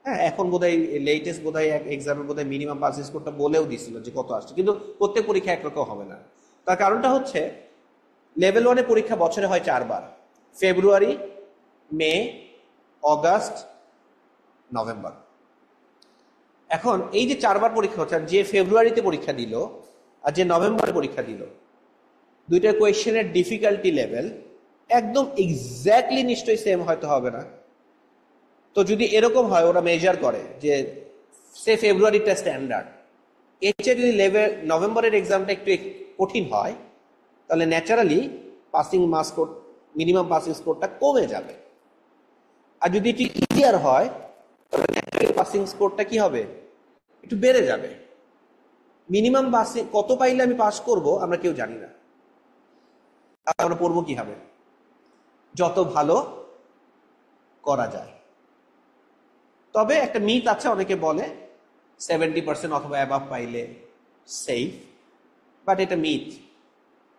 হ্যাঁ, এখন বোধহয় লেটেস্ট বোধহয় এক এক্সামে বোধহয় মিনিমাম পাস স্কোরটা বলেও দিছিল যে কত আসছে, কিন্তু প্রত্যেক পরীক্ষা একরকম হবে না। তার কারণটা হচ্ছে লেভেল 1-এ পরীক্ষা বছরে হয় 4 বার, ফেব্রুয়ারি, মে, অগাস্ট, নভেম্বর। এখন এই যে 4 বার পরীক্ষা হচ্ছে, যে ফেব্রুয়ারিতে পরীক্ষা দিল আর যে নভেম্বরে পরীক্ষা দিল, দুইটা কোয়েশ্চেনের ডিফিকাল্টি লেভেল একদম এক্স্যাক্টলি নিশ্চয়ই সেম হয়তো হবে না। তো যদি এরকম হয়, ওরা মেজার করে যে সে ফেব্রুয়ারিটা স্ট্যান্ডার্ড, এর চেয়ে যদি লেভেল নভেম্বরের এক্সামটা একটু কঠিন হয়, তাহলে naturally passing marks score, minimum passing স্কোরটা কমে যাবে। আর যদি একটু ইজিয়ার হয়, তাহলে ন্যাচারালি পাসিং স্কোরটা কি হবে, একটু বেড়ে যাবে। মিনিমাম পাসিং কত পাইলে আমি পাস করব আমরা কেউ জানি না। আমরা পড়বো কিভাবে? যত ভালো করা যায়। তবে একটা মিথ আছে, অনেকে বলে 70% অথবা অ্যাবাভ পাইলে সেফ, বাট এটা মিথ।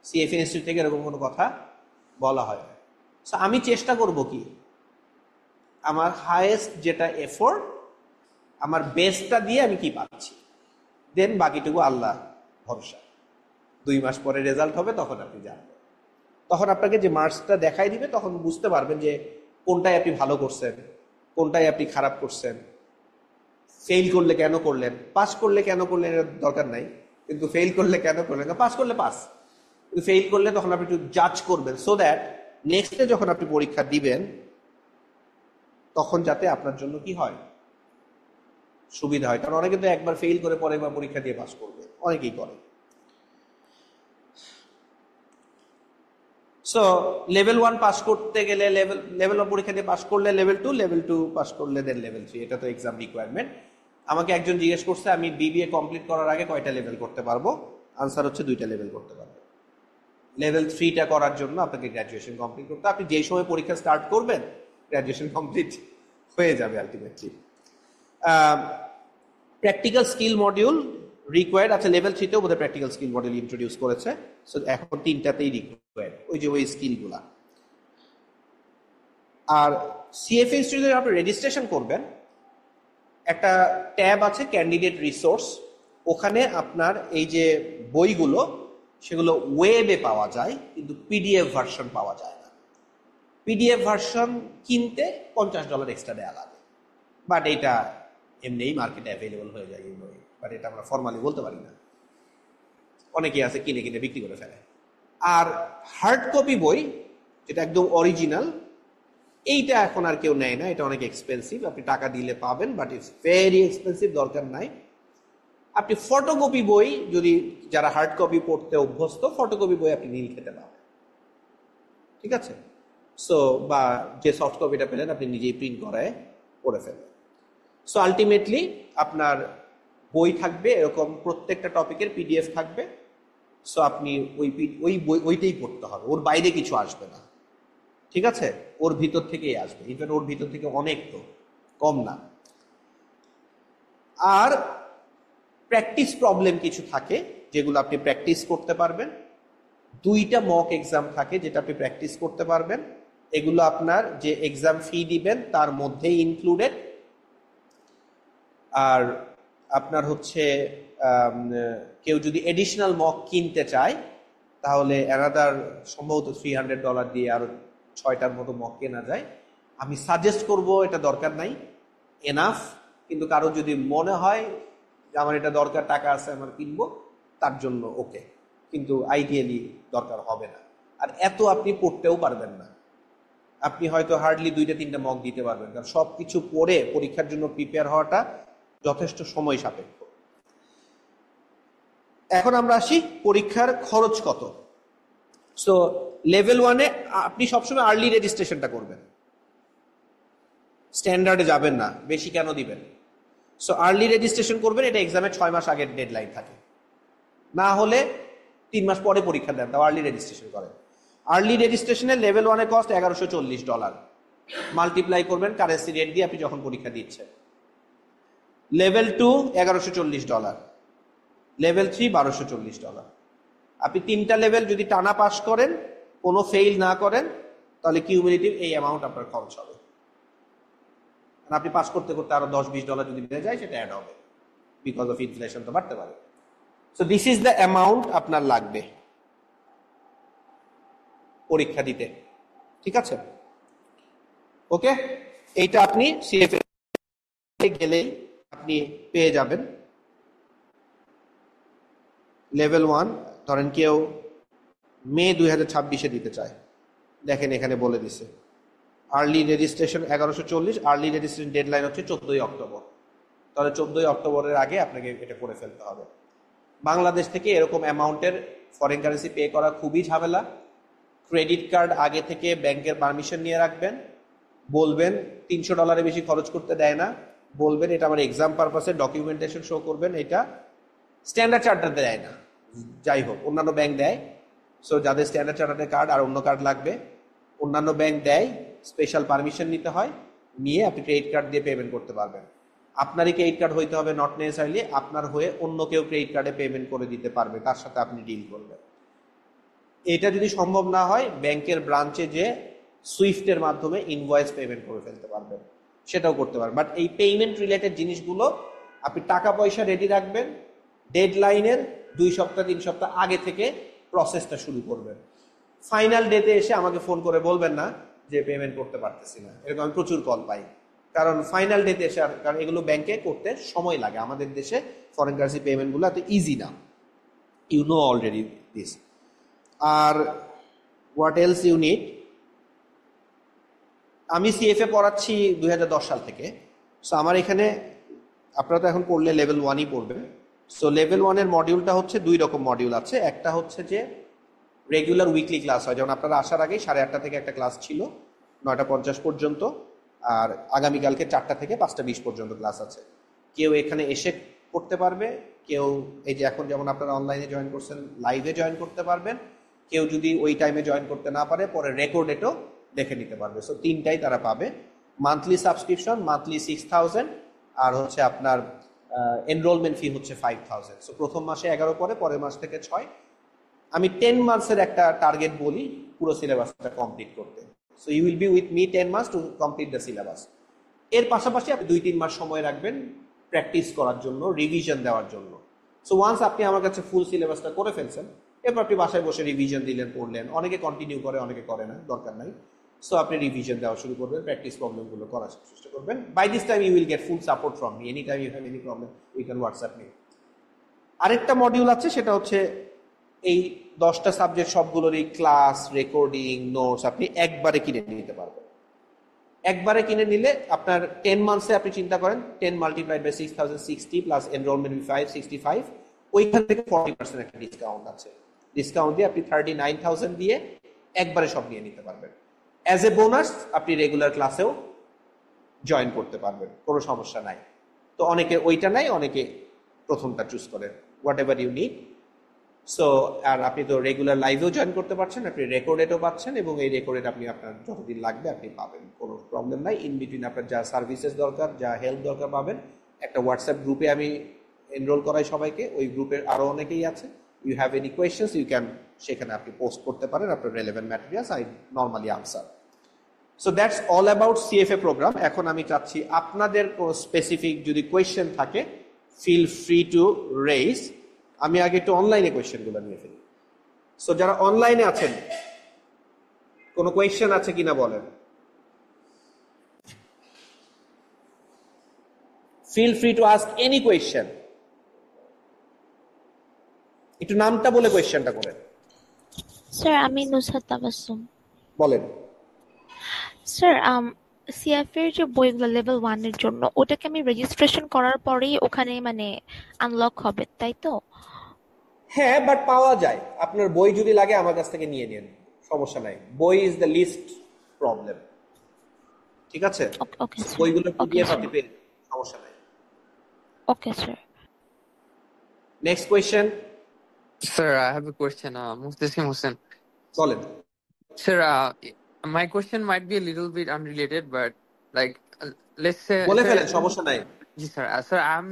সিএফএ ইনস্টিটিউট থেকে এরকম কোনো কথা বলা হয় না। সো আমি চেষ্টা করব কি, আমার হায়েস্ট যেটা এফোর্ট, আমার বেস্টটা দিয়ে আমি কি পাচ্ছি, দেন বাকিটুকু আল্লাহ ভরসা। 2 মাস পরে রেজাল্ট হবে, তখন আপনি জানবেন। তখন আপনাকে যে মার্কসটা দেখাই দিবে, তখন বুঝতে পারবেন যে কোনটায় আপনি ভালো করছেন, কোনটায় আপনি খারাপ করছেন, ফেল করলে কেন করলেন, পাস করলে কেন করলেন এর দরকার নাই, কিন্তু ফেল করলে কেন করলেন। পাস করলে পাস, কিন্তু ফেল করলে তখন আপনি একটু জাজ করবেন, সো দ্যাট নেক্সটে যখন আপনি পরীক্ষা দিবেন তখন যাতে আপনার জন্য কি হয়, সুবিধা হয়। কারণ অনেকে তো একবার ফেল করে পরে একবার পরীক্ষা দিয়ে পাস করবে, অনেকেই করে। সো লেভেল 1 পাস করতে গেলে, লেভেল 1 পরীক্ষা দিয়ে পাস করলে লেভেল 2, লেভেল 2 পাস করলে দেন লেভেল 3। এটা তো এক্সাম রিকোয়ারমেন্ট। আমাকে একজন জিজ্ঞেস করছে আমি বিবিএ কমপ্লিট করার আগে কয়টা লেভেল করতে পারবো? আনসার হচ্ছে 2টা লেভেল করতে পারবো। লেভেল 3টা করার জন্য আপনাকে গ্র্যাজুয়েশন কমপ্লিট করতে, আপনি যেই সময় পরীক্ষা স্টার্ট করবেন গ্র্যাজুয়েশন কমপ্লিট হয়ে যাবে ultimately. Practical skill module required আছে লেভেল 3তেও বোধহয় প্র্যাকটিক্যাল স্কিল মডিউল ইন্ট্রোডিউস করেছে। সো এখন 3টাতেই রিকোয়ার্ড, ওই স্কিলগুলা। আর সিএফএ ইনস্টিটিউটে আপনি রেজিস্ট্রেশন করবেন, একটা ট্যাব আছে ক্যান্ডিডেট রিসোর্স, ওখানে আপনার এই যে বইগুলো সেগুলো ওয়েবে পাওয়া যায়, কিন্তু পিডিএফ ভার্সন পাওয়া যায় না। পিডিএফ ভার্সন কিনতে $50 এক্সট্রা দেওয়া লাগে, বাট এটা এমনিই মার্কেটে অ্যাভেলেবল হয়ে যায় এই বই, বাট এটা আমরা ফর্মালি বলতে পারি না। অনেকে আছে কিনে কিনে বিক্রি করে ফেলে। আর হার্ড কপি বই যেটা একদম অরিজিনাল, এইটা এখন আর কেউ নেয় না, এটা অনেক এক্সপেন্সিভ। আপনি টাকা দিলে পাবেন, বাট ইটস ভেরি এক্সপেন্সিভ, দরকার নাই। আপনি ফটোকপি বই, যদি যারা হার্ড কপি পড়তে অভ্যস্ত, ফটোকপি বই আপনি নীল খেতে পাবেন, ঠিক আছে? সো বা যে সফট কপিটা পেলেন আপনি নিজেই প্রিন্ট করায় পড়ে ফেলবেন। সো আলটিমেটলি আপনার বই থাকবে এরকম, প্রত্যেকটা টপিকের পিডিএফ থাকবে। সো আপনি ওইটাই পড়তে হবে, ওর বাইরে কিছু আসবে না, ঠিক আছে? ওর ভিতর থেকেই আসবে, ইভেন ওর ভিতর থেকে অনেক, তো কম না। আর প্র্যাকটিস প্রবলেম কিছু থাকে যেগুলো আপনি প্র্যাকটিস করতে পারবেন। 2টা মক এক্সাম থাকে যেটা আপনি প্র্যাকটিস করতে পারবেন। এগুলো আপনার যে এক্সাম ফি দিবেন তার মধ্যেই ইনক্লুডেড। আর আপনার হচ্ছে কেউ যদি এডিশনাল মক কিনতে চায় তাহলে অ্যানাদার সম্ভবত $300 দিয়ে আরো 6টার মতো মক কেনা যায়। আমি সাজেস্ট করব এটা দরকার নাই, এনাফ। কিন্তু কারো যদি মনে হয় যে আমার এটা দরকার, টাকা আছে আমার কিনবো, তার জন্য ওকে, কিন্তু আইডিয়ালি দরকার হবে না। আর এত আপনি পড়তেও পারবেন না, আপনি হয়তো হার্ডলি 2টা-3টা মক দিতে পারবেন, কারণ সবকিছু পড়ে পরীক্ষার জন্য প্রিপেয়ার হওয়াটা যথেষ্ট সময় সাপেক্ষ। এখন আমরা আসি পরীক্ষার খরচ কত। সো লেভেল 1-এ আপনি সবসময় আর্লি রেজিস্ট্রেশনটা করবেন, স্ট্যান্ডার্ডে যাবেন না। বেশি কেন দিবেন? সো আর্লি রেজিস্ট্রেশন করবেন, এটা এক্সামের 6 মাস আগের ডেডলাইন থাকে, না হলে 3 মাস পরে পরীক্ষা দেন, তাও আর্লি রেজিস্ট্রেশন করেন। আর্লি রেজিস্ট্রেশনের লেভেল 1-এ কস্ট $1140, মাল্টিপ্লাই করবেন কারেন্সি রেট দিয়ে আপনি যখন পরীক্ষা দিচ্ছেন। Level 2 $1140, level 3 $1240। আপনি 3টা লেভেল যদি টানা পাস করেন, কোনো ফেইল না করেন, তাহলে কিউমুলেটিভ এই অ্যামাউন্ট আপনার খরচ হবে। আর আপনি পাস করতে করতে আরো $10-20 যদি বেড়ে যায়, সেটা অ্যাড হবে, বিকজ অফ ইনফ্লেশন তো বাড়তে পারে। So this is the amount আপনার লাগবে পরীক্ষা দিতে, ঠিক আছে? ওকে, এইটা আপনি সিএফএ গেলেই আপনি পেয়ে যাবেন। লেভেল 1 ধরেন কেউ মে 2026 দিতে চায়, দেখেন এখানে বলে দিছে early registration 1140, early registration deadline হচ্ছে 14 অক্টোবর। তাহলে 14 অক্টোবরের আগে আপনাকে এটা করে ফেলতে হবে। বাংলাদেশ থেকে এরকম অ্যামাউন্টের ফরেন কারেন্সি পে করা খুবই ঝামেলা। ক্রেডিট কার্ড আগে থেকে ব্যাংকের পারমিশন নিয়ে রাখবেন, বলবেন $300 বেশি খরচ করতে দেয় না, বলবেন এটা আমার এক্সাম পারপাসে ডকুমেন্টেশন শো করবেন, এটা স্ট্যান্ডার্ড চার্টার দেয় না, যাই হোক অন্যান্য ব্যাংক দেয়। সো যাদের স্ট্যান্ডার্ড চার্টারের কার্ড আর অন্য কার্ড লাগবে, অন্যান্য ব্যাংক দেয়, স্পেশাল পারমিশন নিতে হয়, নিয়ে আপনি ক্রেডিট কার্ড দিয়ে পেমেন্ট করতে পারবেন। আপনারই ক্রেডিট কার্ড হইতে হবে নট নেসেসারিলি, আপনার হয়ে অন্য কেউ ক্রেডিট কার্ডে পেমেন্ট করে দিতে পারবে, তার সাথে আপনি ডিল করবেন। এটা যদি সম্ভব না হয়, ব্যাংকের ব্রাঞ্চে যে সুইফটের মাধ্যমে ইনভয়েস পেমেন্ট করে ফেলতে পারবেন, সেটাও করতে পারবেন। বাট এই পেমেন্ট রিলেটেড জিনিসগুলো আপনি টাকা পয়সা রেডি রাখবেন, ডেডলাইনের 2 সপ্তাহ 3 সপ্তাহ আগে থেকে প্রসেসটা শুরু করবেন। ফাইনাল ডেতে এসে আমাকে ফোন করে বলবেন না যে পেমেন্ট করতে পারতেছি না, এরকম আমি প্রচুর কল পাই। কারণ ফাইনাল ডেতে এসে, কারণ এগুলো ব্যাংকে করতে সময় লাগে, আমাদের দেশে ফরেন কারেন্সি পেমেন্টগুলো এত ইজি না, ইউ নো অলরেডি দিস। আর হোয়াট এলস ইউ নিড, আমি সিএফএ পড়াচ্ছি 2010 সাল থেকে। সো আমার এখানে, আপনারা তো এখন পড়লে লেভেল 1ই পড়বেন। সো লেভেল 1-এর মডিউলটা হচ্ছে 2 রকম মডিউল আছে। একটা হচ্ছে যে রেগুলার উইকলি ক্লাস হয়, যেমন আপনারা আসার আগেই 8:30 থেকে একটা ক্লাস ছিল 9:50 পর্যন্ত, আর আগামীকালকে 4টা থেকে 5:20 পর্যন্ত ক্লাস আছে। কেউ এখানে এসে করতে পারবে, কেউ এই যে এখন যেমন আপনারা অনলাইনে জয়েন করছেন, লাইভে জয়েন করতে পারবেন, কেউ যদি ওই টাইমে জয়েন করতে না পারে, পরে রেকর্ডেটও দেখে নিতে পারবে। সো 3টাই তারা পাবে। মান্থলি সাবস্ক্রিপশন মান্থলি 6000, আর হচ্ছে আপনার এনরোলমেন্ট ফি হচ্ছে 5000। সো প্রথম মাসে 11 পরে, পরের মাস থেকে 6। আমি 10 মান্থসের একটা টার্গেট বলি পুরো সিলেবাসটা কমপ্লিট করতে। So you will be with me 10 months to complete the syllabus. এর পাশাপাশি আপনি 2-3 মাস সময় রাখবেন প্র্যাকটিস করার জন্য, রিভিশন দেওয়ার জন্য। সো ওয়ান্স আপনি আমার কাছে ফুল সিলেবাসটা করে ফেলছেন, এরপর আপনি বাসায় বসে রিভিশন দিলেন, পড়লেন। অনেকে কন্টিনিউ করে, অনেকে করে না, দরকার নাই। সো আপনি রিভিশন দেওয়া শুরু করবেন, প্র্যাকটিস প্রবলেমগুলো করার চেষ্টা করবেন। By this time you will get full support from me, any time you have any problem you can WhatsApp me. আরেকটা মডিউল আছে, সেটা হচ্ছে এই 10টা সাবজেক্ট সবগুলোরই ক্লাস, রেকর্ডিং, নোটস আপনি একবারে কিনে নিতে পারবেন। একবারে কিনে নিলে আপনার 10 মান্থসে আপনি চিন্তা করেন 10 মাল্টিপ্লাইড বাই 6060 প্লাস এনরোলমেন্ট ফি 565, ওইখান থেকে 40% একটা ডিসকাউন্ট আছে। ডিসকাউন্ট দিয়ে আপনি 39,000 দিয়ে একবারে সব নিয়ে নিতে পারবেন। অ্যাজ এ বোনাস আপনি রেগুলার ক্লাসেও জয়েন করতে পারবেন, কোনো সমস্যা নাই। তো অনেকে ওইটা নাই, অনেকে প্রথমটা চুজ করেন, whatever you need. So আর আপনি তো রেগুলার লাইভেও জয়েন করতে পারছেন, আপনি রেকর্ডেডও পাচ্ছেন, এবং এই রেকর্ডেড আপনি আপনার যতদিন লাগবে আপনি পাবেন, কোনো প্রবলেম নাই। ইন বিটুইন আপনার যা সার্ভিসেস দরকার, যা হেল্প দরকার পাবেন। একটা হোয়াটসঅ্যাপ গ্রুপে আমি এনরোল করাই সবাইকে, ওই গ্রুপের আরও অনেকেই আছে। You have any questions you can, সেখানে আপনি পোস্ট করতে পারেন আপনার relevant materials, I normally answer. So that's all about CFA program. এখন আমি চাচ্ছি আপনাদের কোনো স্পেসিফিক যদি কোয়েশ্চেন থাকে, ফিল ফ্রি টু রেইজ। আমি আগে একটু অনলাইনে কোয়েশ্চেনগুলো নিয়ে ফেলি। সো যারা অনলাইনে আছেন, কোনো কোয়েশ্চেন আছে কিনা বলেন। Feel free to ask any question. একটু নামটা বলে কোয়েশ্চেনটা করেন। স্যার, আমি নুসরাত তাবাসসুম। বলেন। স্যার, সিএফ এর যে বইগুলো লেভেল 1 এর জন্য, ওটাকে আমি রেজিস্ট্রেশন করার পরেই ওখানে মানে আনলক হবে, তাই তো? হ্যাঁ, বাট পাওয়া যায়। আপনার বই যদি লাগে আমার কাছ থেকে নিয়ে নিন, সমস্যা নাই। বই ইজ দ্য লিস্ট প্রবলেম, ঠিক আছে? Okay sir. বইগুলো ওকে পিডিএফ স্যার। আপনি পেয়ে যাবেন, সমস্যা নাই। Okay sir. Next question. Sir, I have a question. Mustasim Hussain. বলেন। Sir, my question might be a little bit unrelated, but like, let's say, বলে sir, ফেলেন, সমস্যা নাই। Yes, sir. Sir, I'm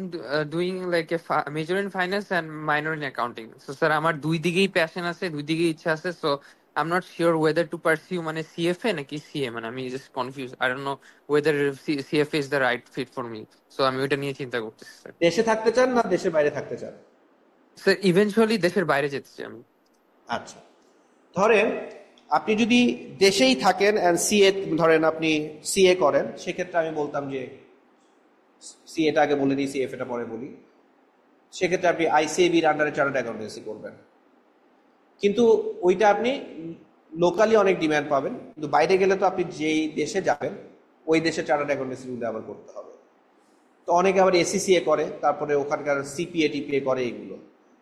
doing like a major in finance and minor in accounting. So, sir, আমার দুই দিকেই passion আছে, দুই দিকেই ইচ্ছা আছে. So, I'm not sure whether to pursue মানে CFA নাকি CA. মানে আমি just confused. I don't know whether CFA is the right fit for me. So, আমি ওইটা নিয়ে চিন্তা করতেছি, স্যার. দেশে থাকতে চান না দেশের বাইরে থাকতে চান? স্যার, ইভেনচুয়ালি দেশের বাইরে যেতে চাই আমি. আচ্ছা, ধরেন আপনি যদি দেশেই থাকেন অ্যান্ড সিএ, ধরেন আপনি সিএ করেন, সেক্ষেত্রে আমি বলতাম যে সিএটা আগে বলে দিই, সিএফ এটা পরে বলি। সেক্ষেত্রে আপনি আইসিএবির আন্ডারে চার্টার্ড অ্যাকাউন্টেন্সি করবেন, কিন্তু ওইটা আপনি লোকালি অনেক ডিমান্ড পাবেন, কিন্তু বাইরে গেলে তো আপনি যেই দেশে যাবেন ওই দেশে চার্টার্ড অ্যাকাউন্টেন্সি রুলে আবার করতে হবে। তো অনেকে আবার এসিসিএ করে, তারপরে ওখানকার সিপিএ টিপিএ করে এগুলো।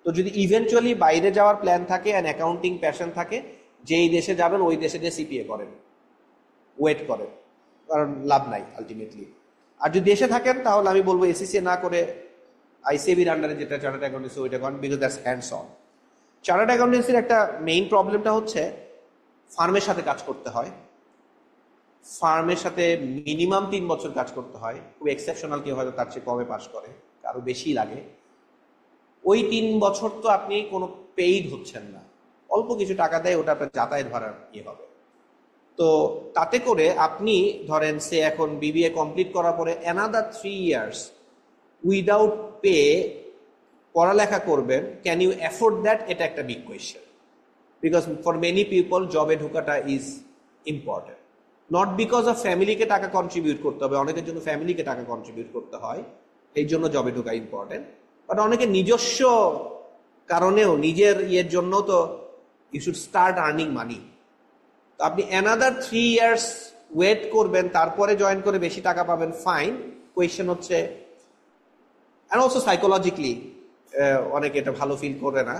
তো যদি ইভেনচুয়ালি বাইরে যাওয়ার প্ল্যান থাকে অ্যান্ড অ্যাকাউন্টিং প্যাশন থাকে, যেই দেশে যাবেন ওই দেশে যে সিপিএ করেন, ওয়েট করেন, কারণ লাভ নাই আলটিমেটলি। আর যদি দেশে থাকেন তাহলে আমি বলবো এসিসিএ না করে আইসিএবির আন্ডারে যেটা চার্টার্ড অ্যাকাউন্টেন্সি ওইটা করেন, because that's hands on. Chartered অ্যাকাউন্টেন্সির একটা মেইন প্রবলেমটা হচ্ছে ফার্মের সাথে কাজ করতে হয়, ফার্মের সাথে মিনিমাম 3 বছর কাজ করতে হয়, খুব এক্সেপশনাল কেউ হয়তো তার চেয়ে কমে পাস করে, কারো বেশি লাগে। ওই 3 বছর তো আপনি কোনো পেইড হচ্ছেন না, অল্প কিছু টাকা দেয়, ওটা আপনার যাতায়াত ভাড়ার ইয়ে হবে। তো তাতে করে আপনি ধরেন সে এখন বিবিএ কমপ্লিট করার পরে অ্যানাদার 3 ইয়ার্স উইদাউট পে পড়ালেখা করবেন, ক্যান ইউ অ্যাফোর্ড দ্যাট? এটা একটা big question, because for many people জবে ঢোকাটা is important, not because of ফ্যামিলিকে টাকা কন্ট্রিবিউট করতে হবে, অনেকের জন্য ফ্যামিলিকে টাকা কন্ট্রিবিউট করতে হয়, এই জন্য জবে ঢোকা ইম্পর্টেন্ট, বাট অনেকে নিজস্ব কারণেও নিজের ইয়ের জন্য তো you should start earning money. তো আপনি অ্যানাদার 3 ইয়ার্স ওয়েট করবেন, তারপরে জয়েন করে বেশি টাকা পাবেন, ফাইন। কোয়েশ্চেন হচ্ছে, অ্যান্ড অলসো সাইকোলজিক্যালি অনেকে এটা ভালো ফিল করে না,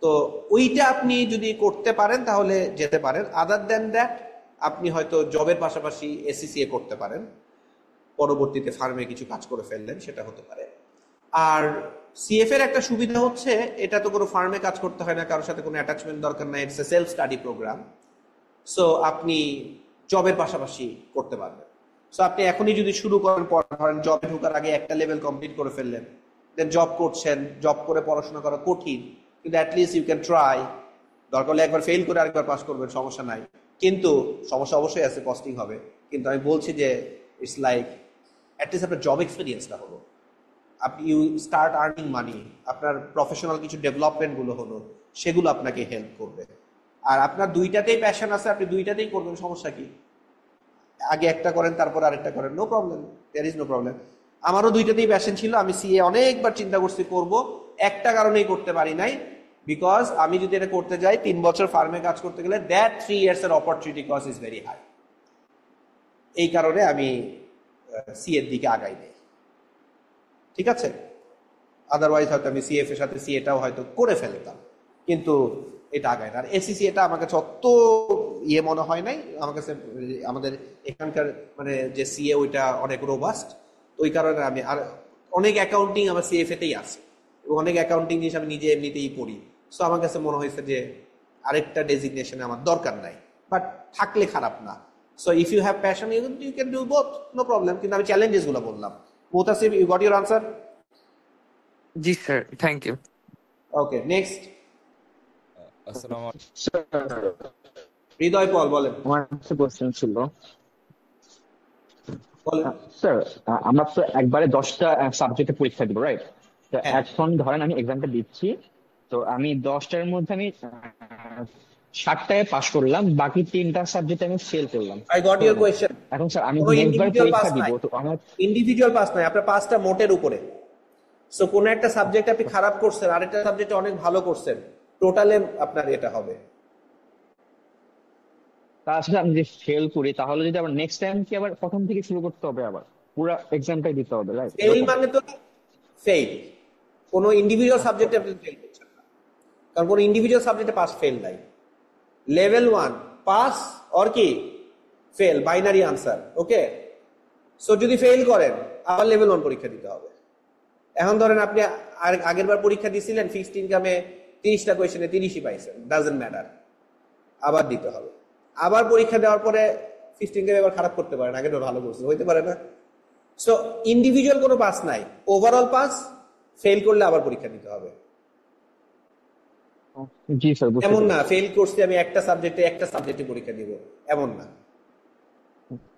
তো ওইটা আপনি যদি করতে পারেন তাহলে যেতে পারেন। আদার দ্যান দ্যাট আপনি হয়তো জবের পাশাপাশি এসিসিএ করতে পারেন, পরবর্তীতে ফার্মে কিছু কাজ করে ফেললেন, সেটা হতে পারে। আর সিএফ এর একটা সুবিধা হচ্ছে, এটা তো কোনো ফার্মে কাজ করতে হয় না, কারোর সাথে কোনো অ্যাটাচমেন্ট দরকার নাই, it's a self study program. So আপনি জবের পাশাপাশি করতে পারবেন। সো আপনি এখনই যদি শুরু করেন, ধরেন জবে ঢোকার আগে একটা লেভেল কমপ্লিট করে ফেললেন, দেন জব করছেন, জব করে পড়াশোনা করা কঠিন, কিন্তু অ্যাটলিস্ট ইউ ক্যান ট্রাই, দরকার হলে একবার ফেল করে আরেকবার পাস করবেন, সমস্যা নাই। কিন্তু সমস্যা অবশ্যই আছে, কস্টিং হবে, কিন্তু আমি বলছি যে ইটস লাইক অ্যাটলিস্ট আপনার জব এক্সপিরিয়েন্সটা হলো, আপনি ইউ স্টার্ট আর্নিং মানি, আপনার প্রফেশনাল কিছু ডেভেলপমেন্টগুলো হলো, সেগুলো আপনাকে হেল্প করবে। আর আপনার দুইটাতেই প্যাশন আছে, আপনি দুইটাতেই করবেন, সমস্যা কি? আগে একটা করেন তারপর আরেকটা করেন, no problem, there is no problem. আমারও দুইটাতেই প্যাশন ছিল, আমি সিএ অনেকবার চিন্তা করছি করব, একটা কারণেই করতে পারি নাই, বিকজ আমি যদি এটা করতে যাই 3 বছর ফার্মে কাজ করতে গেলে দ্যাট 3 ইয়ার্স এর opportunity cost is very high. এই কারণে আমি সিএর দিকে আগাই নেই, ঠিক আছে? আদারওয়াইজ হয়তো আমি সিএফ এর সাথে সিএটাও হয়তো করে ফেলতাম, কিন্তু এটা আগায় না। আর এসিসি এটা আমার কাছে অত ইয়ে মনে হয় নাই, আমার কাছে আমাদের এখানকার মানে যে সিএ ওইটা অনেক রোবাস্ট, ওই কারণে আমি আর অনেক অ্যাকাউন্টিং আমার সিএফ এতেই আছে, এবং অনেক অ্যাকাউন্টিং জিনিস আমি নিজে এমনিতেই পড়ি। সো আমার কাছে মনে হয়েছে যে আরেকটা ডেজিগনেশনে আমার দরকার নাই, বাট থাকলে খারাপ না। So if you have passion you can do both, no problem. কিন্তু আমি চ্যালেঞ্জেস গুলো বললাম। Mutasim, you got your answer? জি sir, thank you. Okay, next. আসসালামু হৃদয় পল বলেন। আমার একটা কোশ্চেন ছিল বলেন। স্যার, আমরা তো একবারে 10টা সাবজেক্টে পরীক্ষা দিব, রাইট? তো হ্যাঁ। এখন ধরেন আমি এক্সামটা দিচ্ছি, তো আমি 10টার মধ্যে আমি 7টায় পাস করলাম, বাকি 3টা সাবজেক্টে আমি ফেল করলাম। I got your question. এখন স্যার আমি কোনো নেক্সটবার ইন্ডিভিজুয়াল পরীক্ষা পাস দিব, নাই, তো আমার ইন্ডিভিজুয়াল পাস নাই, আপনার পাসটা মোটের উপরে। সো কোন একটা সাবজেক্ট আপনি খারাপ করছেন, আরেকটা সাবজেক্টে অনেক ভালো করছেন, টোটালে আপনার এটা হবে। তাছাড়া আমি যদি ফেল করি তাহলে যদি আবার নেক্সট টাইম কি আবার প্রথম থেকে শুরু করতে হবে, আবার পুরো এক্সামটাই দিতে হবে, রাইট? ফেল মানে তো ফেল, কোনো ইন্ডিভিজুয়াল সাবজেক্টে আপনি ফেল করছেন না, কারণ কোনো ইন্ডিভিজুয়াল সাবজেক্টে পাস ফেল নাই। লেভেল 1 পাস অর কি ফেল, বাইনারি আনসার, ওকে? সো যদি ফেল করেন আবার লেভেল 1 পরীক্ষা দিতে হবে। এখন ধরেন আপনি আগের বার পরীক্ষা দিয়েছিলেন, ফিক্সড ইনকামে 30টা কোয়েশ্চেনে 30ই পাইছেন, ডাজন্ট ম্যাটার, আবার দিতে হবে। আবার পরীক্ষা দেওয়ার পরে ফিক্সড ইনকামে এবার খারাপ করতে পারেন, আগের বার ভালো করছেন, হইতে পারে না? সো ইন্ডিভিজুয়াল কোনো পাস নাই, ওভারঅল পাস, ফেল করলে আবার পরীক্ষা দিতে হবে। জি স্যার, বুঝতে এমন না পেরেছি। ফেল করছি আমি একটা সাবজেক্টে পরীক্ষা দিব, এমন না।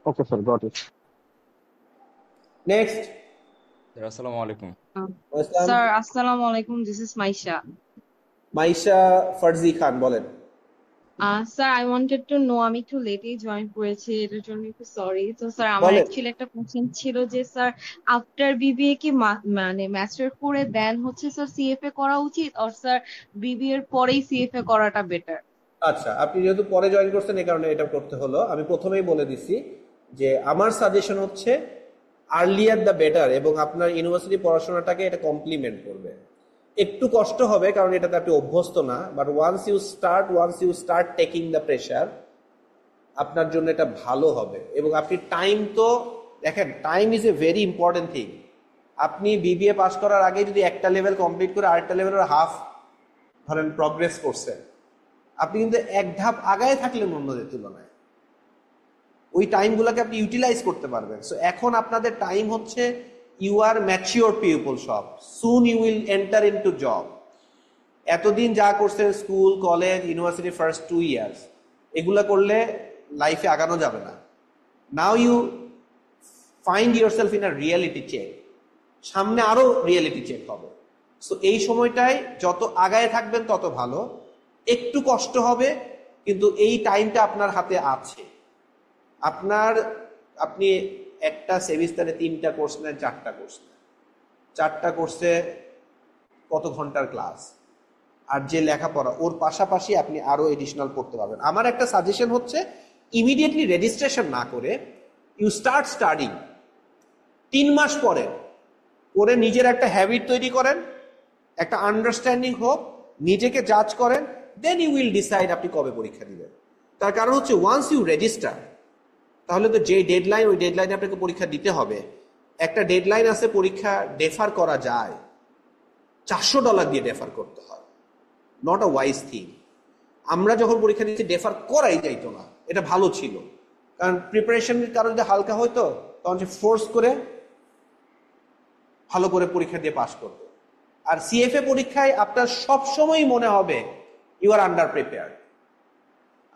Okay sir, got it. Next. Sir আসসালামু আলাইকুম। ইসলাম। স্যার আসসালামু আলাইকুম, দিস ইজ মাইশা। মাইশা ফারজি খান, বলেন। Sir I wanted to know, আমি একটু লেটেই জয়েন করেছি, এটার জন্য একটু সরি। তো স্যার আমার বলেন। অ্যাকচুয়ালি একটা কোশ্চেন ছিল যে স্যার আফটার বিবিএ কি মানে মাস্টার করে দেন হচ্ছে স্যার সিএফএ করা উচিত, আর স্যার বিবিএ এর পরেই সিএফএ করাটা বেটার? আচ্ছা, আপনি যেহেতু পরে জয়েন করছেন এই কারণে এটা করতে হলো। আমি প্রথমেই বলে দিছি যে আমার সাজেশন হচ্ছে আর্লিয়ার দ্য বেটার, এবং আপনার ইউনিভার্সিটি পড়াশোনাটাকে এটা কমপ্লিমেন্ট করবে। একটু কষ্ট হবে কারণ এটাতে আপনি অভ্যস্ত না, but once you start taking the pressure, আপনার জন্য এটা ভালো হবে। এবং আপনি টাইম, তো দেখেন time is a very important thing. আপনি বিবিএ পাস করার আগে যদি একটা লেভেল কমপ্লিট করে আরেকটা লেভেলের হাফ ধরেন প্রগ্রেস করছেন, আপনি কিন্তু এক ধাপ আগায় থাকলেন অন্যদের তুলনায়, ওই টাইমগুলোকে আপনি ইউটিলাইজ করতে পারবেন। সো এখন আপনাদের টাইম হচ্ছে, ইউ আর ম্যাচিওর পিপল, সব soon you will enter into job. এতদিন যা করছেন school, college, university first 2 years, এগুলা করলে লাইফে আগানো যাবে না। Now you find yourself in a reality check, সামনে আরো রিয়েলিটি চেক হবে। সো এই সময়টায় যত আগায় থাকবেন তত ভালো। একটু কষ্ট হবে, কিন্তু এই টাইমটা আপনার হাতে আছে। আপনি একটা সেমিস্টারে 3টা কোর্স নেন, 4টা কোর্স নেন, 4টা কোর্সে কত ঘন্টার ক্লাস, আর যে লেখাপড়া, ওর পাশাপাশি আপনি আরো এডিশনাল পড়তে পারবেন। আমার একটা সাজেশন হচ্ছে ইমিডিয়েটলি রেজিস্ট্রেশন না করে ইউ স্টার্ট স্টাডিং। 3 মাস পরে করে নিজের একটা হ্যাবিট তৈরি করেন, একটা আন্ডারস্ট্যান্ডিং হোক, নিজেকে জাজ করেন, দেন ইউ উইল ডিসাইড আপনি কবে পরীক্ষা দিবেন। তার কারণ হচ্ছে ওয়ান্স ইউ রেজিস্টার, তাহলে তো যে ডেডলাইন, ওই ডেডলাইনে আপনাকে পরীক্ষা দিতে হবে। একটা ডেডলাইন আছে, পরীক্ষা ডেফার করা যায়, $400 দিয়ে ডেফার করতে হয়, নট আ ওয়াইজ থিং। আমরা যখন পরীক্ষা দিচ্ছি ডেফার করাই যাইতো না, এটা ভালো ছিল, কারণ প্রিপারেশনের কারণে যদি হালকা হইতো তখন সে ফোর্স করে ভালো করে পরীক্ষা দিয়ে পাশ করবে। আর সিএফএ পরীক্ষায় আপনার সবসময় মনে হবে ইউ আর আন্ডার প্রিপেয়ার্ড।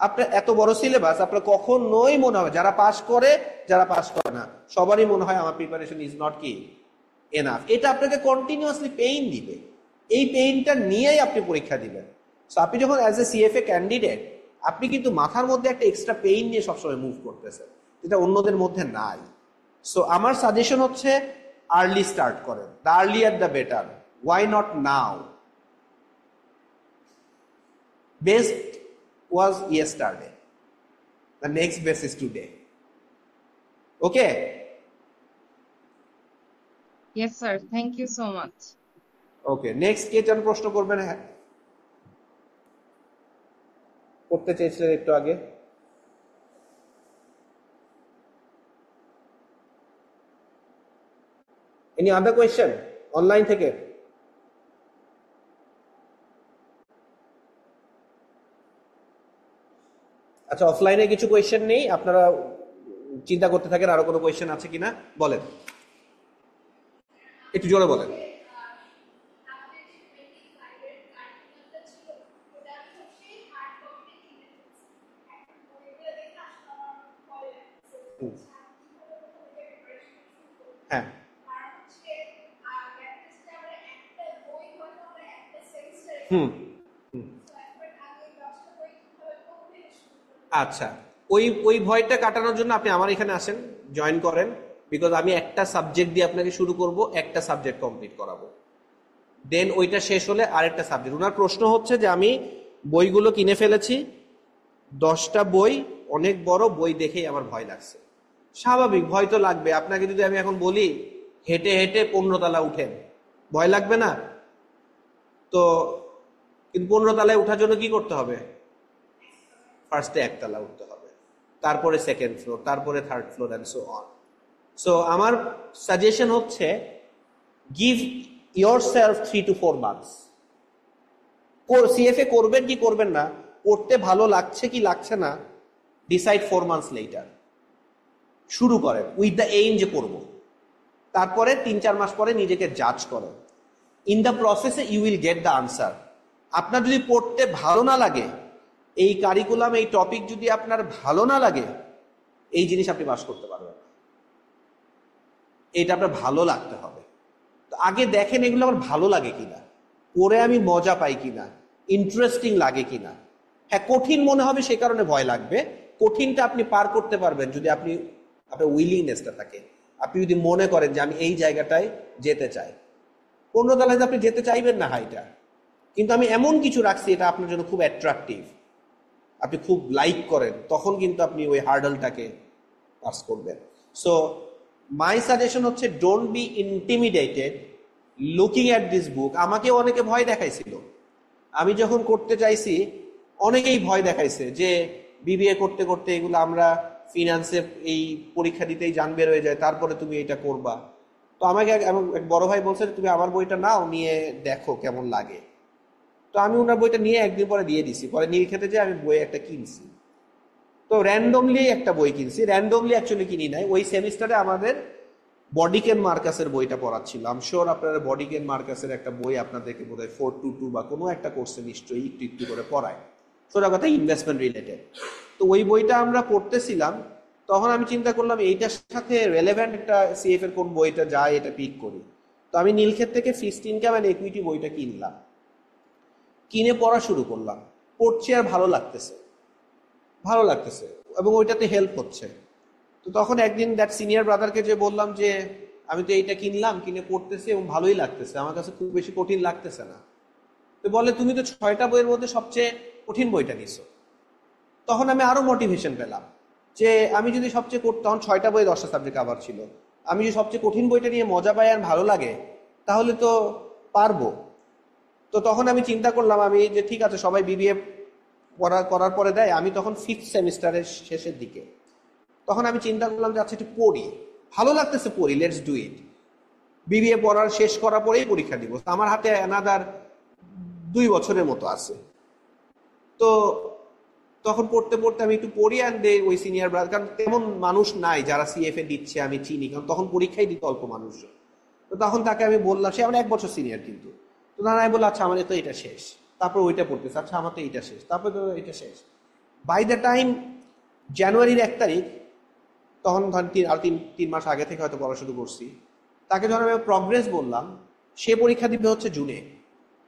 আপনার এত বড় সিলেবাস, আপনার কখনোই মনে হবে, যারা পাস করে যারা পাস করে না সবারই মনে হয় আমার প্রিপারেশন ইজ নট কি এনাফ। এটা আপনাকে কন্টিনিউয়াসলি পেইন দিবে, এই পেইনটা নিয়েই আপনি পরীক্ষা দিবেন। সো আপনি যখন অ্যাজ এ সিএফএ ক্যান্ডিডেট, আপনি কিন্তু মাথার মধ্যে একটা এক্সট্রা পেইন নিয়ে সবসময় মুভ করতেছেন, যেটা অন্যদের মধ্যে নাই। সো আমার সাজেশন হচ্ছে আর্লি স্টার্ট করেন, the earlier the better. Why not now? Best was yesterday, the next best is today. Okay? Yes sir, thank you so much. Okay, next কে যেন প্রশ্ন করবেন? হ্যাঁ, করতে চেয়েছিলেন একটু আগে। Any other question অনলাইন থেকে? আচ্ছা, অফলাইনে কিছু কোয়েশ্চেন নেই, আপনারা চিন্তা করতে থাকেন আরো কোনো কোয়েশ্চেন আছে কিনা, বলেন, একটু জোরে বলেন। হ্যাঁ, হুম, আচ্ছা, ওই ওই ভয়টা কাটানোর জন্য আপনি আমার এখানে আসেন, জয়েন করেন, বিকজ আমি একটা সাবজেক্ট দিয়ে আপনাকে শুরু করব, একটা সাবজেক্ট কমপ্লিট করাবো, দেন ওইটা শেষ হলে আরেকটা সাবজেক্ট। ওনার প্রশ্ন হচ্ছে যে আমি বইগুলো কিনে ফেলেছি, 10টা বই, অনেক বড় বই, দেখেই আমার ভয় লাগছে। স্বাভাবিক, ভয় তো লাগবে। আপনাকে যদি আমি এখন বলি হেঁটে হেঁটে 15 তলা উঠেন, ভয় লাগবে না? তো কিন্তু 15 তলায় উঠার জন্য কি করতে হবে? ফার্স্টে 1 তলা উঠতে হবে, তারপরে 2nd ফ্লোর, তারপরে 3rd floor and so on. So আমার সাজেশন হচ্ছে give yourself 3 to 4 months। CFA করবেন কি করবেন না, পড়তে ভালো লাগছে কি লাগছে না, ডিসাইড 4 months later। শুরু করেন উইথ দ্য এইম যে করব, তারপরে 3-4 মাস পরে নিজেকে জাজ করেন। ইন দ্য প্রসেসে you will get the answer. আপনার যদি পড়তে ভালো না লাগে, এই কারিকুলাম এই টপিক যদি আপনার ভালো না লাগে, এই জিনিস আপনি পাস করতে পারবেন না। এটা আপনার ভালো লাগতে হবে। তো আগে দেখেন এগুলো আমার ভালো লাগে কিনা, পড়ে আমি মজা পাই কিনা, ইন্টারেস্টিং লাগে কিনা। হ্যাঁ, কঠিন মনে হবে সে কারণে ভয় লাগবে। কঠিনটা আপনি পার করতে পারবেন যদি আপনার উইলিংনেসটা থাকে। আপনি যদি মনে করেন যে আমি এই জায়গাটায় যেতে চাই। 15 তলায় আপনি যেতে চাইবেন না হাইটা, কিন্তু আমি এমন কিছু রাখছি এটা আপনার জন্য খুব অ্যাট্রাকটিভ, আপনি খুব লাইক করেন, তখন কিন্তু আপনি ওই হার্ডলটাকে পাস করবেন। সো মাই সাজেশন হচ্ছে don't be intimidated looking at this book. আমাকে অনেকে ভয় দেখাইছিল, আমি যখন করতে চাইছি অনেকেই ভয় দেখাইছে যে বিবিএ করতে করতে এগুলো আমরা ফিনান্সে এই পরীক্ষা দিতেই জান বের হয়ে যায়, তারপরে তুমি এটা করবা। তো আমাকে এক বড় ভাই বলছে তুমি আমার বইটা নাও, নিয়ে দেখো কেমন লাগে। তো আমি ওনার বইটা নিয়ে একদিন পরে দিয়ে দিছি। পরে নীল খেতে যে আমি বই একটা কিনছি, তো র্যান্ডমলি একটা বই কিনছি। র্যান্ডমলি অ্যাকচুয়ালি কিনি নাই, ওই সেমিস্টারে আমাদের বডিকেন মার্কাসের বইটা পড়াচ্ছিল। আম শিওর আপনারা বডিকেন মার্কাসের একটা বই আপনাদেরকে বোধহয় 422 বা কোনো একটা কোর্সে নিশ্চয়ই একটু একটু করে পড়ায়, সোজা কথা ইনভেস্টমেন্ট রিলেটেড। তো ওই বইটা আমরা পড়তেছিলাম, তখন আমি চিন্তা করলাম এইটার সাথে রেলেভেন্ট একটা সিএফ এর কোন বইটা যায় এটা পিক করি। তো আমি নীলক্ষেত থেকে ফিক্সড ইনকাম অ্যান্ড ইকুইটি বইটা কিনলাম, কিনে পড়া শুরু করলাম। পড়ছি আর ভালো লাগতেছে এবং ওইটাতে হেল্প হচ্ছে। তো তখন একদিন দ্যাট সিনিয়র ব্রাদারকে যে বললাম যে আমি তো এইটা কিনলাম, কিনে পড়তেছি এবং ভালোই লাগতেছে, আমার কাছে খুব বেশি কঠিন লাগতেছে না। তো বলে তুমি তো 6টা বইয়ের মধ্যে সবচেয়ে কঠিন বইটা নিছো। তখন আমি আরো মোটিভেশন পেলাম যে আমি যদি সবচেয়ে তখন 6টা বই 10টা সাবজেক্ট আবার ছিল, আমি যদি সবচেয়ে কঠিন বইটা নিয়ে মজা পাই আর ভালো লাগে তাহলে তো পারবো। তো তখন আমি চিন্তা করলাম আমি যে ঠিক আছে সবাই বিবিএ করার পরে দেয়, আমি তখন 5th সেমিস্টারের শেষের দিকে। তখন আমি চিন্তা করলাম যে আচ্ছা একটু পড়ি, ভালো লাগতেছে পড়ি, লেটস ডু ইট। বিবিএ পড়ার শেষ করার পরেই পরীক্ষা দিব, আমার হাতে অ্যানাদার 2 বছরের মতো আছে। তো তখন পড়তে পড়তে আমি একটু পড়ি অ্যান্ড ওই সিনিয়র ব্রাদার, কারণ তেমন মানুষ নাই যারা সিএফএ দিচ্ছে আমি চিনি, কারণ তখন পরীক্ষাই দিতে অল্প মানুষ। তো তখন তাকে আমি বললাম, সে আমার 1 বছর সিনিয়র কিন্তু। তো না আমি বললাম আচ্ছা আমাদের তো এটা শেষ, তারপর ওইটা পড়তেছে, আচ্ছা আমার তো এটা শেষ, তারপর তো এটা শেষ। বাই দ্য টাইম জানুয়ারির 1 তারিখ, তখন ধরেন 3 মাস আগে থেকে হয়তো পড়া শুরু করছি, তাকে যখন আমি প্রগ্রেস বললাম, সে পরীক্ষা দিবে হচ্ছে জুনে।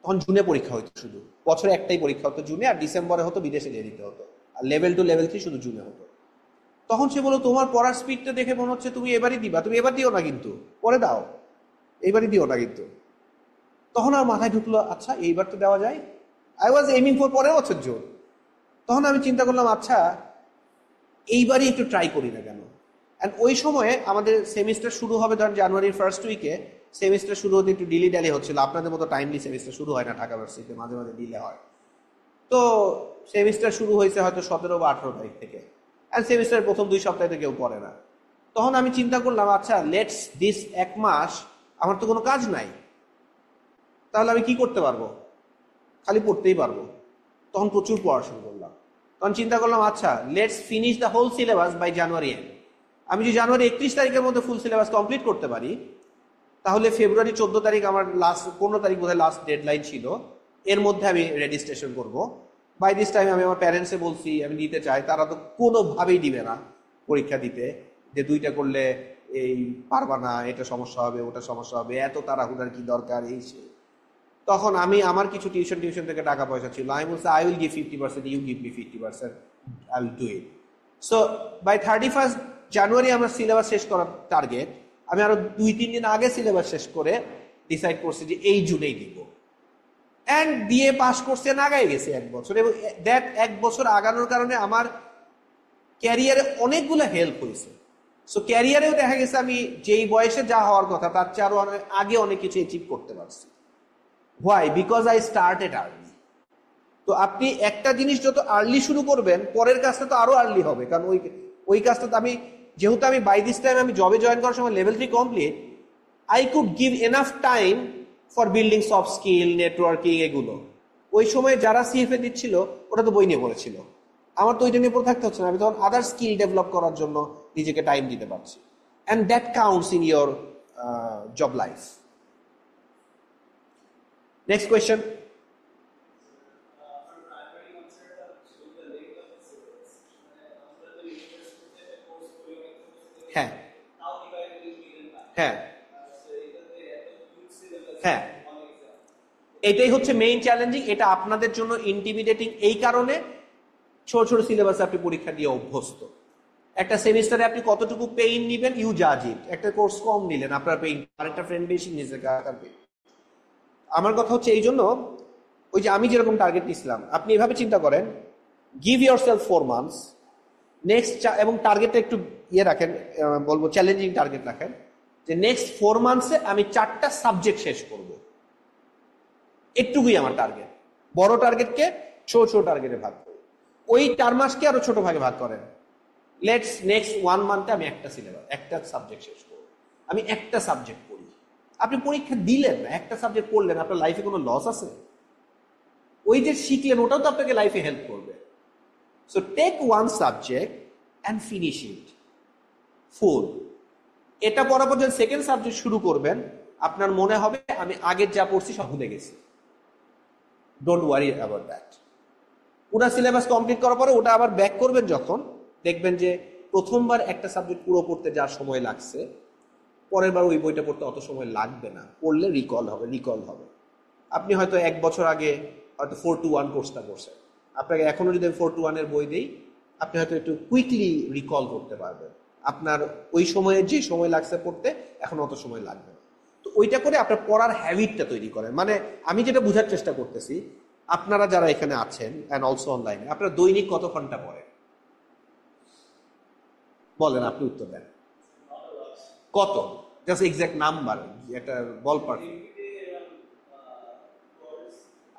তখন জুনে পরীক্ষা হতো, শুধু বছরে একটাই পরীক্ষা হতো জুনে, আর ডিসেম্বরে হতো বিদেশে যেয়ে দিতে হতো, আর লেভেল 2 লেভেল 3 শুধু জুনে হতো। তখন সে বললো তোমার পড়ার স্পিডটা দেখে মনে হচ্ছে তুমি এবারই দিবা, তুমি এবার দিও না কিন্তু, পরে দাও, এইবারই দিও না কিন্তু। তখন আর মাথায় ঢুকলো আচ্ছা এইবার তো দেওয়া যায়, আই ওয়াজ এইমিং ফর পরের বছর জোর। তখন আমি চিন্তা করলাম আচ্ছা এইবারই একটু ট্রাই করি না কেন। অ্যান্ড ওই সময়ে আমাদের সেমিস্টার শুরু হবে ধরেন জানুয়ারির ফার্স্ট উইকে, সেমিস্টার শুরু হতে একটু ডিলি ডালি হচ্ছিল, আপনাদের মতো টাইমলি সেমিস্টার শুরু হয় না ঢাকা ভার্সিটিতে, মাঝে মাঝে ডিলে হয়। তো সেমিস্টার শুরু হয়েছে হয়তো 17 বা 18 তারিখ থেকে, অ্যান্ড সেমিস্টারের প্রথম 2 সপ্তাহে কেউ পড়ে না। তখন আমি চিন্তা করলাম আচ্ছা লেটস দিস 1 মাস আমার তো কোনো কাজ নাই, তাহলে আমি কি করতে পারবো, খালি পড়তেই পারবো। তখন প্রচুর পড়া শুরু করলাম। তখন চিন্তা করলাম আচ্ছা let's finish the whole syllabus by January end. আমি যদি জানুয়ারি 31 তারিখের মধ্যে ফুল সিলেবাস কমপ্লিট করতে পারি, তাহলে ফেব্রুয়ারি 14 তারিখ আমার লাস্ট, 15 তারিখ বোধহয় লাস্ট ডেডলাইন ছিল, এর মধ্যে আমি রেজিস্ট্রেশন করব। বাই দিস টাইম আমি আমার প্যারেন্টসে বলছি আমি দিতে চাই, তারা তো কোনোভাবেই দিবে না পরীক্ষা দিতে, যে 2টা করলে এই পারবা না, এটা সমস্যা হবে ওটা সমস্যা হবে, এত তাড়াহুড়ার কি দরকার এই সে। তখন আমি আমার কিছু টিউশন থেকে টাকা পয়সা ছিল, আমি বলছি I will give 50%, you give me 50%, I will do it. So by 31 January আমার সিলেবাস শেষ করার টার্গেট। আমি আরো 2-3 দিন আগে সিলেবাস শেষ করে ডিসাইড করছি যে এই জুনেই দিব, অ্যান্ড দিয়ে পাস করছে, আগায় গেছে 1 বছর। এবং দ্যাট 1 বছর আগানোর কারণে আমার ক্যারিয়ারে অনেকগুলো হেল্প হয়েছে। সো ক্যারিয়ারেও দেখা গেছে আমি যেই বয়সে যা হওয়ার কথা তার চেয়ে আরো আগে অনেক কিছু অ্যাচিভ করতে পারছি। Why? Because I started early. তো আপনি একটা জিনিস যত আর্লি শুরু করবেন, পরের কাজটা তো আরো আর্লি হবে, কারণ ওই কাজটা তো আমি যেহেতু আমি বাই দিস টাইম আমি জবে জয়েন করার সময় level 3 complete, I could give enough time for building soft skill, networking এগুলো। ওই সময় যারা সিএফএ দিচ্ছিল ওরা তো বই নিয়ে পড়েছিল, আমার তো ওইটা নিয়ে পড়ে থাকতে হচ্ছে না, আমি তখন আদার স্কিল ডেভেলপ করার জন্য নিজেকে টাইম দিতে পারছি। And that counts in your job life. Next question. হ্যাঁ হ্যাঁ হ্যাঁ, এটাই হচ্ছে মেইন চ্যালেঞ্জিং। এটা আপনাদের জন্য ইন্টিমিডেটিং এই কারণে, ছোট ছোট সিলেবাসে আপনি পরীক্ষা দিয়ে অভ্যস্ত। একটা সেমিস্টারে আপনি কতটুকু পেইন নিবেন, ইউ জাজ ইট। একটা কোর্স কম নিলেন, আপনার পেইন, আরেকটা ফ্রেন্ড বেশি নিয়েছে, কার পেইন। আমার কথা হচ্ছে এই জন্য, ওই যে আমি যেরকম টার্গেট নিয়েছিলাম, আপনি এভাবে চিন্তা করেন, give your self 4 months next, এবং টার্গেটটা একটু ইয়ে রাখেন, বলবো চ্যালেঞ্জিং টার্গেট রাখেন, যে নেক্সট 4 months আমি 4টা সাবজেক্ট শেষ করব। এটুকুই আমার টার্গেট। বড় টার্গেটকে ছোট ছোট টার্গেটে ভাগ করি, ওই 4 মাসকে আরো ছোট ভাগে ভাগ করেন। লেটস নেক্সট 1 month আমি একটা সিলেবাস, একটা সাবজেক্ট শেষ করব। আমি একটা সাবজেক্ট পড়ি। আপনি পরীক্ষা দিলেন না, একটা সাবজেক্ট পড়লেন, আপনার লাইফে কোনো লস আছে? ওই যে শিখলেন ওটাও তো আপনাকে লাইফে হেল্প করবে। So take 1 subject and finish it full. এটা পড়ার পর যখন সেকেন্ড সাবজেক্ট শুরু করবেন, আপনার মনে হবে আমি আগের যা পড়ছি সব ভুলে গেছি। Don't worry about that. পুরো সিলেবাস কমপ্লিট করার পরে ওটা আবার ব্যাক করবেন, যখন দেখবেন যে প্রথমবার একটা সাবজেক্ট পুরো পড়তে যার সময় লাগছে, পরের বার ওই বইটা পড়তে অত সময় লাগবে না। পড়লে রিকল হবে। আপনি হয়তো 1 বছর আগে হয়তো 4-1 কোর্সটা করছেন, আপনাকে এখনো যদি 4-1 এর বই দিই, আপনি হয়তো একটু কুইকলি রিকল করতে পারবেন। আপনার ওই সময়ে যে সময় লাগছে পড়তে, এখন অত সময় লাগবে না। তো ওইটা করে আপনার পড়ার হ্যাবিটটা তৈরি করেন। মানে আমি যেটা বোঝার চেষ্টা করতেছি, আপনারা যারা এখানে আছেন অ্যান্ড অলসো অনলাইনে, আপনারা দৈনিক কত ঘন্টা পড়েন বলেন, আপনি উত্তর দেন। কত? জাস্ট এক্সাক্ট নাম্বার, একটা বলপার্ক।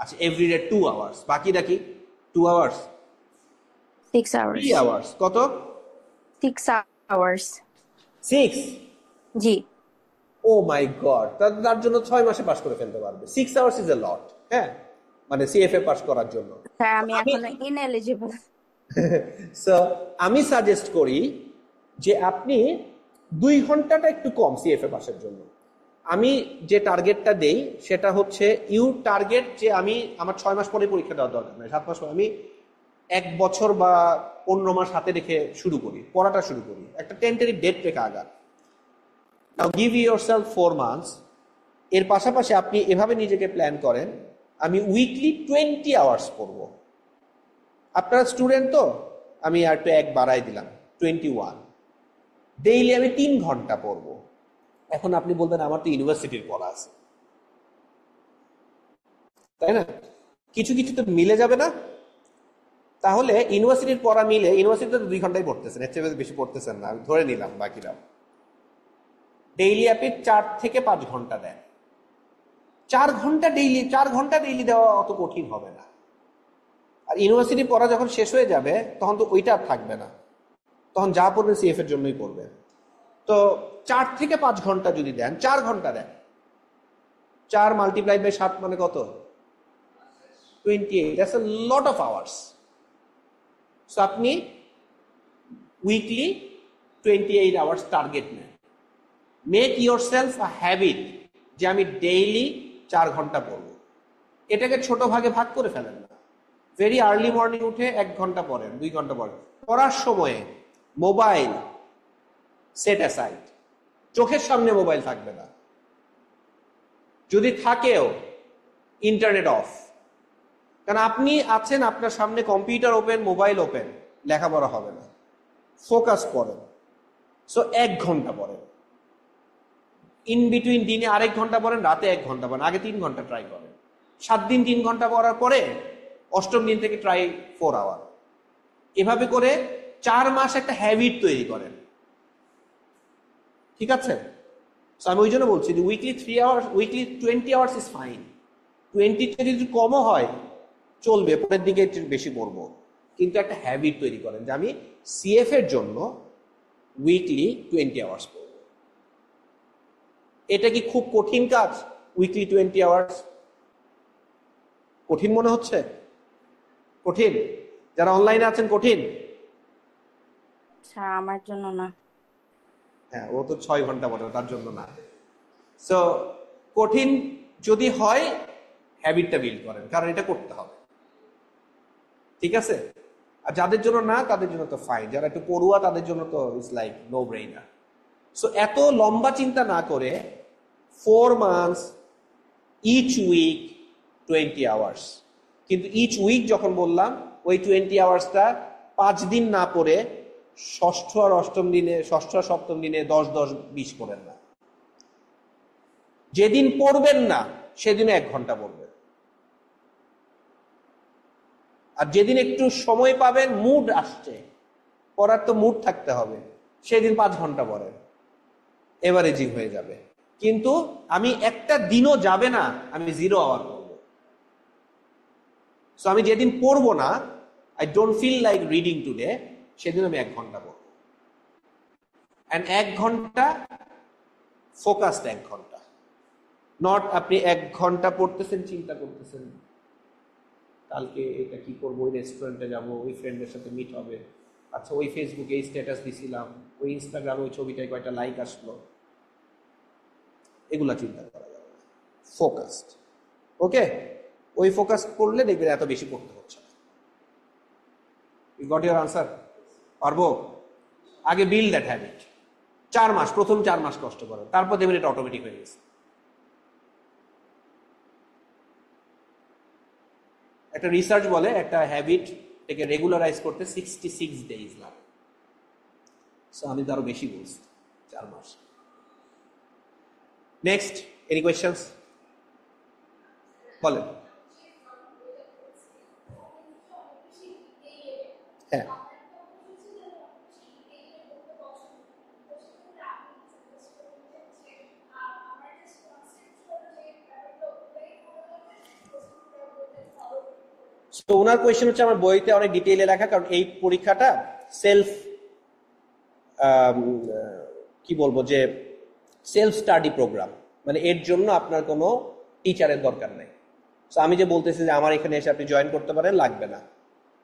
আচ্ছা, এভরিডে 2 hours, বাকিটা কি? 2 hours, 6 hours. 3 hours, কত? 6 hours. 6? জি। ও মাই গড, তার জন্য 6 মাসে পাস করে ফেলতে পারবে। 6 hours ইজ এ লট। হ্যাঁ, মানে সিএফএ পাস করার জন্য। স্যার আমি এখনো ইনএলিজিবল। সো আমি সাজেস্ট করি যে আপনি 2 ঘন্টাটা একটু কম সিএফএ পাসের জন্য। আমি যে টার্গেটটা দেই সেটা হচ্ছে ইউ টার্গেট, যে আমি আমার 6 মাস পরে পরীক্ষা দেওয়ার দরকার নেই, 7 মাস পরে, আমি 1 বছর বা 15 মাস হাতে রেখে শুরু করি, পড়াটা শুরু করি, একটা টেন্টারিভ ডেট রেখে আগান। নাও গিভ ইয়োরসেলফ 4 months। এর পাশাপাশি আপনি এভাবে নিজেকে প্ল্যান করেন, আমি উইকলি 20 hours পড়বো। আপনারা স্টুডেন্ট তো, আমি আর একটু 1 বাড়াই দিলাম, 21। ডেইলি আমি 3 ঘন্টা পড়বো। এখন আপনি বলবেন আমার তো ইউনিভার্সিটির পড়া আছে, তাই না? কিছু কিছু তো মিলে যাবে না? তাহলে ইউনিভার্সিটির পড়া মিলে, ইউনিভার্সিটিতে তো 2 ঘন্টাই পড়তেছেন, এর চেয়ে বেশি পড়তেছেন না, আমি ধরে নিলাম বাকিরা। ডেইলি আপনি 4 থেকে 5 ঘন্টা দেন। 4 ঘন্টা ডেইলি দেওয়া অত কঠিন হবে না। আর ইউনিভার্সিটি পড়া যখন শেষ হয়ে যাবে, তখন তো ওইটা আর থাকবে না, তখন যা পড়বেন সিএফ এর জন্যই পড়বেন। তো 4 থেকে 5 ঘন্টা যদি দেন, 4 ঘন্টা দেন, 4 মাল্টিপ্লাই বাই 7 মানে কত? 28। That's a lot of hours. So আপনি উইকলি 28 আওয়ার্স টার্গেট নেন। মেক ইয়োরসেলফ আ হ্যাবিট যে আমি ডেইলি 4 ঘন্টা পড়বো। এটাকে ছোট ভাগে ভাগ করে ফেলেন না। ভেরি আর্লি মর্নিং উঠে 1 ঘন্টা পড়েন, 2 ঘন্টা পড়েন। পড়ার সময়ে মোবাইল সেট অ্যাসাইড, চোখের সামনে মোবাইল থাকবে না, যদি থাকেও ইন্টারনেট অফ। কারণ আপনি আছেন, আপনার সামনে কম্পিউটার ওপেন, মোবাইল ওপেন, লেখাপড়া হবে না। ফোকাস করেন। সো 1 ঘন্টা পড়েন, ইন বিটুইন দিনে আরেক ঘন্টা পড়েন, রাতে 1 ঘন্টা পড়েন। আগে 3 ঘন্টা ট্রাই করেন। 7 দিন 3 ঘন্টা পড়ার পরে 8ম দিন থেকে ট্রাই 4 আওয়ার। এভাবে করে 4 মাস একটা হ্যাবিট তৈরি করেন, ঠিক আছে? আমি ওই জন্য বলছি যে weekly 3 hours, weekly 20 hours is fine. 20 যদি কমও হয় চলবে, পরের দিকে একটু বেশি পড়বো, কিন্তু একটা হ্যাবিট তৈরি করেন যে আমি সিএফ এর জন্য উইকলি 20 আওয়ার্স পড়ব। এটা কি খুব কঠিন কাজ? উইকলি 20 আওয়ার্স কঠিন মনে হচ্ছে? কঠিন? যারা অনলাইনে আছেন কঠিন? স্যার আমার জন্য না। হ্যাঁ, ও তো 6 ঘন্টা পড়ে, তার জন্য না। সো কঠিন যদি হয় হ্যাবিটটা বিল্ড করেন, কারণ এটা করতে হবে, ঠিক আছে? আর যাদের জন্য না তাদের জন্য তো ফাইন, যারা একটু পড়ুয়া তাদের জন্য তো it's like no brainer. So এত লম্বা চিন্তা না করে 4 months, ইচ উইক 20 hours, কিন্তু ইচ উইক যখন বললাম ওই 20 hours-টা 5 দিন না পড়ে ষষ্ঠ আর সপ্তম দিনে 10-10-20 করেন না। যেদিন পড়বেন না সেদিনে 1 ঘন্টা পড়বেন, আর যেদিন একটু সময় পাবেন, মুড আসছে পড়ার, তো মুড থাকতে হবে, সেদিন 5 ঘন্টা পড়েন, এভারেজিং হয়ে যাবে। কিন্তু আমি একটা দিনও যাবে না আমি 0 hour পড়বো। সো আমি যেদিন পড়বো না, I don't feel like reading today, সেদিন আমি 1 ঘন্টা পড়বো। অ্যান্ড 1 ঘন্টা ফোকাসড, 1 ঘন্টা, নট আপনি 1 ঘন্টা পড়তেছেন, চিন্তা করতেছেন কালকে এটা কি করবো, ওই রেস্টুরেন্টে যাবো, ওই ফ্রেন্ডের সাথে মিট হবে, আচ্ছা ওই ফেসবুকে এই স্ট্যাটাস দিছিলাম, ওই ইনস্টাগ্রামে ওই ছবিটায় কয়টা লাইক আসলো, এগুলা চিন্তা করা যাবে না। Focused, okay? ওই ফোকাস করলে দেখবেন এত বেশি পড়তে হচ্ছে না। You got your answer? পারবো? আগে বিল্ড দ্যাট হ্যাবিট। 4 মাস, প্রথম 4 মাস কষ্ট করেন, তারপর দেখবেন এটা অটোমেটিক হয়ে গেছে। একটা রিসার্চ বলে একটা হ্যাবিট থেকে রেগুলারাইজ করতে 66 days লাগে। সো আমি তো আরো বেশি বলছি, 4 মাস। Next, any questions? বলেন। হ্যাঁ, তো ওনার কোয়েশ্চেন হচ্ছে আমার বইতে অনেক ডিটেইলে লেখা, কারণ এই পরীক্ষাটা সেলফ কি বলবো যে সেলফ স্টাডি প্রোগ্রাম, মানে এর জন্য আপনার কোনো টিচারের দরকার নেই। তো আমি যে বলতেছি যে আমার এখানে এসে আপনি জয়েন করতে পারেন, লাগবে না,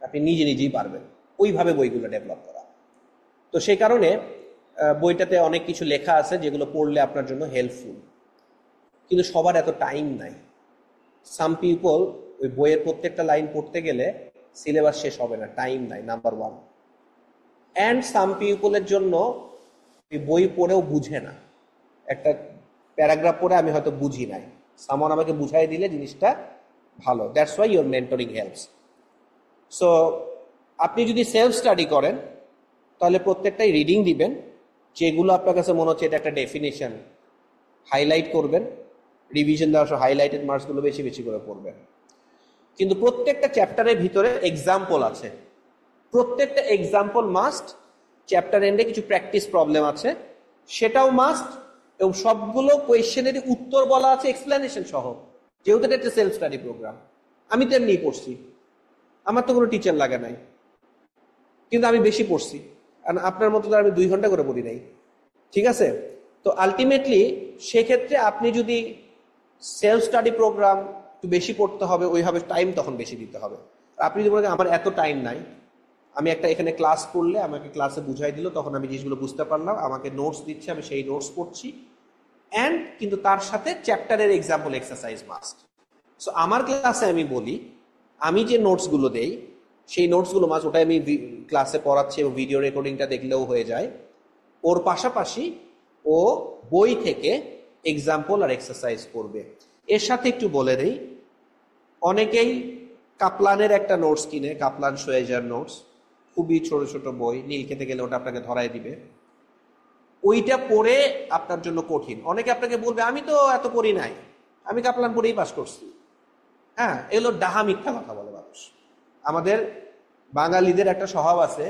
আপনি নিজেই পারবেন, ওইভাবে বইগুলো ডেভেলপ করা। তো সেই কারণে বইটাতে অনেক কিছু লেখা আছে যেগুলো পড়লে আপনার জন্য হেল্পফুল, কিন্তু সবার এত টাইম নাই। সাম পিপল ওই বইয়ের প্রত্যেকটা লাইন পড়তে গেলে সিলেবাস শেষ হবে না, টাইম নাই, নাম্বার 1। অ্যান্ড সাম পিপলের জন্য বই পড়েও বুঝে না, একটা প্যারাগ্রাফ পড়ে আমি হয়তো বুঝি নাই, সামন আমাকে বুঝাই দিলে জিনিসটা ভালো। That's why your mentoring helps. So আপনি যদি সেলফ স্টাডি করেন তাহলে প্রত্যেকটাই রিডিং দিবেন, যেগুলো আপনার কাছে মনে হচ্ছে এটা একটা ডেফিনেশন, হাইলাইট করবেন, রিভিশন দেওয়ার সময় হাইলাইটেড মার্কসগুলো বেশি বেশি করে পড়বেন। কিন্তু প্রত্যেকটা চ্যাপ্টারের ভিতরে এক্সাম্পল আছে, প্রত্যেকটা এক্সাম্পল মাস্ট। চ্যাপ্টার এন্ডে কিছু প্র্যাকটিস প্রবলেম আছে, সেটাও মাস্ট, এবং সবগুলো কোয়েশ্চেনেরই উত্তর বলা আছে এক্সপ্লেনেশন সহ, যেহেতু এটা একটা সেলফ স্টাডি প্রোগ্রাম। আমি তো এমনি পড়ছি, আমার তো কোনো টিচার লাগে নাই, কিন্তু আমি বেশি পড়ছি, আর আপনার মতো তো আমি 2 ঘন্টা করে পড়ি নাই, ঠিক আছে? তো আলটিমেটলি সেক্ষেত্রে আপনি যদি সেলফ স্টাডি প্রোগ্রাম একটু বেশি পড়তে হবে, ওইভাবে টাইম তখন বেশি দিতে হবে। আপনি যদি বলেন আমার এত টাইম নাই, আমি একটা এখানে ক্লাস করলে আমাকে ক্লাসে বুঝাই দিল, তখন আমি জিনিসগুলো বুঝতে পারলাম, আমাকে নোটস দিচ্ছে, আমি সেই নোটস পড়ছি, অ্যান্ড কিন্তু তার সাথে চ্যাপ্টারের এক্সাম্পল এক্সারসাইজ মাস্ট। সো আমার ক্লাসে আমি বলি, আমি যে নোটসগুলো দেই সেই নোটসগুলো মাস্ট, ওটাই আমি ক্লাসে পড়াচ্ছি এবং ভিডিও রেকর্ডিংটা দেখলেও হয়ে যায়। ওর পাশাপাশি ও বই থেকে এক্সাম্পল আর এক্সারসাইজ করবে। এর সাথে একটু বলে দেই, অনেকেই কাপলানের একটা নোটস কিনে, কাপলান শোয়েজার নোটস, খুবই ছোট ছোট বই, নীল খেতে গেলে ওটা আপনাকে ধরায় দিবে, ওইটা পড়ে আপনার জন্য কঠিন। অনেকে আপনাকে বলবে আমি তো এত পড়ি নাই, আমি কাপলান পড়েই পাস করছি। হ্যাঁ, এগুলো ডাহা মিথ্যা কথা বলে মানুষ। আমাদের বাঙালিদের একটা স্বভাব আছে,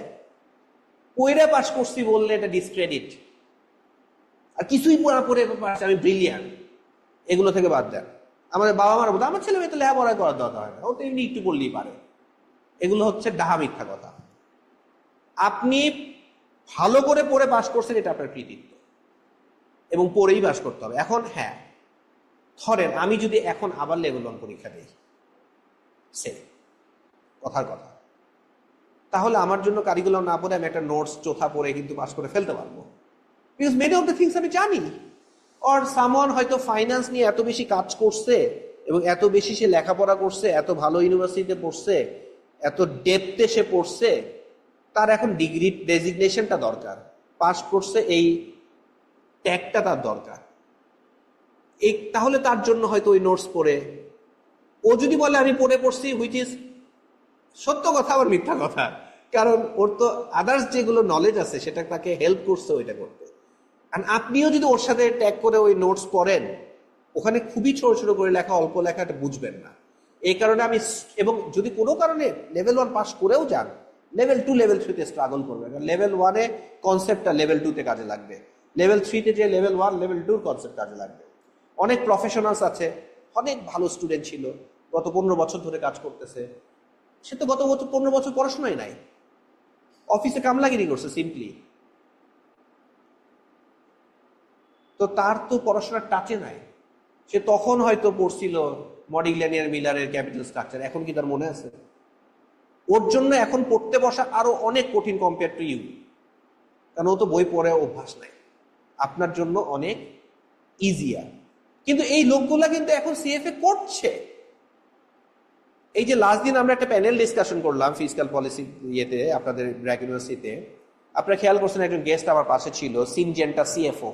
পড়ে পাস করছি বললে এটা ডিসক্রেডিট, আর কিছুই পড়া পড়ে আমি ব্রিলিয়ান্ট, এগুলো থেকে বাদ দেন। আমাদের বাবা মারা বলতো আমার ছেলে মেয়ে তো লেখাপড়া করার দরকার হয় না, ও তো এমনি একটু পড়লেই পারে। এগুলো হচ্ছে ডাহা মিথ্যা কথা। আপনি ভালো করে পড়ে পাস করছেন, এটা আপনার কৃতিত্ব, এবং পড়েই পাস করতে হবে। এখন হ্যাঁ, ধরেন আমি যদি এখন আবার লেভেল 1 পরীক্ষা দিই, সে কথার কথা, তাহলে আমার জন্য কারিকুলাম না পড়ে আমি একটা নোটস চোথা পড়ে কিন্তু পাস করে ফেলতে পারবো, because many of the things আমি জানি অর সামওয়ান হয়তো ফাইন্যান্স নিয়ে এত বেশি কাজ করছে এবং এত বেশি সে লেখাপড়া করছে, এত ভালো ইউনিভার্সিটিতে পড়ছে, এত ডেপথে সে পড়ছে, তার এখন ডিগ্রি ডেজিগনেশনটা দরকার, পাস করছে এই ট্যাগটা তার দরকার। এই তাহলে তার জন্য হয়তো ওই নোটস পড়ে, ও যদি বলে আমি পড়ছি, হুইচ ইজ সত্য কথা আবার মিথ্যা কথা, কারণ ওর তো আদার্স যেগুলো নলেজ আছে সেটা তাকে হেল্প করছে ওইটা করতে। আর আপনিও যদি ওর সাথে ট্যাগ করে ওই নোটস পড়েন, ওখানে খুবই ছোট ছোট করে লেখা, অল্প লেখাটা বুঝবেন না। এই কারণে আমি, এবং যদি কোনো কারণে লেভেল 1 পাস করেও যান, লেভেল 2 লেভেল 3 তে স্ট্রাগল করবেন, কারণ লেভেল 1 এ কনসেপ্টটা লেভেল 2 তে কাজে লাগবে, লেভেল 3 তে যে লেভেল 1 লেভেল 2 কনসেপ্ট কাজে লাগবে। অনেক প্রফেশনালস আছে, অনেক ভালো স্টুডেন্ট ছিল, গত 15 বছর ধরে কাজ করতেছে, সে তো গত 15 বছর পড়াশোনাই নাই, অফিসে কামলাগিরি করছে সিম্পলি, তো তার তো পড়াশোনার টাচে নাই। সে তখন হয়তো পড়ছিল মডিগ্লিয়ানিয়ার মিলারের ক্যাপিটাল স্ট্রাকচার, এখন কি তার মনে আছে? ওর জন্য এখন পড়তে বসা আরো অনেক কঠিন কম্পেয়ার টু ইউ, কারণ ও তো বই পড়ে অভ্যাস নাই। আপনার জন্য অনেক ইজিয়ার। কিন্তু এই লোকগুলা কিন্তু এখন সিএফএ করছে। এই যে লাস্ট দিন আমরা একটা প্যানেল ডিসকাশন করলাম ফিসক্যাল পলিসি ইয়েতে আপনাদের ব্র্যাক ইউনিভার্সিটিতে, আপনারা খেয়াল করছেন একজন গেস্ট আমার পাশে ছিল, সিনজেন্টা সিএফও।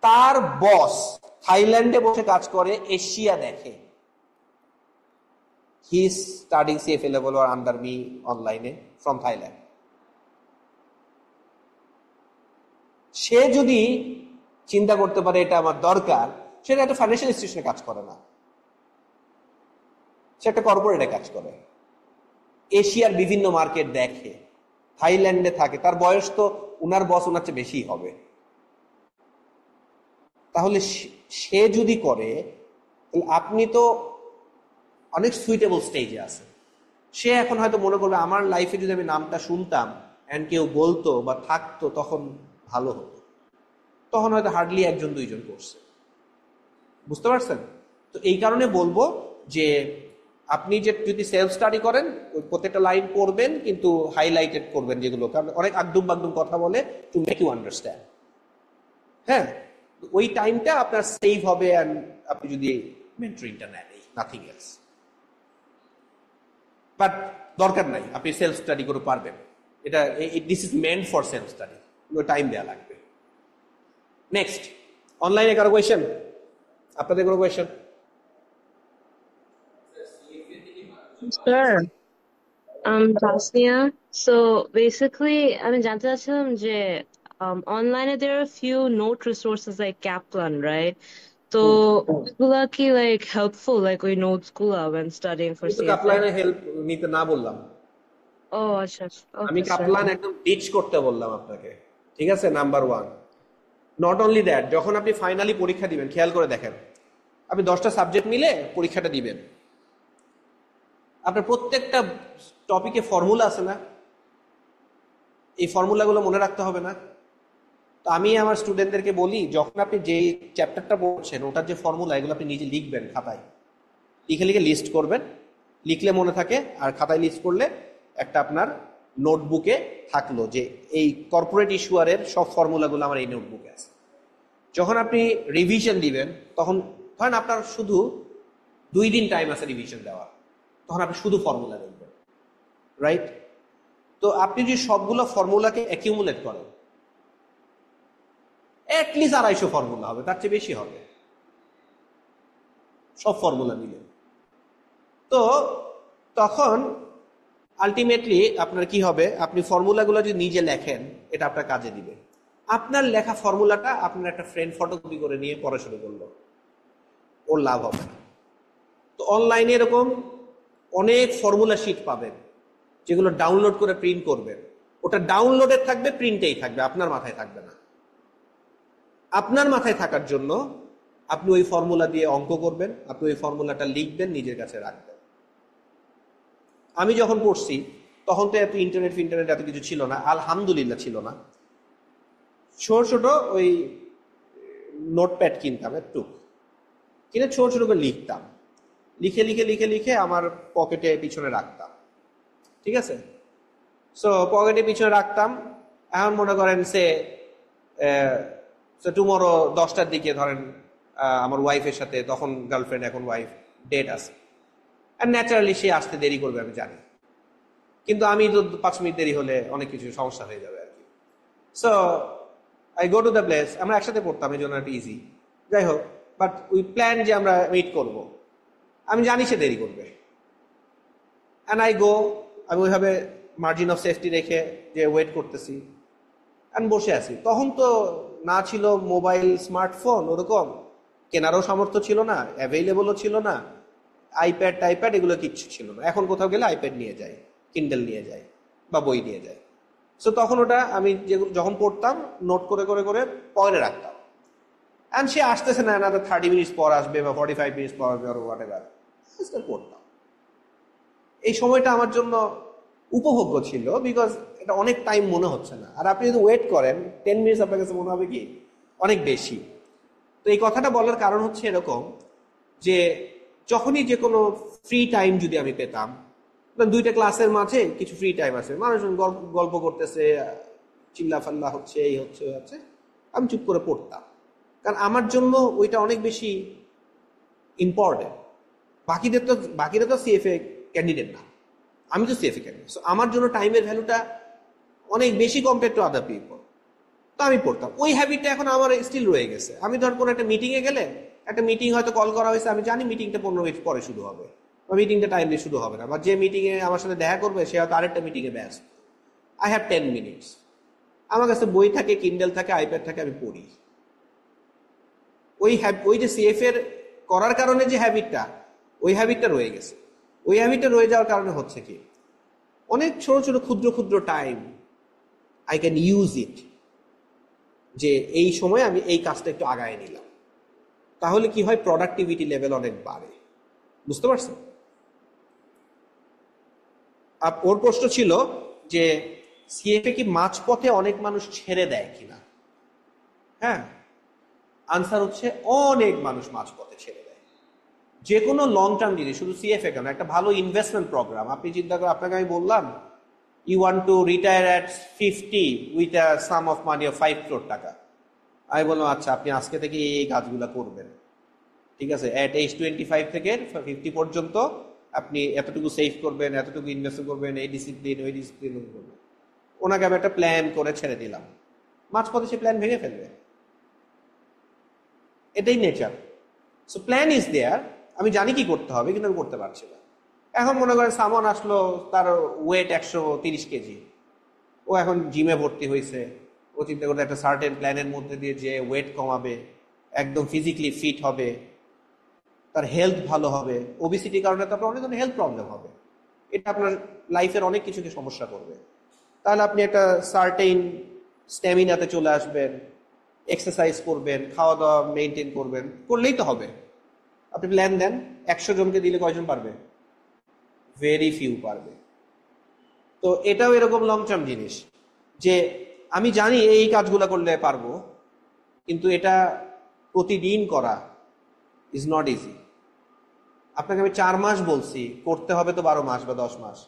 তার বস থাইল্যান্ডে বসে কাজ করে, এশিয়া দেখে। He is studying CFA level or under me অনলাইনে ফ্রম থাইল্যান্ড। সে যদি চিন্তা করতে পারে এটা আমার দরকার, সেটা একটা ফাইন্যান্সিয়াল ইনস্টিটিউশনে কাজ করে না, সে একটা কর্পোরেটে কাজ করে, এশিয়ার বিভিন্ন মার্কেট দেখে, থাইল্যান্ডে থাকে, তার বয়স তো উনার বস ওনার চেয়ে বেশি হবে। তাহলে সে যদি করে, তাহলে আপনি তো অনেক সুইটেবল স্টেজে আছেন। সে এখন হয়তো মনে করবে আমার লাইফে যদি আমি নামটা শুনতাম এন্ড কেউ বলতো বা থাকতো তখন ভালো হতো, তখন হয়তো হার্ডলি একজন দুইজন করছে। বুঝতে পারছেন? তো এই কারণে বলবো যে আপনি যে যদি সেলফ স্টাডি করেন, ওই প্রত্যেকটা লাইন পড়বেন, কিন্তু হাইলাইটেড করবেন যেগুলো, কারণ অনেক আগদুম বাগদুম কথা বলে, টু মেক ইউ আন্ডারস্ট্যান্ড। হ্যাঁ, ওই টাইমটা আপনার সেভ হবে, অ্যান্ড আপনি যদি মেন্টরিংটা নেন, নাথিং এলস। বাট দরকার নাই, আপনি সেলফ স্টাডি করে পারবেন। এটা this is meant for self study, time দেওয়া লাগবে। নেক্সট, অনলাইনে কারো কোয়েশ্চেন? আপনাদের কোনো question? Sir, Tasnia. So basically, আমি জানতে চাচ্ছিলাম যে online there are a few note resources like Kaplan, right? So এগুলা কি like helpful, like ওই notes গুলা when studying for আমি তো CFA? কাপলানে হেল্প নিতে না বললাম, Oh, আচ্ছা, আমি okay, sir. কাপলান একদম ডিচ করতে বললাম আপনাকে, ঠিক আছে? নাম্বার 1, নট অনলি দ্যাট, যখন আপনি ফাইনালি পরীক্ষা দিবেন, খেয়াল করে দেখেন, আপনি 10টা সাবজেক্ট মিলে পরীক্ষাটা দিবেন, আপনার প্রত্যেকটা টপিকে ফর্মুলা আছে না? এই ফর্মুলাগুলো মনে রাখতে হবে না? তো আমি আমার স্টুডেন্টদেরকে বলি, যখন আপনি যে চ্যাপ্টারটা পড়ছেন ওটার যে ফর্মুলা, এগুলো আপনি নিজে লিখবেন খাতায়, লিখে লিখে লিস্ট করবেন, লিখলে মনে থাকে, আর খাতায় লিস্ট করলে একটা আপনার নোটবুকে থাকলো যে এই কর্পোরেট ইস্যুয়ারের সব ফর্মুলাগুলো আমার এই নোটবুকে আছে। যখন আপনি রিভিশন দিবেন, তখন ধরেন আপনার শুধু 2 দিন টাইম আছে রিভিশন দেওয়ার, তখন আপনি শুধু ফর্মুলা দেখবেন, রাইট? তো আপনি যদি সবগুলো ফর্মুলাকে অ্যাকিউমুলেট করেন, অ্যাটলিস্ট 250 ফর্মুলা হবে, তার চেয়ে বেশি হবে সব ফর্মুলা মিলে। তো তখন আলটিমেটলি আপনার কি হবে, আপনি ফর্মুলাগুলো যদি নিজে লেখেন, এটা আপনার কাজে দিবে। আপনার লেখা ফর্মুলাটা আপনার একটা ফ্রেন্ড ফটোকপি করে নিয়ে পড়া শুরু করলো, ওর লাভ হবে না। তো অনলাইনে এরকম অনেক ফর্মুলা শিট পাবেন, যেগুলো ডাউনলোড করে প্রিন্ট করবেন, ওটা ডাউনলোডে থাকবে, প্রিন্টেই থাকবে, আপনার মাথায় থাকবে না। আপনার মাথায় থাকার জন্য আপনি ওই ফর্মুলা দিয়ে অঙ্ক করবেন, আপনি ওই ফর্মুলাটা লিখবেন, নিজের কাছে রাখবেন। আমি যখন পড়ছি তখন তো এত ইন্টারনেট এত কিছু ছিল না, আলহামদুলিল্লাহ ছিল না। ছোট ছোট ওই নোটপ্যাড কিনতাম, একটু কিনে ছোট ছোট করে লিখতাম, লিখে লিখে লিখে লিখে আমার পকেটে পিছনে রাখতাম, ঠিক আছে? সো পকেটে পিছনে রাখতাম। এখন মনে করেন সে তো টুমরো 10টার দিকে ধরেন আমার ওয়াইফের সাথে, তখন গার্লফ্রেন্ড এখন ওয়াইফ, ডেট আছে, আর ন্যাচারালি সে আসতে দেরি করবে আমি জানি, কিন্তু আমি তো 5 মিনিট দেরি হলে অনেক কিছু সমস্যা হয়ে যাবে আর কি। So I go to the place, আমরা একসাথে পড়তাম এই জন্য একটা ইজি, যাই হোক, বাট উই প্ল্যান যে আমরা মিট করব, আমি জানি সে দেরি করবে, অ্যান্ড আই গো, আমি ওইভাবে মার্জিন অফ সেফটি রেখে যে ওয়েট করতেছি অ্যান্ড বসে আছি। তখন তো না ছিল মোবাইল, স্মার্টফোন ওরকম কেনারও সামর্থ্য ছিল না, অ্যাভেইলেবলও ছিল না, আইপ্যাড টাইপ্যাড এগুলো কিচ্ছু ছিল না। এখন কোথাও গেলে আইপ্যাড নিয়ে যায়, কিন্ডেল নিয়ে যায় বা বই নিয়ে যায়। সো তখন ওটা আমি যখন পড়তাম নোট করে করে করে পরে রাখতাম, অ্যান্ড সে আসতেছে না, 30 মিনিটস পর আসবে বা 45 মিনিটস পর আসবে, হোয়াট এভার, পড়তাম। এই সময়টা আমার জন্য উপভোগ্য ছিল, বিকজ এটা অনেক টাইম মনে হচ্ছে না। আর আপনি যদি ওয়েট করেন 10 মিনিটস আপনার কাছে মনে হবে কি অনেক বেশি। তো এই কথাটা বলার কারণ হচ্ছে এরকম যে যখনই যে কোনো ফ্রি টাইম যদি আমি পেতাম, দুইটা ক্লাসের মাঝে কিছু ফ্রি টাইম আছে, মানুষজন গল্প করতেছে, চিল্লাফাল্লা হচ্ছে, এই হচ্ছে ওই হচ্ছে, আমি চুপ করে পড়তাম, কারণ আমার জন্য ওইটা অনেক বেশি ইম্পর্টেন্ট। বাকিরা তো সিএফএ ক্যান্ডিডেট না, আমি তো সিএফএ ক্যান্ডিডেট। সো আমার জন্য টাইমের ভ্যালুটা অনেক বেশি কম্পেয়ার টু আদার পিপল। তো আমি পড়তাম, ওই হ্যাবিটটা এখন আমার স্টিল রয়ে গেছে। আমি ধর কোনো একটা মিটিংয়ে গেলে, একটা মিটিং হয়তো কল করা হয়েছে, আমি জানি মিটিংটা 15 মিনিট পরে শুরু হবে বা মিটিংটা টাইমলি শুরু হবে না, বা যে মিটিংয়ে আমার সাথে দেখা করবে সে হয়তো আরেকটা মিটিংয়ে ব্যস্ত। আই হ্যাভ 10 মিনিটস, আমার কাছে বই থাকে, কিন্ডেল থাকে, আইপ্যাড থাকে, আমি পড়ি। ওই যে সিএফএর করার কারণে যে হ্যাবিটটা, ওই হ্যাবিটটা রয়ে গেছে। ওই হ্যাবিটটা রয়ে যাওয়ার কারণে হচ্ছে কি, অনেক ছোট ছোট ক্ষুদ্র ক্ষুদ্র time I can use it, যে এই সময় আমি এই কাজটা একটু আগায় নিলাম, তাহলে কি হয়, প্রোডাক্টিভিটি লেভেল অনেক বাড়ে। বুঝতে পারছেন? ওর প্রশ্ন ছিল যে সিএফএ কি মাঝপথে অনেক মানুষ ছেড়ে দেয় কিনা। হ্যাঁ, আনসার হচ্ছে অনেক মানুষ মাঝপথে ছেড়ে দেয়। যে কোনো লং টার্ম জিনিস, শুধু সিএফএ কেন, একটা ভালো ইনভেস্টমেন্ট প্রোগ্রাম আপনি চিন্তা করেন, আপনাকে আমি বললাম you want to retire at 50 with a sum of money of 5 crore টাকা। আমি বললাম আচ্ছা, আপনি আজকে থেকে এই কাজগুলো করবেন, ঠিক আছে, অ্যাট এজ 25 থেকে 50 পর্যন্ত আপনি এতটুকু সেভ করবেন, এতটুকু ইনভেস্ট করবেন, এই ডিসিপ্লিন ওই ডিসিপ্লিন করবেন। ওনাকে আমি একটা প্ল্যান করে ছেড়ে দিলাম, মাঝপথে সে প্ল্যান ভেঙে ফেলবে, এটাই nature. So plan is there, আমি জানি কি করতে হবে, কিন্তু আমি করতে পারছি না। এখন মনে করেন সামন আসলো, তার ওয়েট 130 কেজি, ও এখন জিমে ভর্তি হয়েছে, ও চিন্তা করতে একটা সার্টেন প্ল্যানের মধ্যে দিয়ে যে ওয়েট কমাবে, একদম ফিজিক্যালি ফিট হবে, তার হেলথ ভালো হবে। ওবিসিটির কারণে তারপর অনেক ধরনের হেলথ প্রবলেম হবে, এটা আপনার লাইফের অনেক কিছুকে সমস্যা করবে। তাহলে আপনি একটা সার্টেন স্ট্যামিনাতে চলে আসবেন, এক্সারসাইজ করবেন, খাওয়া দাওয়া মেনটেন করবেন, করলেই তো হবে। আপনি প্ল্যান দেন, 100 জনকে দিলে কয়জন পারবে? ভেরি ফিউ পারবে। তো এটাও এরকম লং টার্ম জিনিস, যে আমি জানি এই কাজগুলো করলে পারবো, কিন্তু এটা প্রতিদিন করা ইজ নট ইজি। আপনাকে আমি 4 মাস বলছি, করতে হবে তো 12 মাস বা 10 মাস।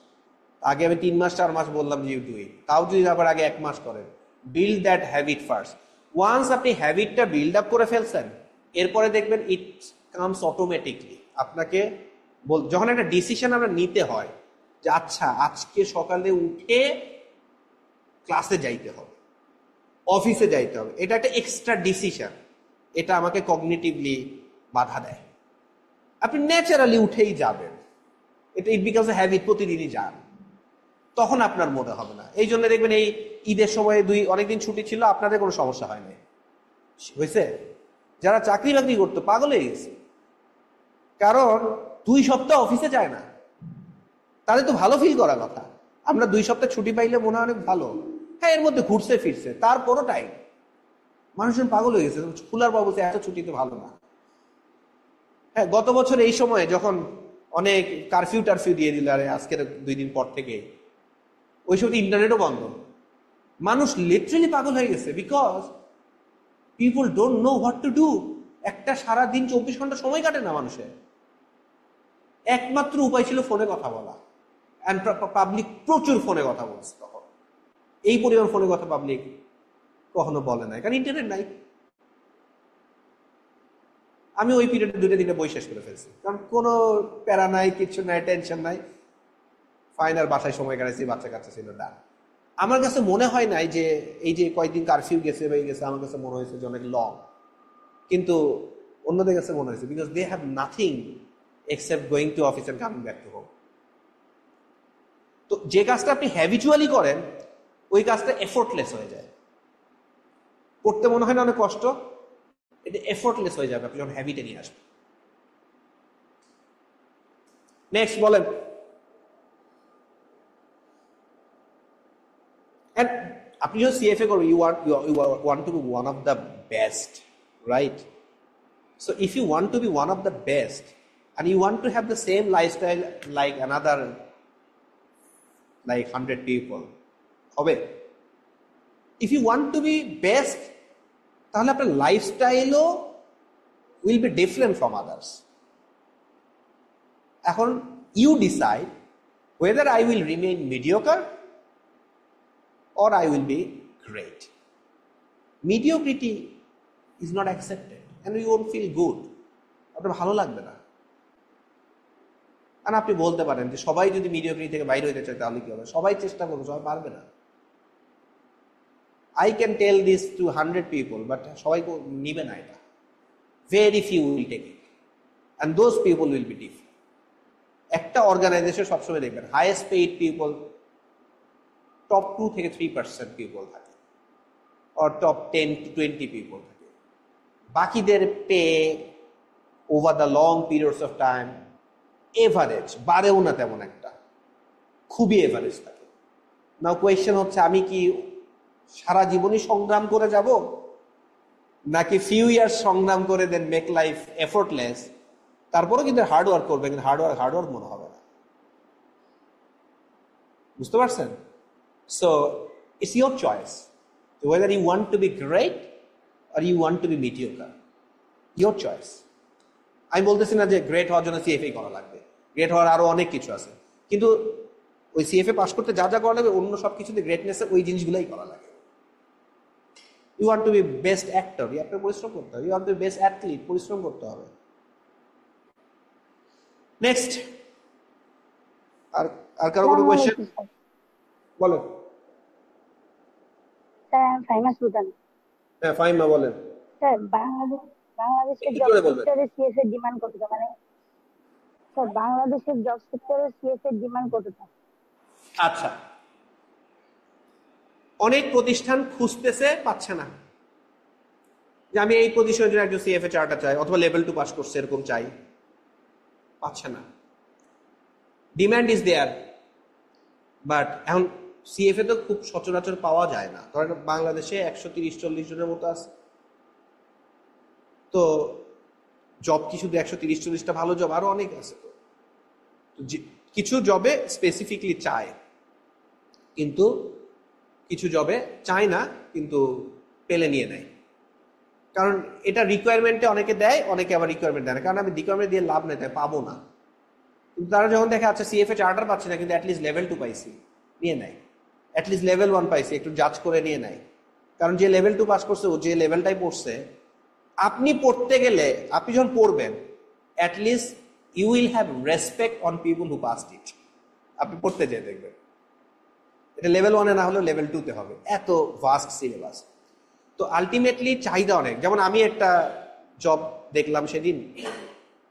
আগে আমি 3 মাস 4 মাস বললাম যে ইউ ডু ইট, তাও যদি আবার আগে 1 মাস করেন। Build that habit first. Once আপনি হ্যাবিটটা বিল্ড আপ করে ফেলছেন, এরপরে দেখবেন ইট কামস অটোমেটিকলি। আপনাকে যখন একটা ডিসিশন আমরা নিতে হয় যে আচ্ছা আজকে সকালে উঠে ক্লাসে যাইতে হবে, অফিসে যাইতে হবে, এটা একটা এক্সট্রা ডিসিশন, এটা আমাকে কগনিটিভলি বাধা দেয়। আপনি ন্যাচারালি উঠেই যাবেন, এটা ইট বিকামস এ হ্যাবিট, প্রতিদিনই যান, তখন আপনার মনে হবে না। এই জন্য দেখবেন এই ঈদের সময় অনেকদিন ছুটি ছিল, আপনাদের কোনো সমস্যা হয় নাই, হয়েছে? যারা চাকরি বাকরি করতো পাগল হয়ে গেছে, কারণ 2 সপ্তাহ অফিসে যায় না, তাদের তো ভালো ফিল করার কথা। আমরা 2 সপ্তাহ ছুটি পাইলে মনে হয় অনেক ভালো, হ্যাঁ এর মধ্যে ঘুরছে ফিরছে, তারপরও টাইম। মানুষজন পাগল হয়ে গেছে, খোলার পর বলছে এত ছুটি তো ভালো না। হ্যাঁ, গত বছর এই সময় যখন অনেক কারফিউ টারফিউ দিয়ে দিল, আরে আজকের 2 দিন পর থেকে, ওই সময় ইন্টারনেটও বন্ধ, মানুষ লিটারালি পাগল হয়ে গেছে, because people don't know what to do. একটা সারা দিন 24 ঘন্টা সময় কাটে না মানুষের, একমাত্র উপায় ছিল ফোনে কথা বলা, অ্যান্ড পাবলিক প্রচুর ফোনে কথা বলছে তখন। এই পরিমাণ ফোনে কথা পাবলিক কখনো বলে নাই, কারণ ইন্টারনেট নাই। আমি ওই পিরিয়ডে 2-3 বই শেষ করে ফেলছি, কারণ কোনো প্যারা নাই, কিছু নাই, টেনশন নাই, ফাইনাল বাসায় সময় কাটাইছি, বাচ্চা কাচ্চা ছিল না। আমার কাছে মনে হয় নাই যে এই যে কয়েকদিন কারফিউ গেছে বা গেছে, আমার কাছে মনে হয়েছে যে অনেক লং, কিন্তু অন্যদের কাছে মনে হয়েছে because they have nothing except going to office and coming back to home. তো যে কাজটা আপনি হ্যাবিচুয়ালি করেন ওই কাজটা এফোর্টলেস হয়ে যায়, করতে মনে হয় না অনেক কষ্ট, এটা এফোর্টলেস হয়ে যাবে আপনি যখন হ্যাবিটে নিয়ে আসবেন। নেক্সট বলেন। And আপনি যখন CFA করবেন, you want to be one of the best, right? So if you want to be one of the best and you want to have the same lifestyle like another like 100 people, হবে। If you want to be best, তাহলে আপনার লাইফস্টাইলও will be different from others. এখন you decide whether I will remain mediocre or I will be great. Mediocrity is not accepted and you won't feel good. আপনার ভালো লাগবে না। আর আপনি বলতে পারেন যে সবাই যদি মিডিওক্রিটি থেকে বাইরে হইতে চায় তাহলে কি হবে? সবাই চেষ্টা করবে, সবাই পারবে না। I can tell this to 100 people, but সবাই নিবে না এটা। Very few will take it. And those people will be different. একটা অর্গানাইজেশন সবসময় দেখবেন highest paid people top 2 থেকে 3% people থাকে, or top 10 to 20 people থাকে। বাকিদের pay over the long periods of time average, বাড়েও না তেমন একটা, খুবই এভারেজ থাকে। নাও কোয়েশ্চেন হচ্ছে আমি কি সারা জীবনই সংগ্রাম করে যাব, নাকি ফিউ ইয়ার্স সংগ্রাম করে দেন মেক লাইফ এফোর্টলেস, তারপরেও কিন্তু হার্ড ওয়ার্ক করবে, কিন্তু হার্ড ওয়ার্ক মনে হবে না। বুঝতে পারছেন? So it's your choice whether you want to be great or you want to be mediocre. Your choice. আমি বলতেছি না যে গ্রেট হওয়ার জন্য CFA করা লাগবে, গ্রেট হওয়ার আরো অনেক কিছু আছে, কিন্তু ওই CFA পাস করতে যা যা করা লাগবে অন্য সব কিছুতে গ্রেটনেসের ওই জিনিসগুলোই করা লাগে। You want to be best actor, আপনাকে পরিশ্রম করতে হবে। You want to be best athlete, পরিশ্রম করতে হবে। নেক্সট, আর কারো কোনো কোয়েশ্চেন? বলেন। স্যার আমি ফাইমা সুলতান। হ্যাঁ ফাইমা বলেন। স্যার বাংলাদেশের জব সেক্টরে সিএস এর ডিমান্ড কতটা, মানে স্যার বাংলাদেশের জব সেক্টরে সিএস এর ডিমান্ড কতটা? আচ্ছা, অনেক প্রতিষ্ঠান খুঁজতেছে, পাচ্ছে না, যে আমি এই পজিশনের জন্য একজন CFA চার্টার চাই অথবা লেভেল 2 পাস করছে এরকম চাই, পাচ্ছে না। ডিমান্ড ইজ দেয়ার, বাট এখন CFA তো খুব সচরাচর পাওয়া যায় না। ধরেন বাংলাদেশে 130-40 জনের মতো আছে, তো জব কি শুধু 130-40টা ভালো জব? আরো অনেক আছে। তো কিছু জবে স্পেসিফিকলি চায়, কিন্তু কিছু জবে চায় না, কিন্তু পেলে নিয়ে নেয়। কারণ এটা রিকোয়ারমেন্টে অনেকে দেয়, অনেকে আবার রিকোয়ারমেন্ট দেয় না, কারণ আমি রিকোয়ারমেন্ট দিয়ে লাভ নেই, তাই পাবো না। কিন্তু তারা যখন দেখে আচ্ছা CFA চার্টার পাচ্ছে না, কিন্তু অ্যাটলিস্ট লেভেল 2 পাইছি, নিয়ে নেয়। অ্যাটলিস্ট লেভেল 1 পাইছি, একটু জাজ করে নিয়ে নেয়। কারণ যে লেভেল 2 পাস করছে, ও যে লেভেলটাই পড়ছে, আপনি পড়তে গেলে, আপনি যখন পড়বেন at least you will have respect on people who passed it. আপনি পড়তে যেয়ে দেখবেন এটা লেভেল 1-এ না হলেও লেভেল 2-তে হবে, এত ভাস্ট সিলেবাস। তো আলটিমেটলি চাহিদা অনেক। যেমন আমি একটা জব দেখলাম সেদিন,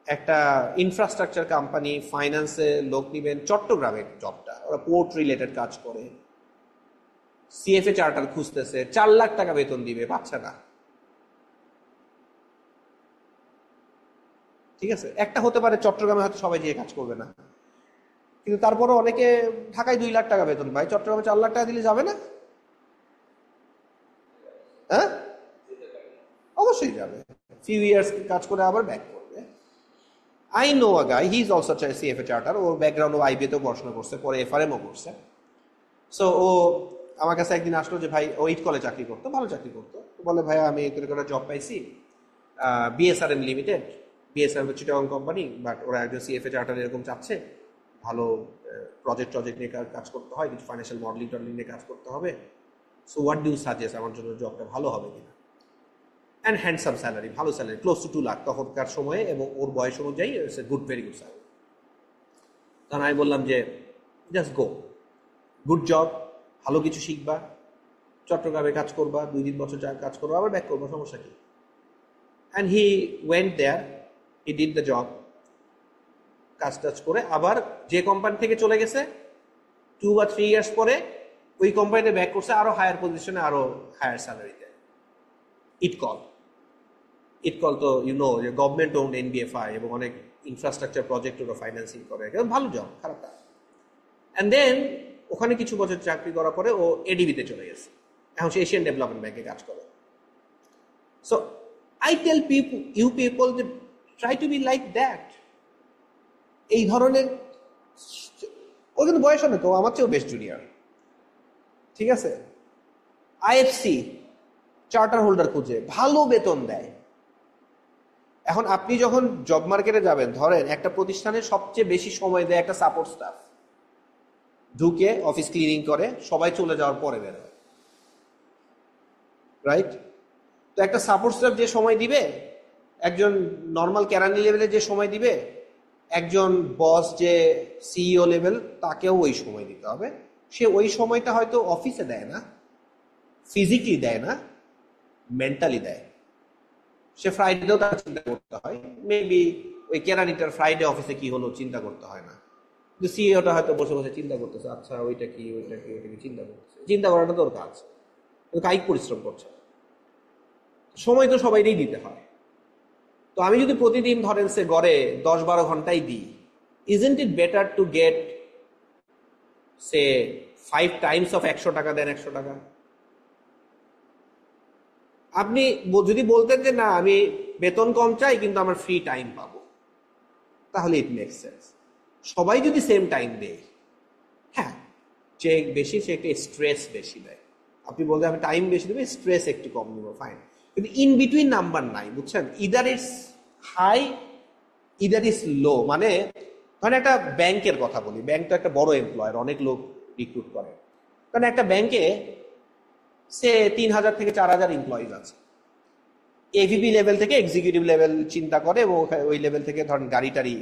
একটা ইনফ্রাস্ট্রাকচার কোম্পানি ফাইন্যান্সে লোক নিবেন, চট্টগ্রামের জবটা, ওরা পোর্ট রিলেটেড কাজ করে, CFA চার্টার খুঁজতেছে, 4 লাখ টাকা বেতন দিবে, পাচ্ছে না। ঠিক আছে, একটা হতে পারে চট্টগ্রামে হয়তো সবাই যেয়ে কাজ করবে না, কিন্তু তারপরে অনেকে ঢাকায় 2 লাখ টাকা বেতন পায়, চট্টগ্রামে 4 লাখ টাকা দিলে যাবে না? হ্যাঁ, অবশ্যই যাবে। ফিউ ইয়ার্স কাজ করে আবার ব্যাক করবে। I know a guy, he is also CFA charter, ওর ব্যাকগ্রাউন্ড ও IB তেও পড়াশোনা করছে, পরে FRM-ও করছে। সো ও আমার কাছে একদিন আসলো যে ভাই, ও ইটকলে চাকরি করতো, ভালো চাকরি করতো, বলে ভাই আমি একটা জব পাইছি BSRM limited, BSRM Chittagong company, but ওরা একজন CFA চার্টার এরকম চাচ্ছে, ভালো প্রজেক্ট নিয়ে কাজ করতে হয়, কিছু ফাইন্যান্সিয়াল মডেলিং নিয়ে কাজ করতে হবে। So what do you suggest, আমার জন্য জবটা ভালো হবে কিনা? অ্যান্ড হ্যান্ডসাম স্যালারি, ভালো স্যালারি, ক্লোজ টু 2 লাখ তখনকার সময়ে এবং ওর বয়স অনুযায়ী it's a good, very good salary. তখন আমি বললাম যে জাস্ট গো, গুড জব, ভালো কিছু শিখবা, চট্টগ্রামে কাজ করবা, 2-3 বছর কাজ করবা, আবার ব্যাক করবো, সমস্যা কি? And he went there, he did the job, কাজ টাজ করে আবার যে কোম্পানি থেকে চলে গেছে 2 বা 3 ইয়ার্স পরে ওই কোম্পানিতে ব্যাক করছে, আরো হায়ার পজিশনে, আরো হায়ার স্যালারিতে। ইটকল তো যে গভর্নমেন্ট ওন্ড এনবিএফআই এবং অনেক ইনফ্রাস্ট্রাকচার প্রজেক্ট ওরা ফাইন্যান্সিং করে, ভালো জব, খারাপ না। অ্যান্ড দেন ওখানে কিছু বছর চাকরি করার পরে ও এডিবিতে চলে গেছে, এখন সে এশিয়ান ডেভেলপমেন্ট ব্যাংকে কাজ করে। সো আই টেল পিপল যে try to be like that. এই ধরনের, ও কিন্তু বয়স অনেক, ও আমার চেয়েও বেস্ট জুনিয়র, ঠিক আছে। আইএফসি চার্টার হোল্ডার খুঁজে, ভালো বেতন দেয়। এখন আপনি যখন জব মার্কেটে যাবেন, ধরেন একটা প্রতিষ্ঠানে সবচেয়ে বেশি সময় দেয় একটা সাপোর্ট স্টাফ, ঢুকে অফিস ক্লিনিং করে, সবাই চলে যাওয়ার পরে বের হয়, রাইট? তো একটা সাপোর্ট স্টাফ যে সময় দিবে, একজন নর্মাল কেরানি লেভেলে যে সময় দিবে, একজন বস যে সিইও লেভেল, তাকেও ওই সময় দিতে হবে। সে ওই সময়টা হয়তো অফিসে দেয় না, ফিজিক্যালি দেয় না, মেন্টালি দেয়। সে ফ্রাইডেও তার চিন্তা করতে হয়, মেবি ওই কেরানিটার ফ্রাইডে অফিসে কি হলো চিন্তা করতে হয় না, কিন্তু সিইওটা হয়তো বসে বসে চিন্তা করতেছে, আচ্ছা ওইটা কি চিন্তা করতেছে। চিন্তা করাটা তোর কাজ, কায়িক পরিশ্রম করছে, সময় তো সবাইকেই দিতে হয়। তো আমি যদি প্রতিদিন ধরেন সে গড়ে 10-12 ঘন্টাই দিই, isn't it better to get say 5 Times of 100 টাকা দেন 100 টাকা? আপনি যদি বলতেন যে না আমি বেতন কম চাই কিন্তু আমার ফ্রি টাইম পাবো, তাহলে ইট মেক্স সেন্স। সবাই যদি সেম টাইম দেয়, হ্যাঁ, যে বেশি সে একটু স্ট্রেস বেশি দেয়। আপনি বলতে আমি টাইম বেশি দেবো, স্ট্রেস একটু কম দেবো, ফাইন। কিন্তু ইন বিটুইন নাম্বার নাই, বুঝছেন? Either it's high, either it's low. মানে ধরেন একটা ব্যাংকের কথা বলি, ব্যাংক তো একটা বড় এমপ্লয়ার, অনেক লোক রিক্রুট করে। কারণ একটা ব্যাংকে সে 3000 থেকে 4000 এমপ্লয়িজ আছে। এভিপি লেভেল থেকে এক্সিকিউটিভ লেভেল চিন্তা করে এবং ওই লেভেল থেকে ধরেন গাড়িটারি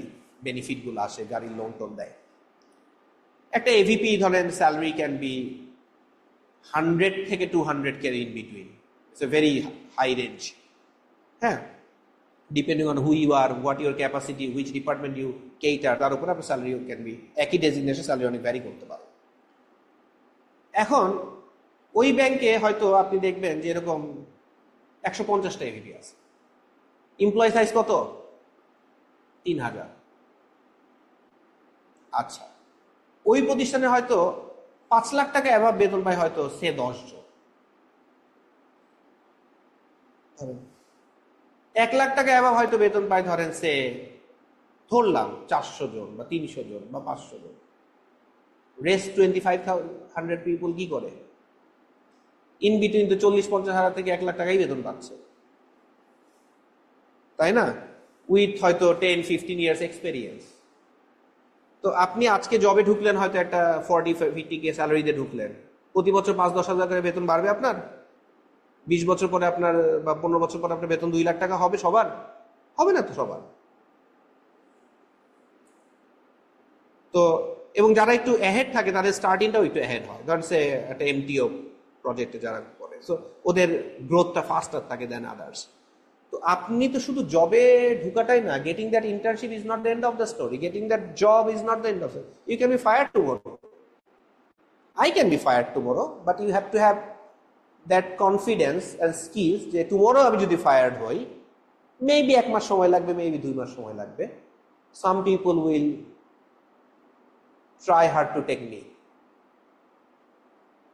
বেনিফিট গুলো আসে, গাড়ির লোন টোন দেয়। একটা এভিপি ধরেন স্যালারি ক্যান বি 100 থেকে 200K in between, it's a very high range. হ্যাঁ, depending on who you are, what your capacity, which department you cater, তার উপর আপনার স্যালারি ক্যান বি, একই ডেজিগনেশন স্যালারি অনেক ভ্যারি করতে পারে। এখন ওই ব্যাংকে হয়তো আপনি দেখবেন যে এরকম 150টা এভিপি আছে, এমপ্লয় সাইজ কত? 3000। আচ্ছা, ওই প্রতিষ্ঠানে হয়তো 5 লাখ টাকা অ্যাভাব বেতন পায় হয়তো সে 10 জন। 1 লাখ টাকা অ্যাভাব হয়তো বেতন পায় ধরেন সে, ধরলাম 400 জন বা 300 জন বা 500 জন। রেস্ট 2500 পিপল কি করে? ইন বিটুইন তো 40-50 হাজার থেকে 1 লাখ টাকাই বেতন পাচ্ছে, তাই না? উইথ হয়তো 10-15 ইয়ার্স এক্সপেরিয়েন্স। তো আপনি আজকে জবে ঢুকলেন, হয়তো একটা 40-50K স্যালারিতে ঢুকলেন, প্রতি বছর 5-10 হাজার করে বেতন বাড়বে আপনার। 20 বছর পরে আপনার বা 15 বছর পরে আপনার বেতন 2 লাখ টাকা হবে সবার? হবে না তো সবার। তো এবং যারা একটু অ্যাহেড থাকে তাদের স্টার্টিংটাও একটু অ্যাহেড হয়, ধরেন সে একটা এমটিও প্রজেক্টে যারা করে, সো ওদের গ্রোথটা ফাস্টার থাকে দেন আদার্স। তো আপনি তো শুধু জবে ঢুকাটাই না, getting that internship is not the end of the story, getting that job is not the end of the, you can be fired tomorrow, I can be fired tomorrow, but you have to have that confidence and skills যে tomorrow আমি যদি fired হই, maybe 1 মাস সময় লাগবে, maybe 2 মাস সময় লাগবে, some people will try hard to take me,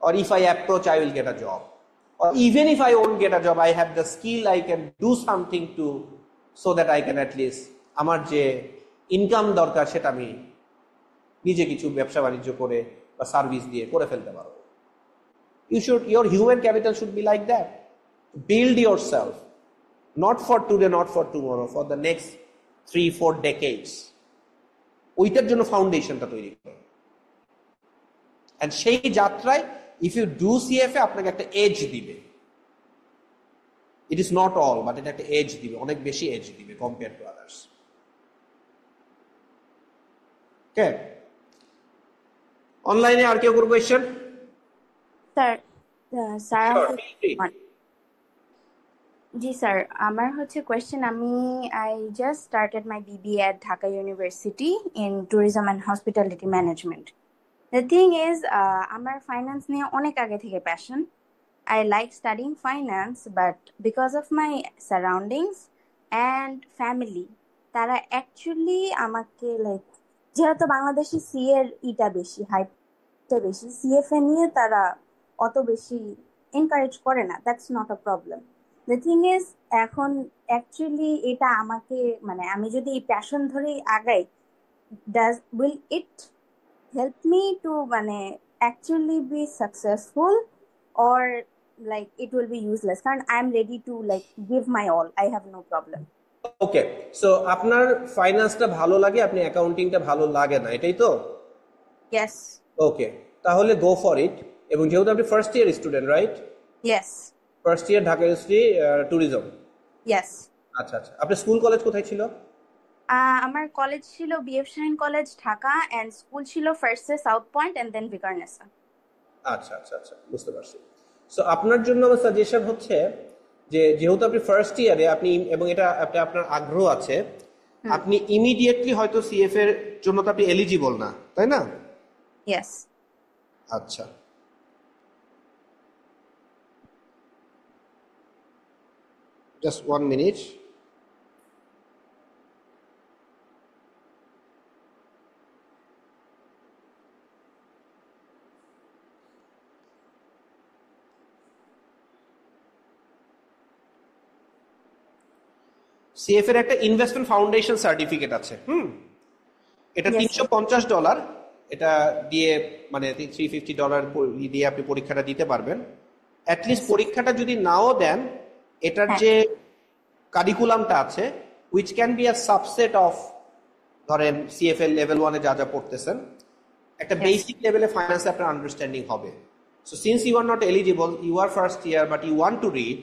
or if I approach I will get a job, or even if I won't get a job I have the skill, I can do something to, so that I can at least আমার যে income দরকার সেটা আমি নিজে কিছু ব্যবসা বাণিজ্য করে বা সার্ভিস দিয়ে করে ফেলতে পারবো। your human capital should be like that. Build yourself, not for today, not for tomorrow, for the next 3-4 decades. ওইটার জন্য ফাউন্ডেশনটা তৈরি করে, এন্ড সেই যাত্রায় ইফ ইউ ডু সিএফএ আপনাকে একটা এজ দিবে। It is not all, but এটা একটা এজ দিবে, অনেক বেশি এজ দিবে কম্পেয়ার টু আদার্স। ওকে, অনলাইনে আর কেউ কোনো কোয়েশ্চেন? স্যার স্যার জি স্যার, আমার হচ্ছে question, I just started my BBA at Dhaka university in tourism and hospitality management. The thing is, আমার ফাইন্যান্স নিয়ে অনেক আগে থেকে passion. I like studying finance, but because of my surroundings and family, তারা actually আমাকে like, যেহেতু Bangladeshi C এর ইটা বেশি, হাইটটা বেশি, সিএফএ নিয়ে তারা অত বেশি এনকারেজ করে না। That's not a problem. The thing is, এখন অ্যাকচুয়ালি এটা আমাকে মানে আমি যদি এই প্যাশন ধরেই আগাই, will it help me to মানে actually be successful, or like it will be useless? কারণ I am ready to like give my all. I have no problem. Okay, so আপনার ফাইন্যান্সটা ভালো লাগে, আপনি অ্যাকাউন্টিংটা ভালো লাগে না, এটাই তো? Yes. ওকে, তাহলে গো ফর ইট। এবং যেহেতু আপনি first year student, right? Yes. First year Dhaka university tourism. Yes. আচ্ছা আচ্ছা, আপনার স্কুল কলেজ কোথায় ছিল? আমার কলেজ ছিল BF Shaheen college Dhaka, and school ছিল ফার্স্টে South Point and then Viqarunnisa. আচ্ছা আচ্ছা আচ্ছা, বুঝতে পারছি। সো আপনার জন্য আমার সাজেশন হচ্ছে যে যেহেতু আপনি ফার্স্ট ইয়ারে, আপনি এবং এটা আপনার আগ্রহ আছে, আপনি ইমিডিয়েটলি হয়তো সিএফ এর জন্য তো আপনি এলিজিবল না, তাই না? ইয়েস। আচ্ছা, জাস্ট 1 মিনিট। সিএফ এর একটা ইনভেস্টমেন্ট ফাউন্ডেশন সার্টিফিকেট আছে, এটা $350, এটা দিয়ে মানে $350 দিয়ে আপনি পরীক্ষাটা দিতে পারবেন। অ্যাটলিস্ট পরীক্ষাটা যদি নাও দেন, এটার যে কারিকুলামটা আছে, which can be a subset of, ধরেন সিএফ এর লেভেল 1 এ যা যা পড়তেছেন, একটা বেসিক লেভেলে ফাইন্যান্স আপনার আন্ডারস্ট্যান্ডিং হবে। So since you are not eligible, you are first year but you want to read,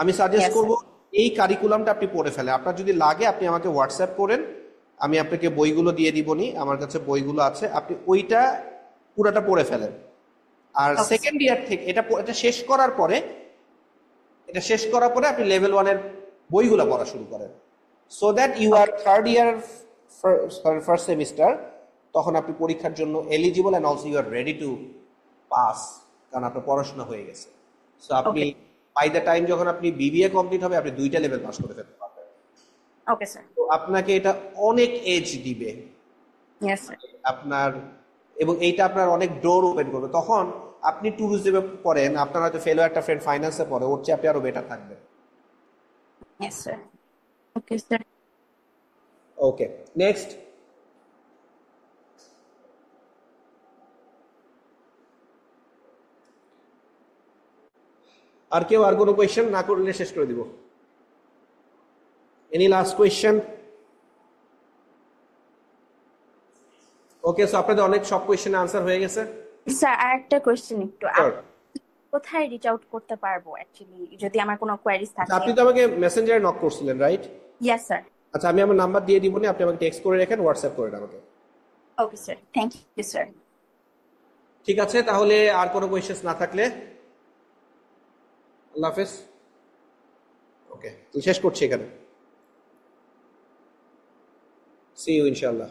আমি সাজেস্ট করবো এই কারিকুলামটা আপনি পড়ে ফেলে। আপনার যদি লাগে আপনি আমাকে হোয়াটসঅ্যাপ করেন, আমি আপনাকে বইগুলো দিয়ে দিবনি, আমার কাছে বইগুলো আছে, আপনি ওইটা পুরাটা পড়ে ফেলেন। আর সেকেন্ড ইয়ার থেকে এটা শেষ করার পরে আপনি লেভেল 1 এর বইগুলো পড়া শুরু করেন, so that you are third year first semester, তখন আপনি পরীক্ষার জন্য eligible and also you are ready to pass, কারণ আপনার পড়াশোনা হয়ে গেছে। সো আপনি বাই দ্য টাইম যখন আপনি বিবিএ কমপ্লিট হবে, আপনি 2টা লেভেল পাস করে ফেলতে পারবেন। Okay sir. তো আপনাকে এটা অনেক এজ দিবে। Yes sir. আপনার এবং এইটা আপনার অনেক ডোর ওপেন করবে। তখন আপনি ট্যুরিজমে পড়েন, আপনার হয়তো ফেলো একটা ফ্রেন্ড ফাইন্যান্সে পড়ে, ওর চেয়ে আপনি আরো বেটার থাকবেন। Yes sir. Okay sir. Okay, next. আর কেউ আর কোনো কোয়েশ্চেন না করলে শেষ করে দিব। Any last question? Okay, so আপনাদের অনেক সব কোয়েশ্চেনে আনসার হয়ে গেছে। স্যার আরেকটা কোয়েশ্চেন একটু, কোথায় রিচ আউট করতে পারবো অ্যাকচুয়ালি যদি আমার কোনো কোয়েরিজ থাকে? আপনি তো আমাকে মেসেঞ্জারে নক করছিলেন, রাইট? Yes sir. আচ্ছা, আমি আমার নাম্বার দিয়ে দিব, আপনি আমাকে টেক্সট করে রাখেন, হোয়াটসঅ্যাপ করেন আমাকে। Okay sir, thank you sir. ঠিক আছে, তাহলে আর কোনো কোয়েশ্চেন না থাকলে আল্লাহ হাফেজ। ওকে, তো শেষ করছি এখানে। সি ইউ ইনশাআল্লাহ।